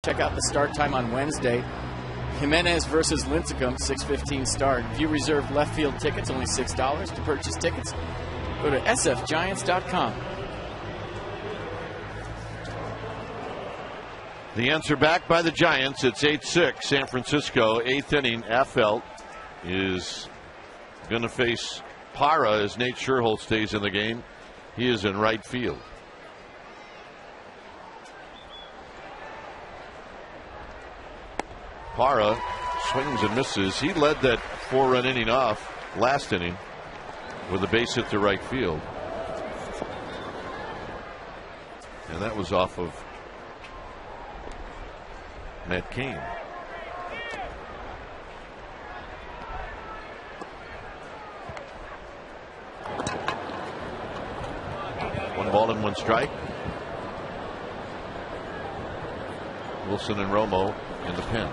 Check out the start time on Wednesday. Jimenez versus Lincecum, 6:15 start. If you reserve left field tickets, only $6 to purchase tickets. Go to sfgiants.com. The answer back by the Giants. It's 8-6 San Francisco. 8th inning. Affeldt is going to face Parra as Nate Sherholt stays in the game. He is in right field. Parra swings and misses. He led that 4-run inning off last inning with a base hit to right field. And that was off of Matt Cain. One ball and one strike. Wilson and Romo in the pen.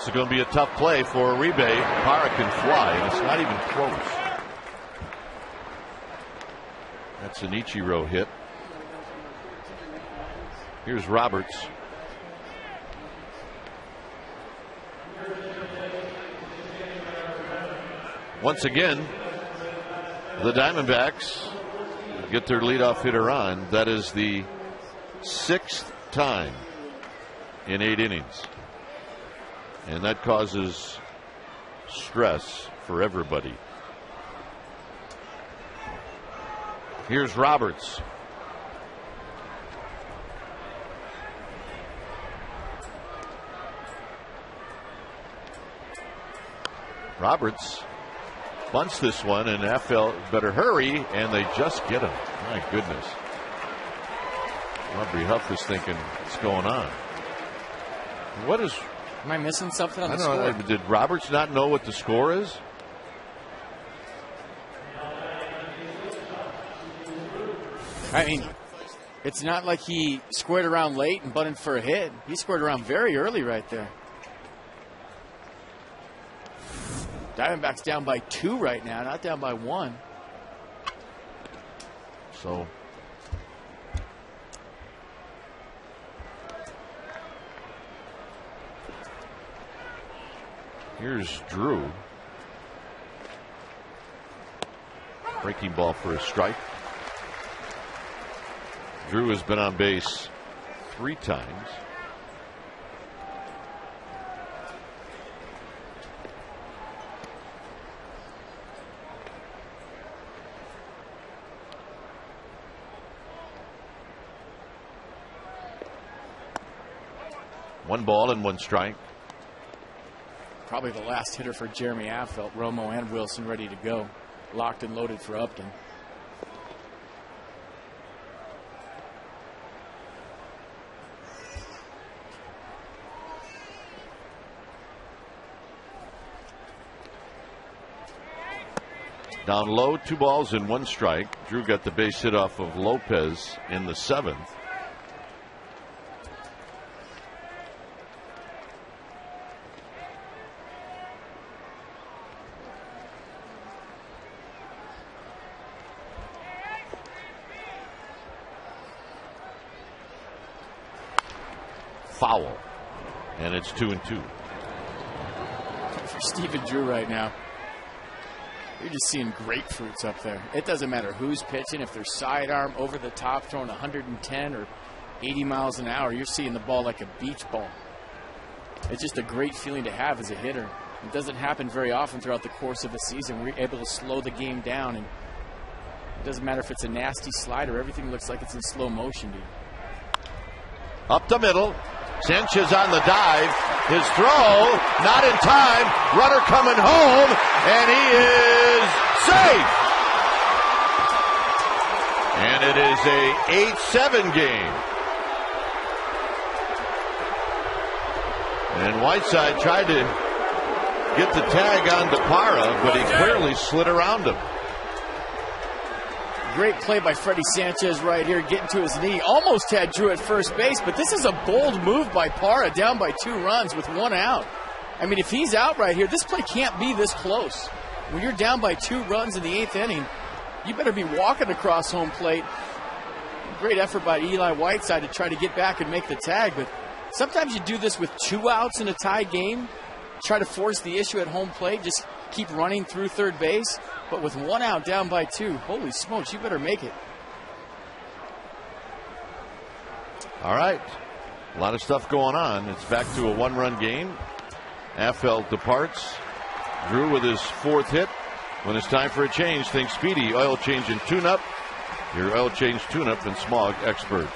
It's going to be a tough play for Uribe. Parra can fly, and it's not even close. That's an Ichiro hit. Here's Roberts. Once again, the Diamondbacks get their leadoff hitter on. That is the 6th time in 8 innings. And that causes stress for everybody. Here's Roberts. Roberts bunts this one, and Affeldt better hurry, and they just get him. My goodness. Aubrey Huff is thinking, what's going on? What is... Am I missing something on the score? score? Did Roberts not know what the score is? I mean, it's not like he squared around late and bunted for a hit. He squared around very early right there. Diamondbacks down by 2 right now, not down by 1. So here's Drew. Breaking ball for a strike. Drew has been on base 3 times. One ball and one strike. Probably the last hitter for Jeremy Affeldt. Romo and Wilson ready to go. Locked and loaded for Upton. Down low, 2 balls and 1 strike. Drew got the base hit off of Lopez in the 7th. Foul. And it's 2-2. For Stephen Drew right now, you're just seeing grapefruits up there. It doesn't matter who's pitching. If they're sidearm, over the top, throwing 110 or 80 miles an hour, you're seeing the ball like a beach ball. It's just a great feeling to have as a hitter. It doesn't happen very often throughout the course of a season. We're able to slow the game down, and it doesn't matter if it's a nasty slider. Everything looks like it's in slow motion, dude. Up the middle. Sanchez on the dive. His throw, not in time. Runner coming home, and he is safe. And it is a 8-7 game. And Whiteside tried to get the tag on Parra, but he clearly slid around him. Great play by Freddie Sanchez right here, getting to his knee. Almost had Drew at first base, but this is a bold move by Parra, down by 2 runs with 1 out. I mean, if he's out right here, this play can't be this close. when you're down by 2 runs in the 8th inning, you better be walking across home plate. Great effort by Eli Whiteside to try to get back and make the tag, but sometimes you do this with 2 outs in a tie game, try to force the issue at home plate, just keep running through third base, but with 1 out down by 2, holy smokes, you better make it. All right. A lot of stuff going on. It's back to a 1-run game. Affeld departs. Drew with his 4th hit. When it's time for a change, think Speedy Oil Change and Tune-Up. Your oil change tune-up and smog experts.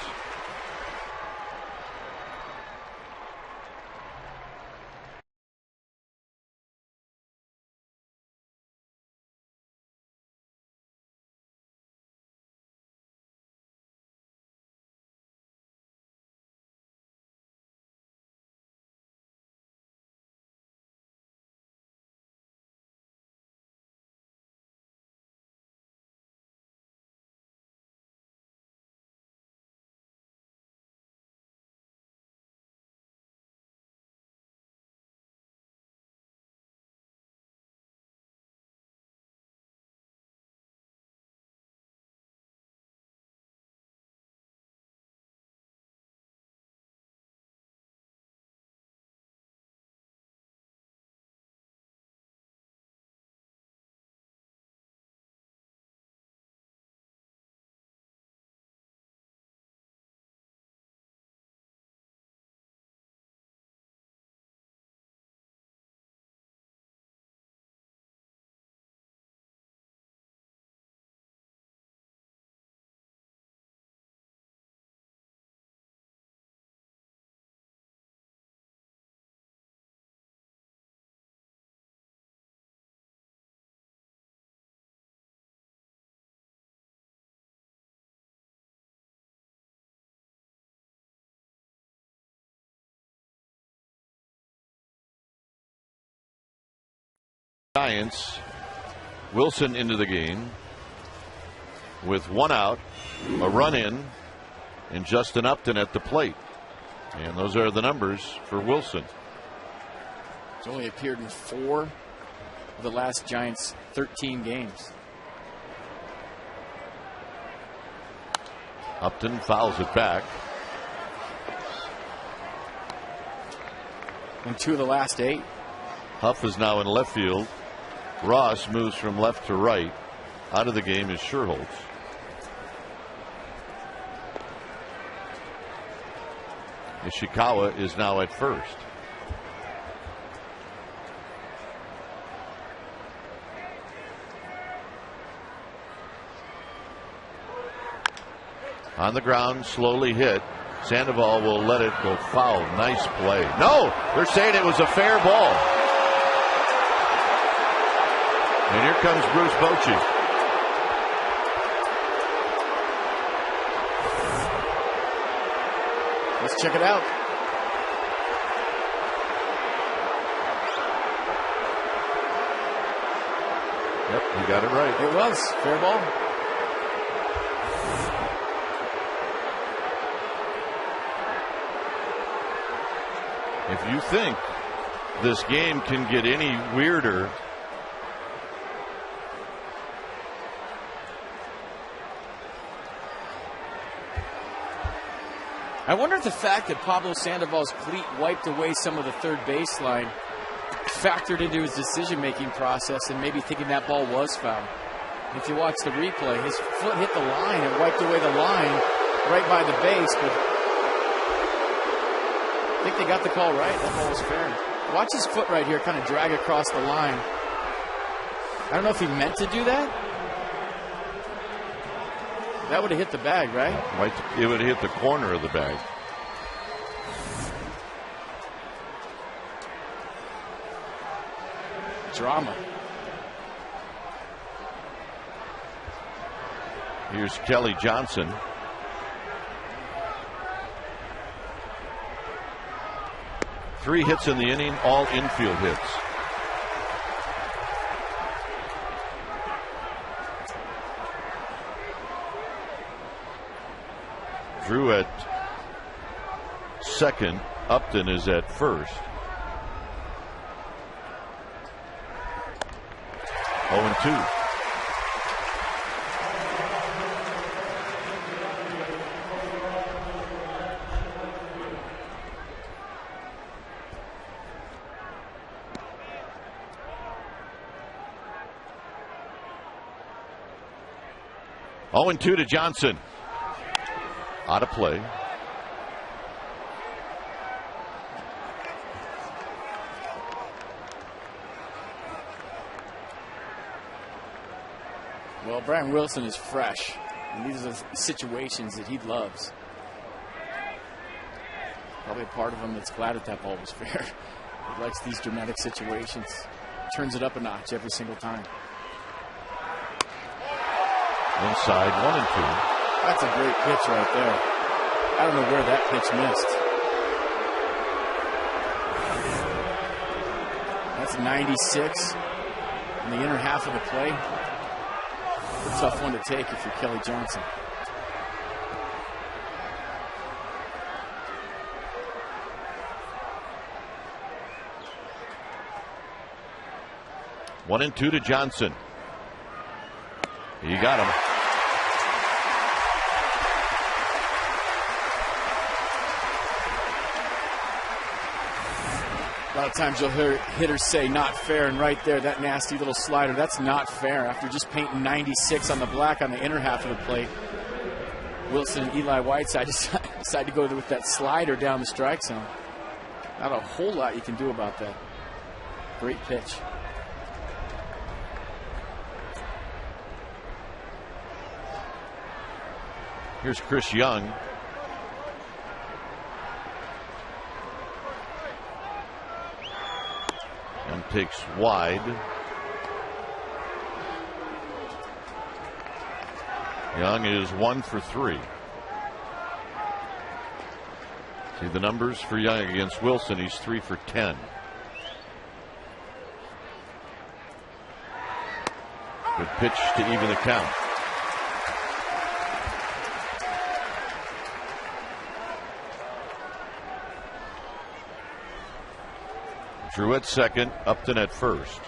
Giants. Wilson into the game with 1 out, a run in, and Justin Upton at the plate. And those are the numbers for Wilson. He's only appeared in 4 of the last Giants' 13 games. Upton fouls it back. In 2 of the last 8. Huff is now in left field. Ross moves from left to right. Out of the game is Sherholtz. Ishikawa is now at first. On the ground, slowly hit. Sandoval will let it go foul. Nice play. No, they're saying it was a fair ball. And here comes Bruce Bochy. Let's check it out. Yep, you got it right. It was fair ball. If you think this game can get any weirder, I wonder if the fact that Pablo Sandoval's cleat wiped away some of the third baseline factored into his decision-making process and maybe thinking that ball was foul. If you watch the replay, his foot hit the line and wiped away the line right by the base, but I think they got the call right. That ball was fair. Watch his foot right here kind of drag across the line. I don't know if he meant to do that. That would have hit the bag, right? It would have hit the corner of the bag. Drama. Here's Kelly Johnson. Three hits in the inning, all infield hits. Drew at second. Upton is at first. 0-2. Oh, and 2 to Johnson. Out of play. Well, Brian Wilson is fresh, and these are the situations that he loves. Probably a part of him that's glad that ball was fair. He likes these dramatic situations. Turns it up a notch every single time. Inside, 1-2. That's a great pitch right there. I don't know where that pitch missed. That's 96 in the inner half of the play. A tough one to take if you're Kelly Johnson. One and 2 to Johnson. You got him. A lot of times you'll hear hitters say not fair, and right there, that nasty little slider, that's not fair. After just painting 96 on the black on the inner half of the plate, Wilson and Eli Whiteside decide to go with that slider down the strike zone. Not a whole lot you can do about that. Great pitch. Here's Chris Young. And takes wide. Young is 1 for 3. See the numbers for Young against Wilson. He's 3 for 10. Good pitch to even the count. Drew at second, Upton at first.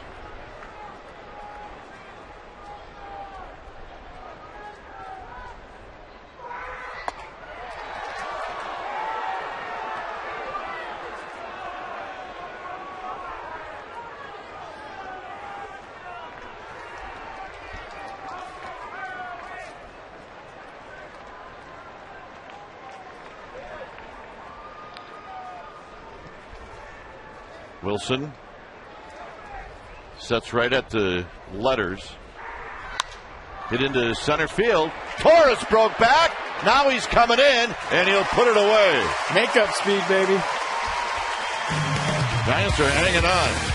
Wilson sets right at the letters. Hit into center field. Torres broke back. Now he's coming in, and he'll put it away. Makeup speed, baby. Giants are hanging on.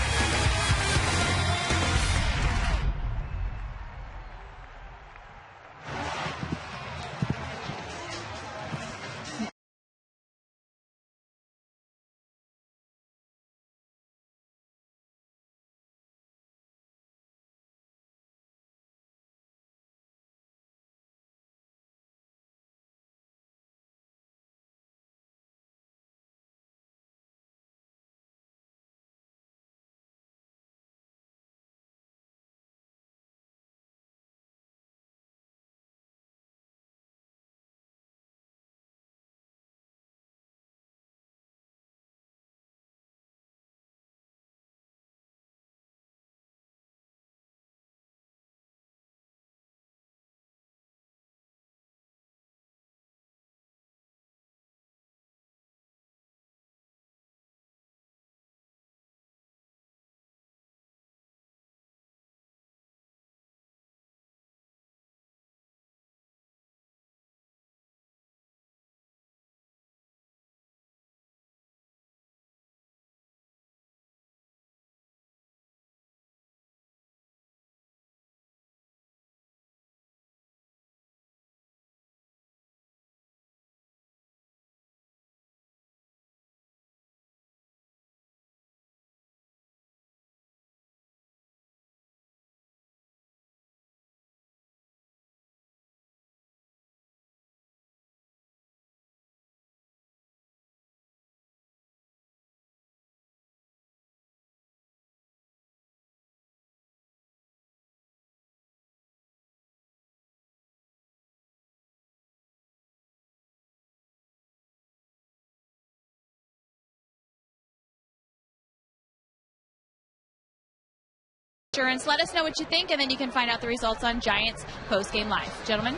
Insurance. Let us know what you think, and then you can find out the results on Giants Postgame Live. Gentlemen?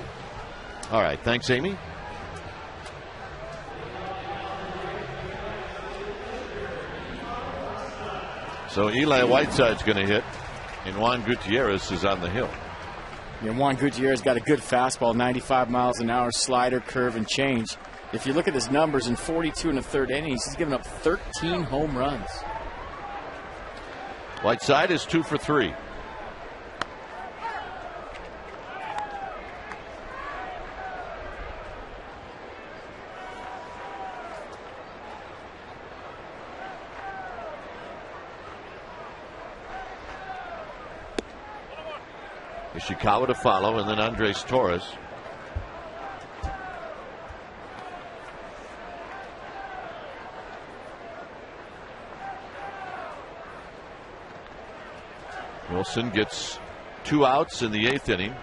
All right. Thanks, Amy. So Eli Whiteside's going to hit, and Juan Gutierrez is on the hill. Yeah, Juan Gutierrez got a good fastball, 95 miles an hour, slider, curve, and change. If you look at his numbers in 42 and a third innings, he's given up 13 home runs. Whiteside is 2 for 3. Ishikawa to follow, and then Andres Torres. Wilson gets 2 outs in the 8th inning.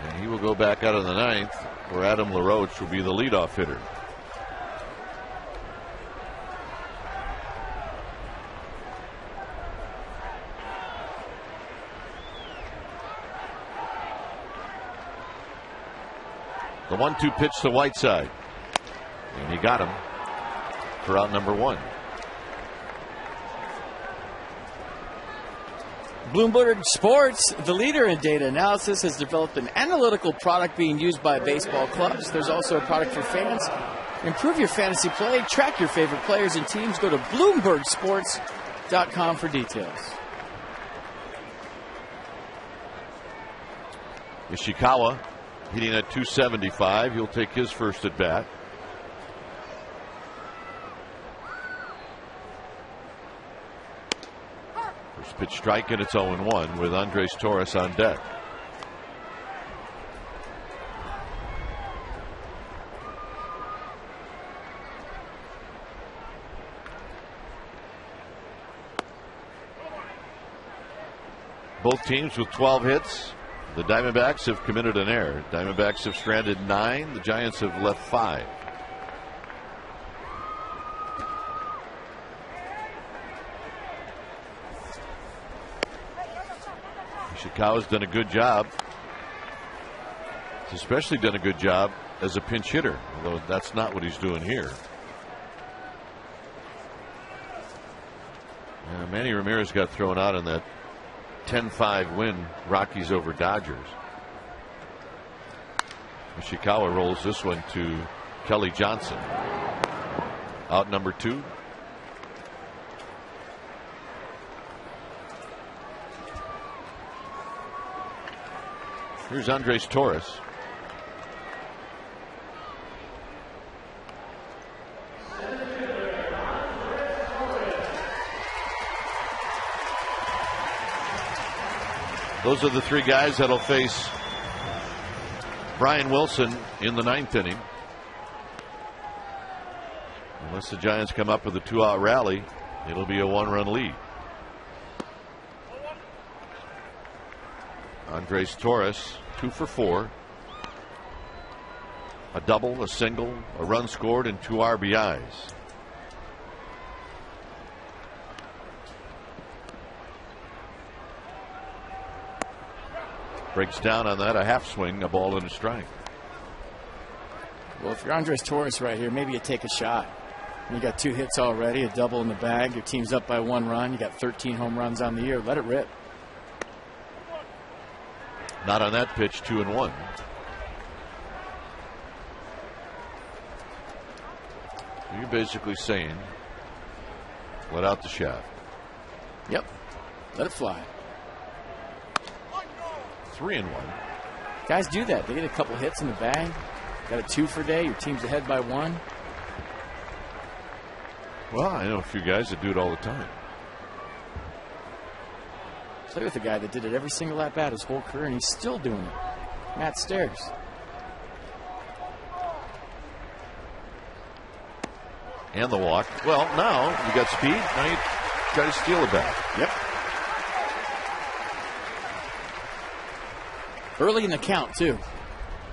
And he will go back out of the 9th, where Adam LaRoche will be the leadoff hitter. The 1-2 pitch to Whiteside. And he got him for out number 1. Bloomberg Sports, the leader in data analysis, has developed an analytical product being used by baseball clubs. There's also a product for fans. Improve your fantasy play. Track your favorite players and teams. Go to BloombergSports.com for details. Ishikawa hitting at 275. He'll take his first at bat. First pitch strike, and it's 0-1 with Andres Torres on deck. Both teams with 12 hits. The Diamondbacks have committed an error. Diamondbacks have stranded 9. The Giants have left 5. Ishikawa's done a good job. He's especially done a good job as a pinch hitter, although that's not what he's doing here. Manny Ramirez got thrown out in that 10-5 win, Rockies over Dodgers. Ishikawa rolls this one to Kelly Johnson. Out number 2. Here's Andres Torres. Those are the 3 guys that'll face Brian Wilson in the 9th inning. Unless the Giants come up with a 2-out rally, it'll be a 1-run lead. Andres Torres, 2 for 4. A double, a single, a run scored, and 2 RBIs. Breaks down on that, a half swing, a ball and a strike. Well, if you're Andres Torres right here, maybe you take a shot. You got 2 hits already, a double in the bag. Your team's up by 1 run. You got 13 home runs on the year. Let it rip. Not on that pitch, 2-1. You're basically saying, let out the shaft. Yep. Let it fly. 3-1. Guys do that. They get a couple hits in the bag. Got a 2 for day. Your team's ahead by 1. Well, I know a few guys that do it all the time. Play with a guy that did it every single at bat his whole career, and he's still doing it. Matt Stairs. And the walk. Well, now you got speed. Now you try to steal it back. Yep. Early in the count, too.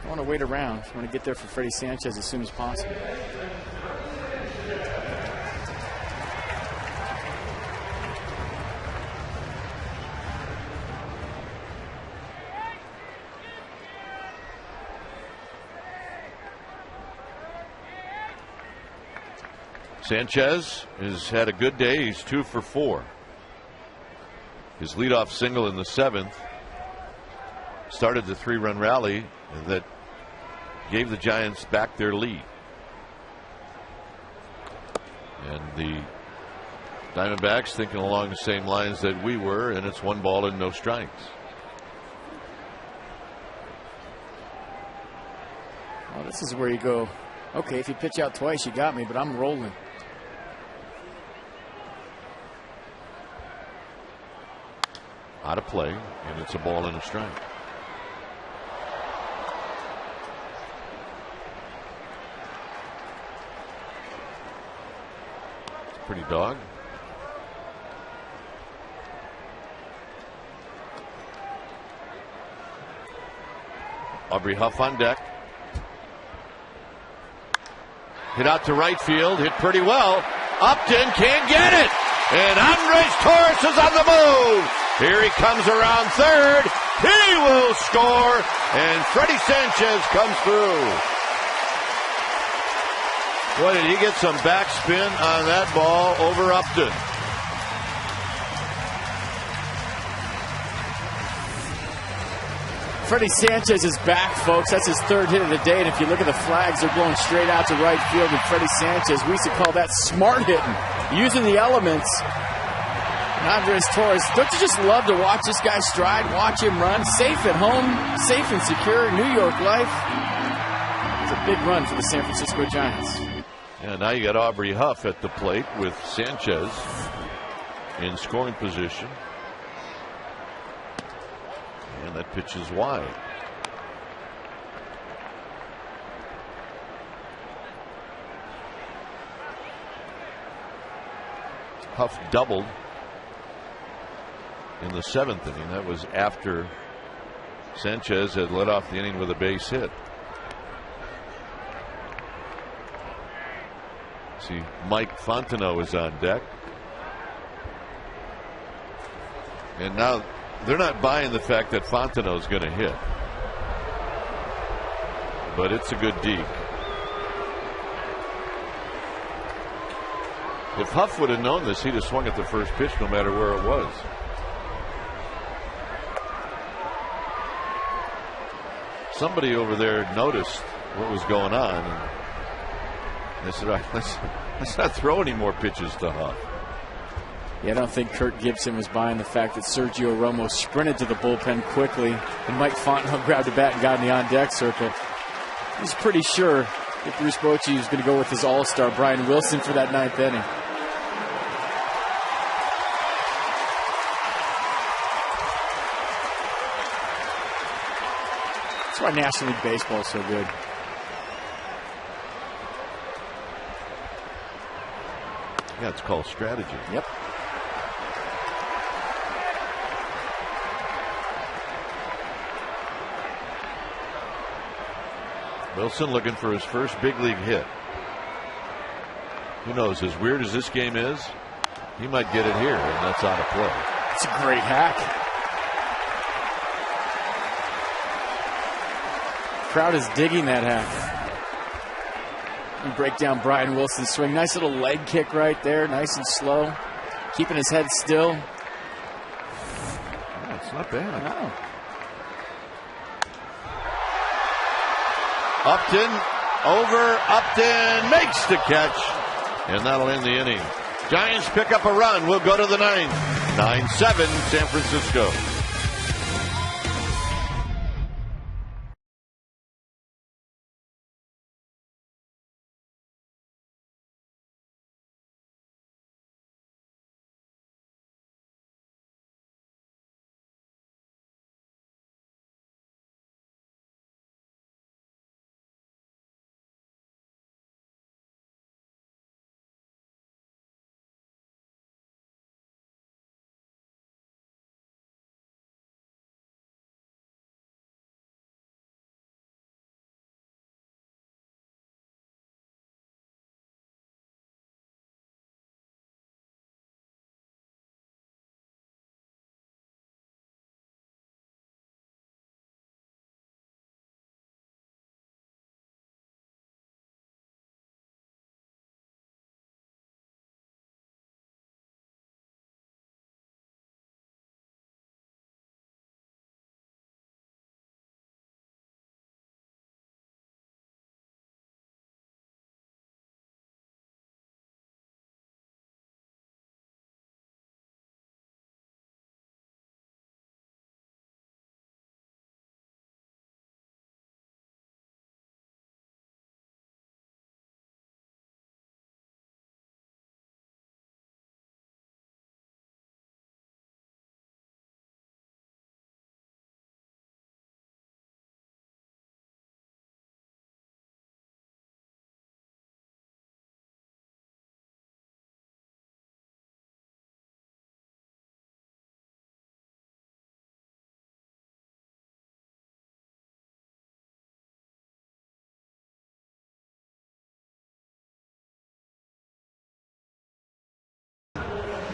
I want to wait around. I want to get there for Freddie Sanchez as soon as possible. Sanchez has had a good day. He's 2 for 4. His leadoff single in the 7th started the 3-run rally that gave the Giants back their lead. And the Diamondbacks thinking along the same lines that we were, and it's 1 ball and no strikes. Well, this is where you go, okay, if you pitch out twice, you got me, but I'm rolling. Out of play, and it's a ball and a strike. It's a pretty dog. Aubrey Huff on deck. Hit out to right field, hit pretty well. Upton can't get it. And Andres Torres is on the move. Here he comes around third. He will score. And Freddie Sanchez comes through. Boy, did he get some backspin on that ball over Upton. Freddie Sanchez is back, folks. That's his 3rd hit of the day. And if you look at the flags, they're blowing straight out to right field. And Freddie Sanchez, we used to call that smart hitting, using the elements. And Andres Torres, don't you just love to watch this guy stride, watch him run? Safe at home, safe and secure, New York life. It's a big run for the San Francisco Giants. And now you got Aubrey Huff at the plate with Sanchez in scoring position. And that pitch is wide. Huff doubled in the 7th inning. That was after Sanchez had led off the inning with a base hit. See, Mike Fontenot is on deck. And now they're not buying the fact that Fontenot is going to hit. But it's a good deke. If Huff would have known this, he'd have swung at the first pitch no matter where it was. Somebody over there noticed what was going on. And they said, all right, let's not throw any more pitches to Huff. Yeah, I don't think Kirk Gibson was buying the fact that Sergio Romo sprinted to the bullpen quickly and Mike Fontenot grabbed the bat and got in the on-deck circle. He's pretty sure that Bruce Bochy was going to go with his all-star Brian Wilson for that 9th inning. That's why National League Baseball is so good. Yeah, it's called strategy. Yep. Wilson looking for his first big league hit. Who knows, as weird as this game is, he might get it here, and that's out of play. It's a great hack. Crowd is digging that hack. And break down Brian Wilson's swing. Nice little leg kick right there, nice and slow. Keeping his head still. Yeah, it's not bad. No. Upton, Upton makes the catch, and that'll end the inning. Giants pick up a run. We'll go to the 9th. 9-7 San Francisco.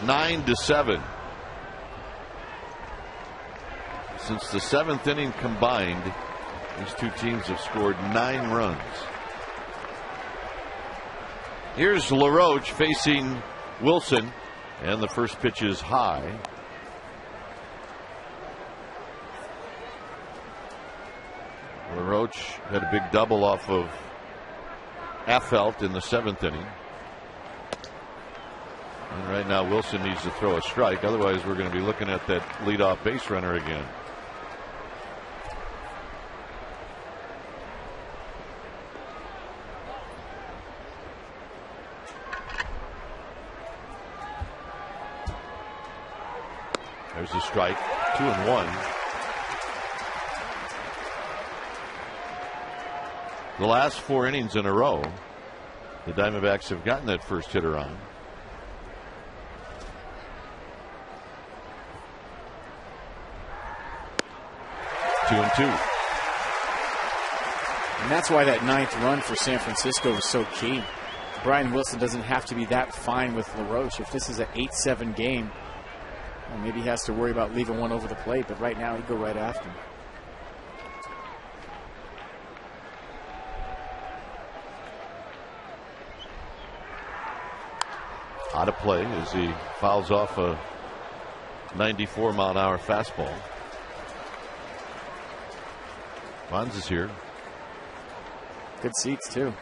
9-7. Since the 7th inning combined, these two teams have scored 9 runs. Here's LaRoche facing Wilson, and the first pitch is high. LaRoche had a big double off of Affelt in the 7th inning. And right now Wilson needs to throw a strike, otherwise we're going to be looking at that leadoff base runner again. There's a strike, 2-1. The last 4 innings in a row, the Diamondbacks have gotten that first hitter on. Two and 2. And that's why that 9th run for San Francisco was so key. Brian Wilson doesn't have to be that fine with LaRoche. If this is an 8-7 game, well, maybe he has to worry about leaving one over the plate, but right now he'd go right after him. Out of play as he fouls off a 94-mile-an-hour fastball. Bonds is here. Good seats, too.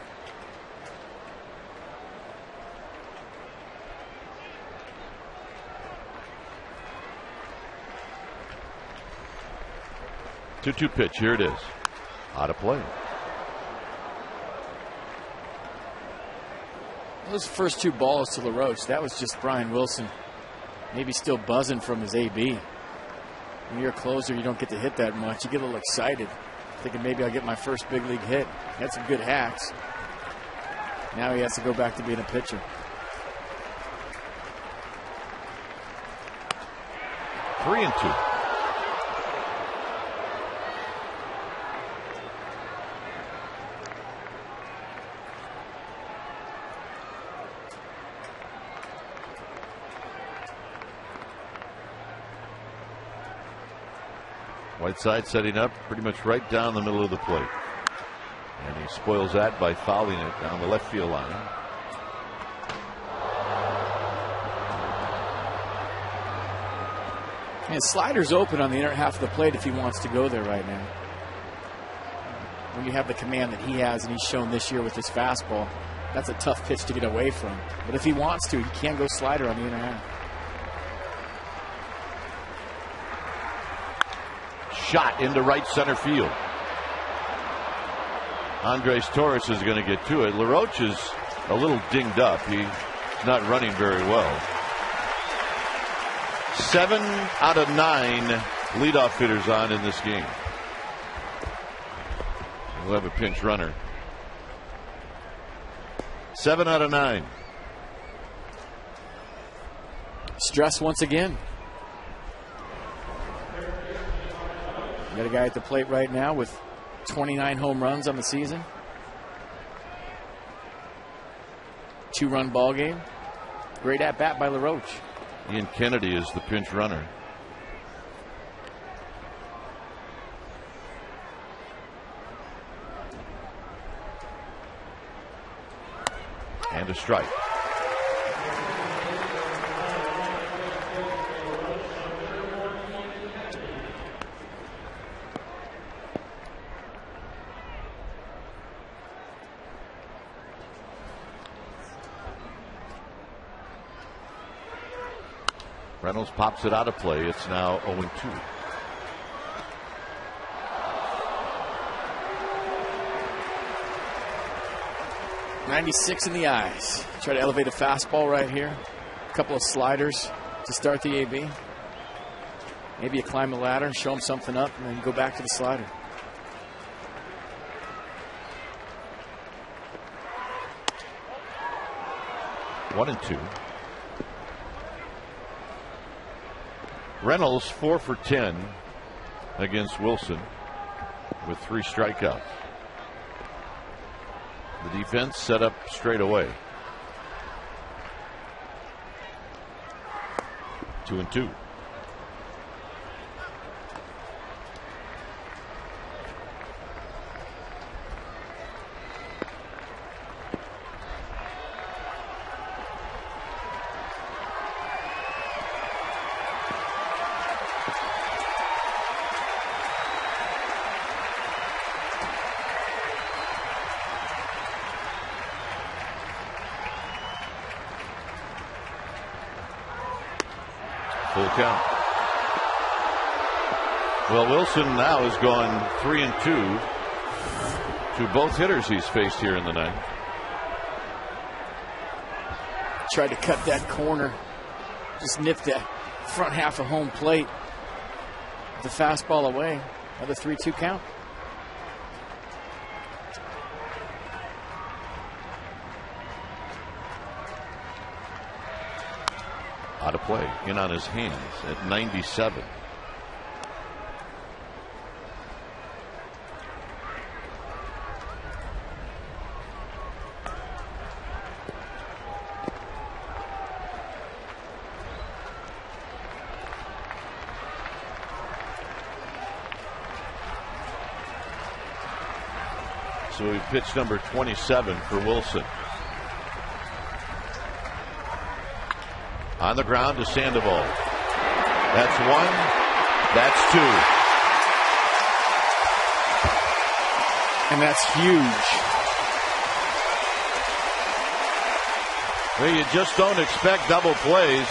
Two-two pitch. Here it is. Out of play. Those first 2 balls to LaRoche, that was just Brian Wilson. Maybe still buzzing from his AB. When you're a closer, you don't get to hit that much. You get a little excited, thinking maybe I'll get my first big league hit. He had some good hacks. Now he has to go back to being a pitcher. Three and 2. Whiteside setting up pretty much right down the middle of the plate. And he spoils that by fouling it down the left field line. And his slider's open on the inner half of the plate if he wants to go there right now. When you have the command that he has, and he's shown this year with his fastball, that's a tough pitch to get away from. But if he wants to, he can go slider on the inner half. Shot into right center field. Andres Torres is going to get to it. LaRoche is a little dinged up. He's not running very well. 7 out of 9 leadoff hitters on in this game. We'll have a pinch runner. 7 out of 9. Stress once again. You got a guy at the plate right now with 29 home runs on the season. 2-run ball game. Great at bat by LaRoche. Ian Kennedy is the pinch runner. And a strike. Reynolds pops it out of play. It's now 0-2. .96 in the eyes. Try to elevate a fastball right here. A couple of sliders to start the AB. Maybe you climb the ladder, show him something up, and then go back to the slider. One and 2. Reynolds 4 for 10 against Wilson with 3 strikeouts. The defense set up straight away. 2-2. Full count. Well, Wilson now has gone 3-2 to both hitters he's faced here in the ninth. Tried to cut that corner. Just nipped that front half of home plate. The fastball away. Another 3-2 count. Out of play. In on his hands at 97. So he pitched number 27 for Wilson. On the ground to Sandoval. That's one. That's two. And that's huge. Well, you just don't expect double plays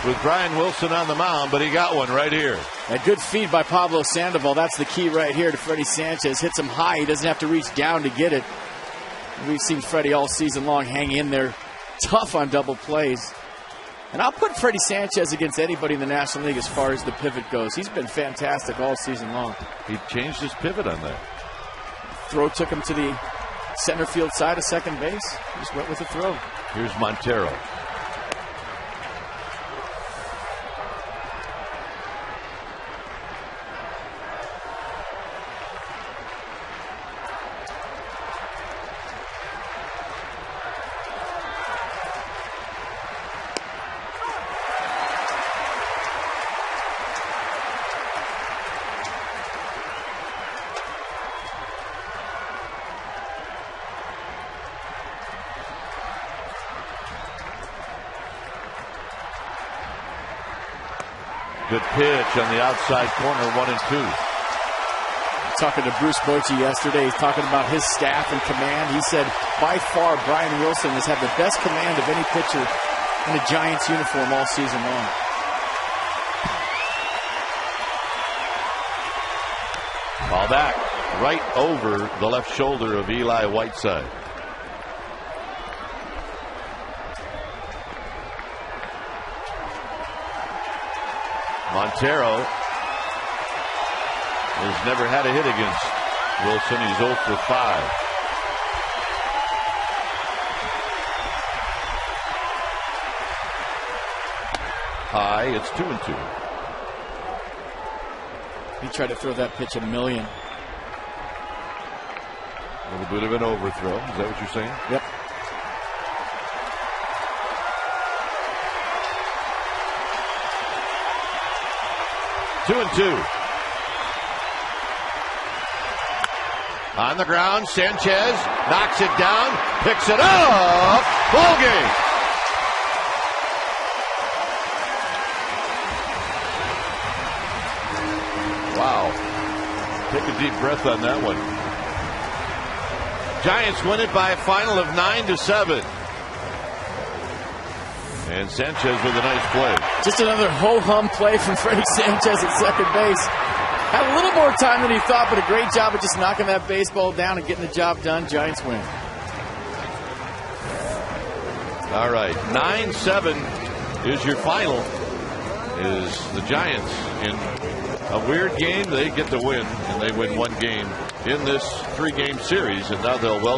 with Brian Wilson on the mound, but he got one right here. A good feed by Pablo Sandoval. That's the key right here to Freddie Sanchez. Hits him high. He doesn't have to reach down to get it. We've seen Freddie all season long hang in there tough on double plays. And I'll put Freddie Sanchez against anybody in the National League as far as the pivot goes. He's been fantastic all season long. He changed his pivot on that. Throw took him to the center field side of second base. He just went with the throw. Here's Montero. Good pitch on the outside corner, 1-2. Talking to Bruce Bochy yesterday, he's talking about his staff and command. He said, by far, Brian Wilson has had the best command of any pitcher in a Giants uniform all season long. Ball back, right over the left shoulder of Eli Whiteside. Montero has never had a hit against Wilson. He's 0 for 5. High, it's 2-2. He tried to throw that pitch a million. A little bit of an overthrow. Is that what you're saying? Yep. Two and two. On the ground, Sanchez knocks it down, picks it up. Ball game. Wow. Take a deep breath on that one. Giants win it by a final of 9-7. And Sanchez with a nice play. Just another ho-hum play from Freddie Sanchez at second base. Had a little more time than he thought, but a great job of just knocking that baseball down and getting the job done. Giants win. All right, 9-7 is your final. Is the Giants in a weird game? They get the win, and they win one game in this 3-game series, and now they'll welcome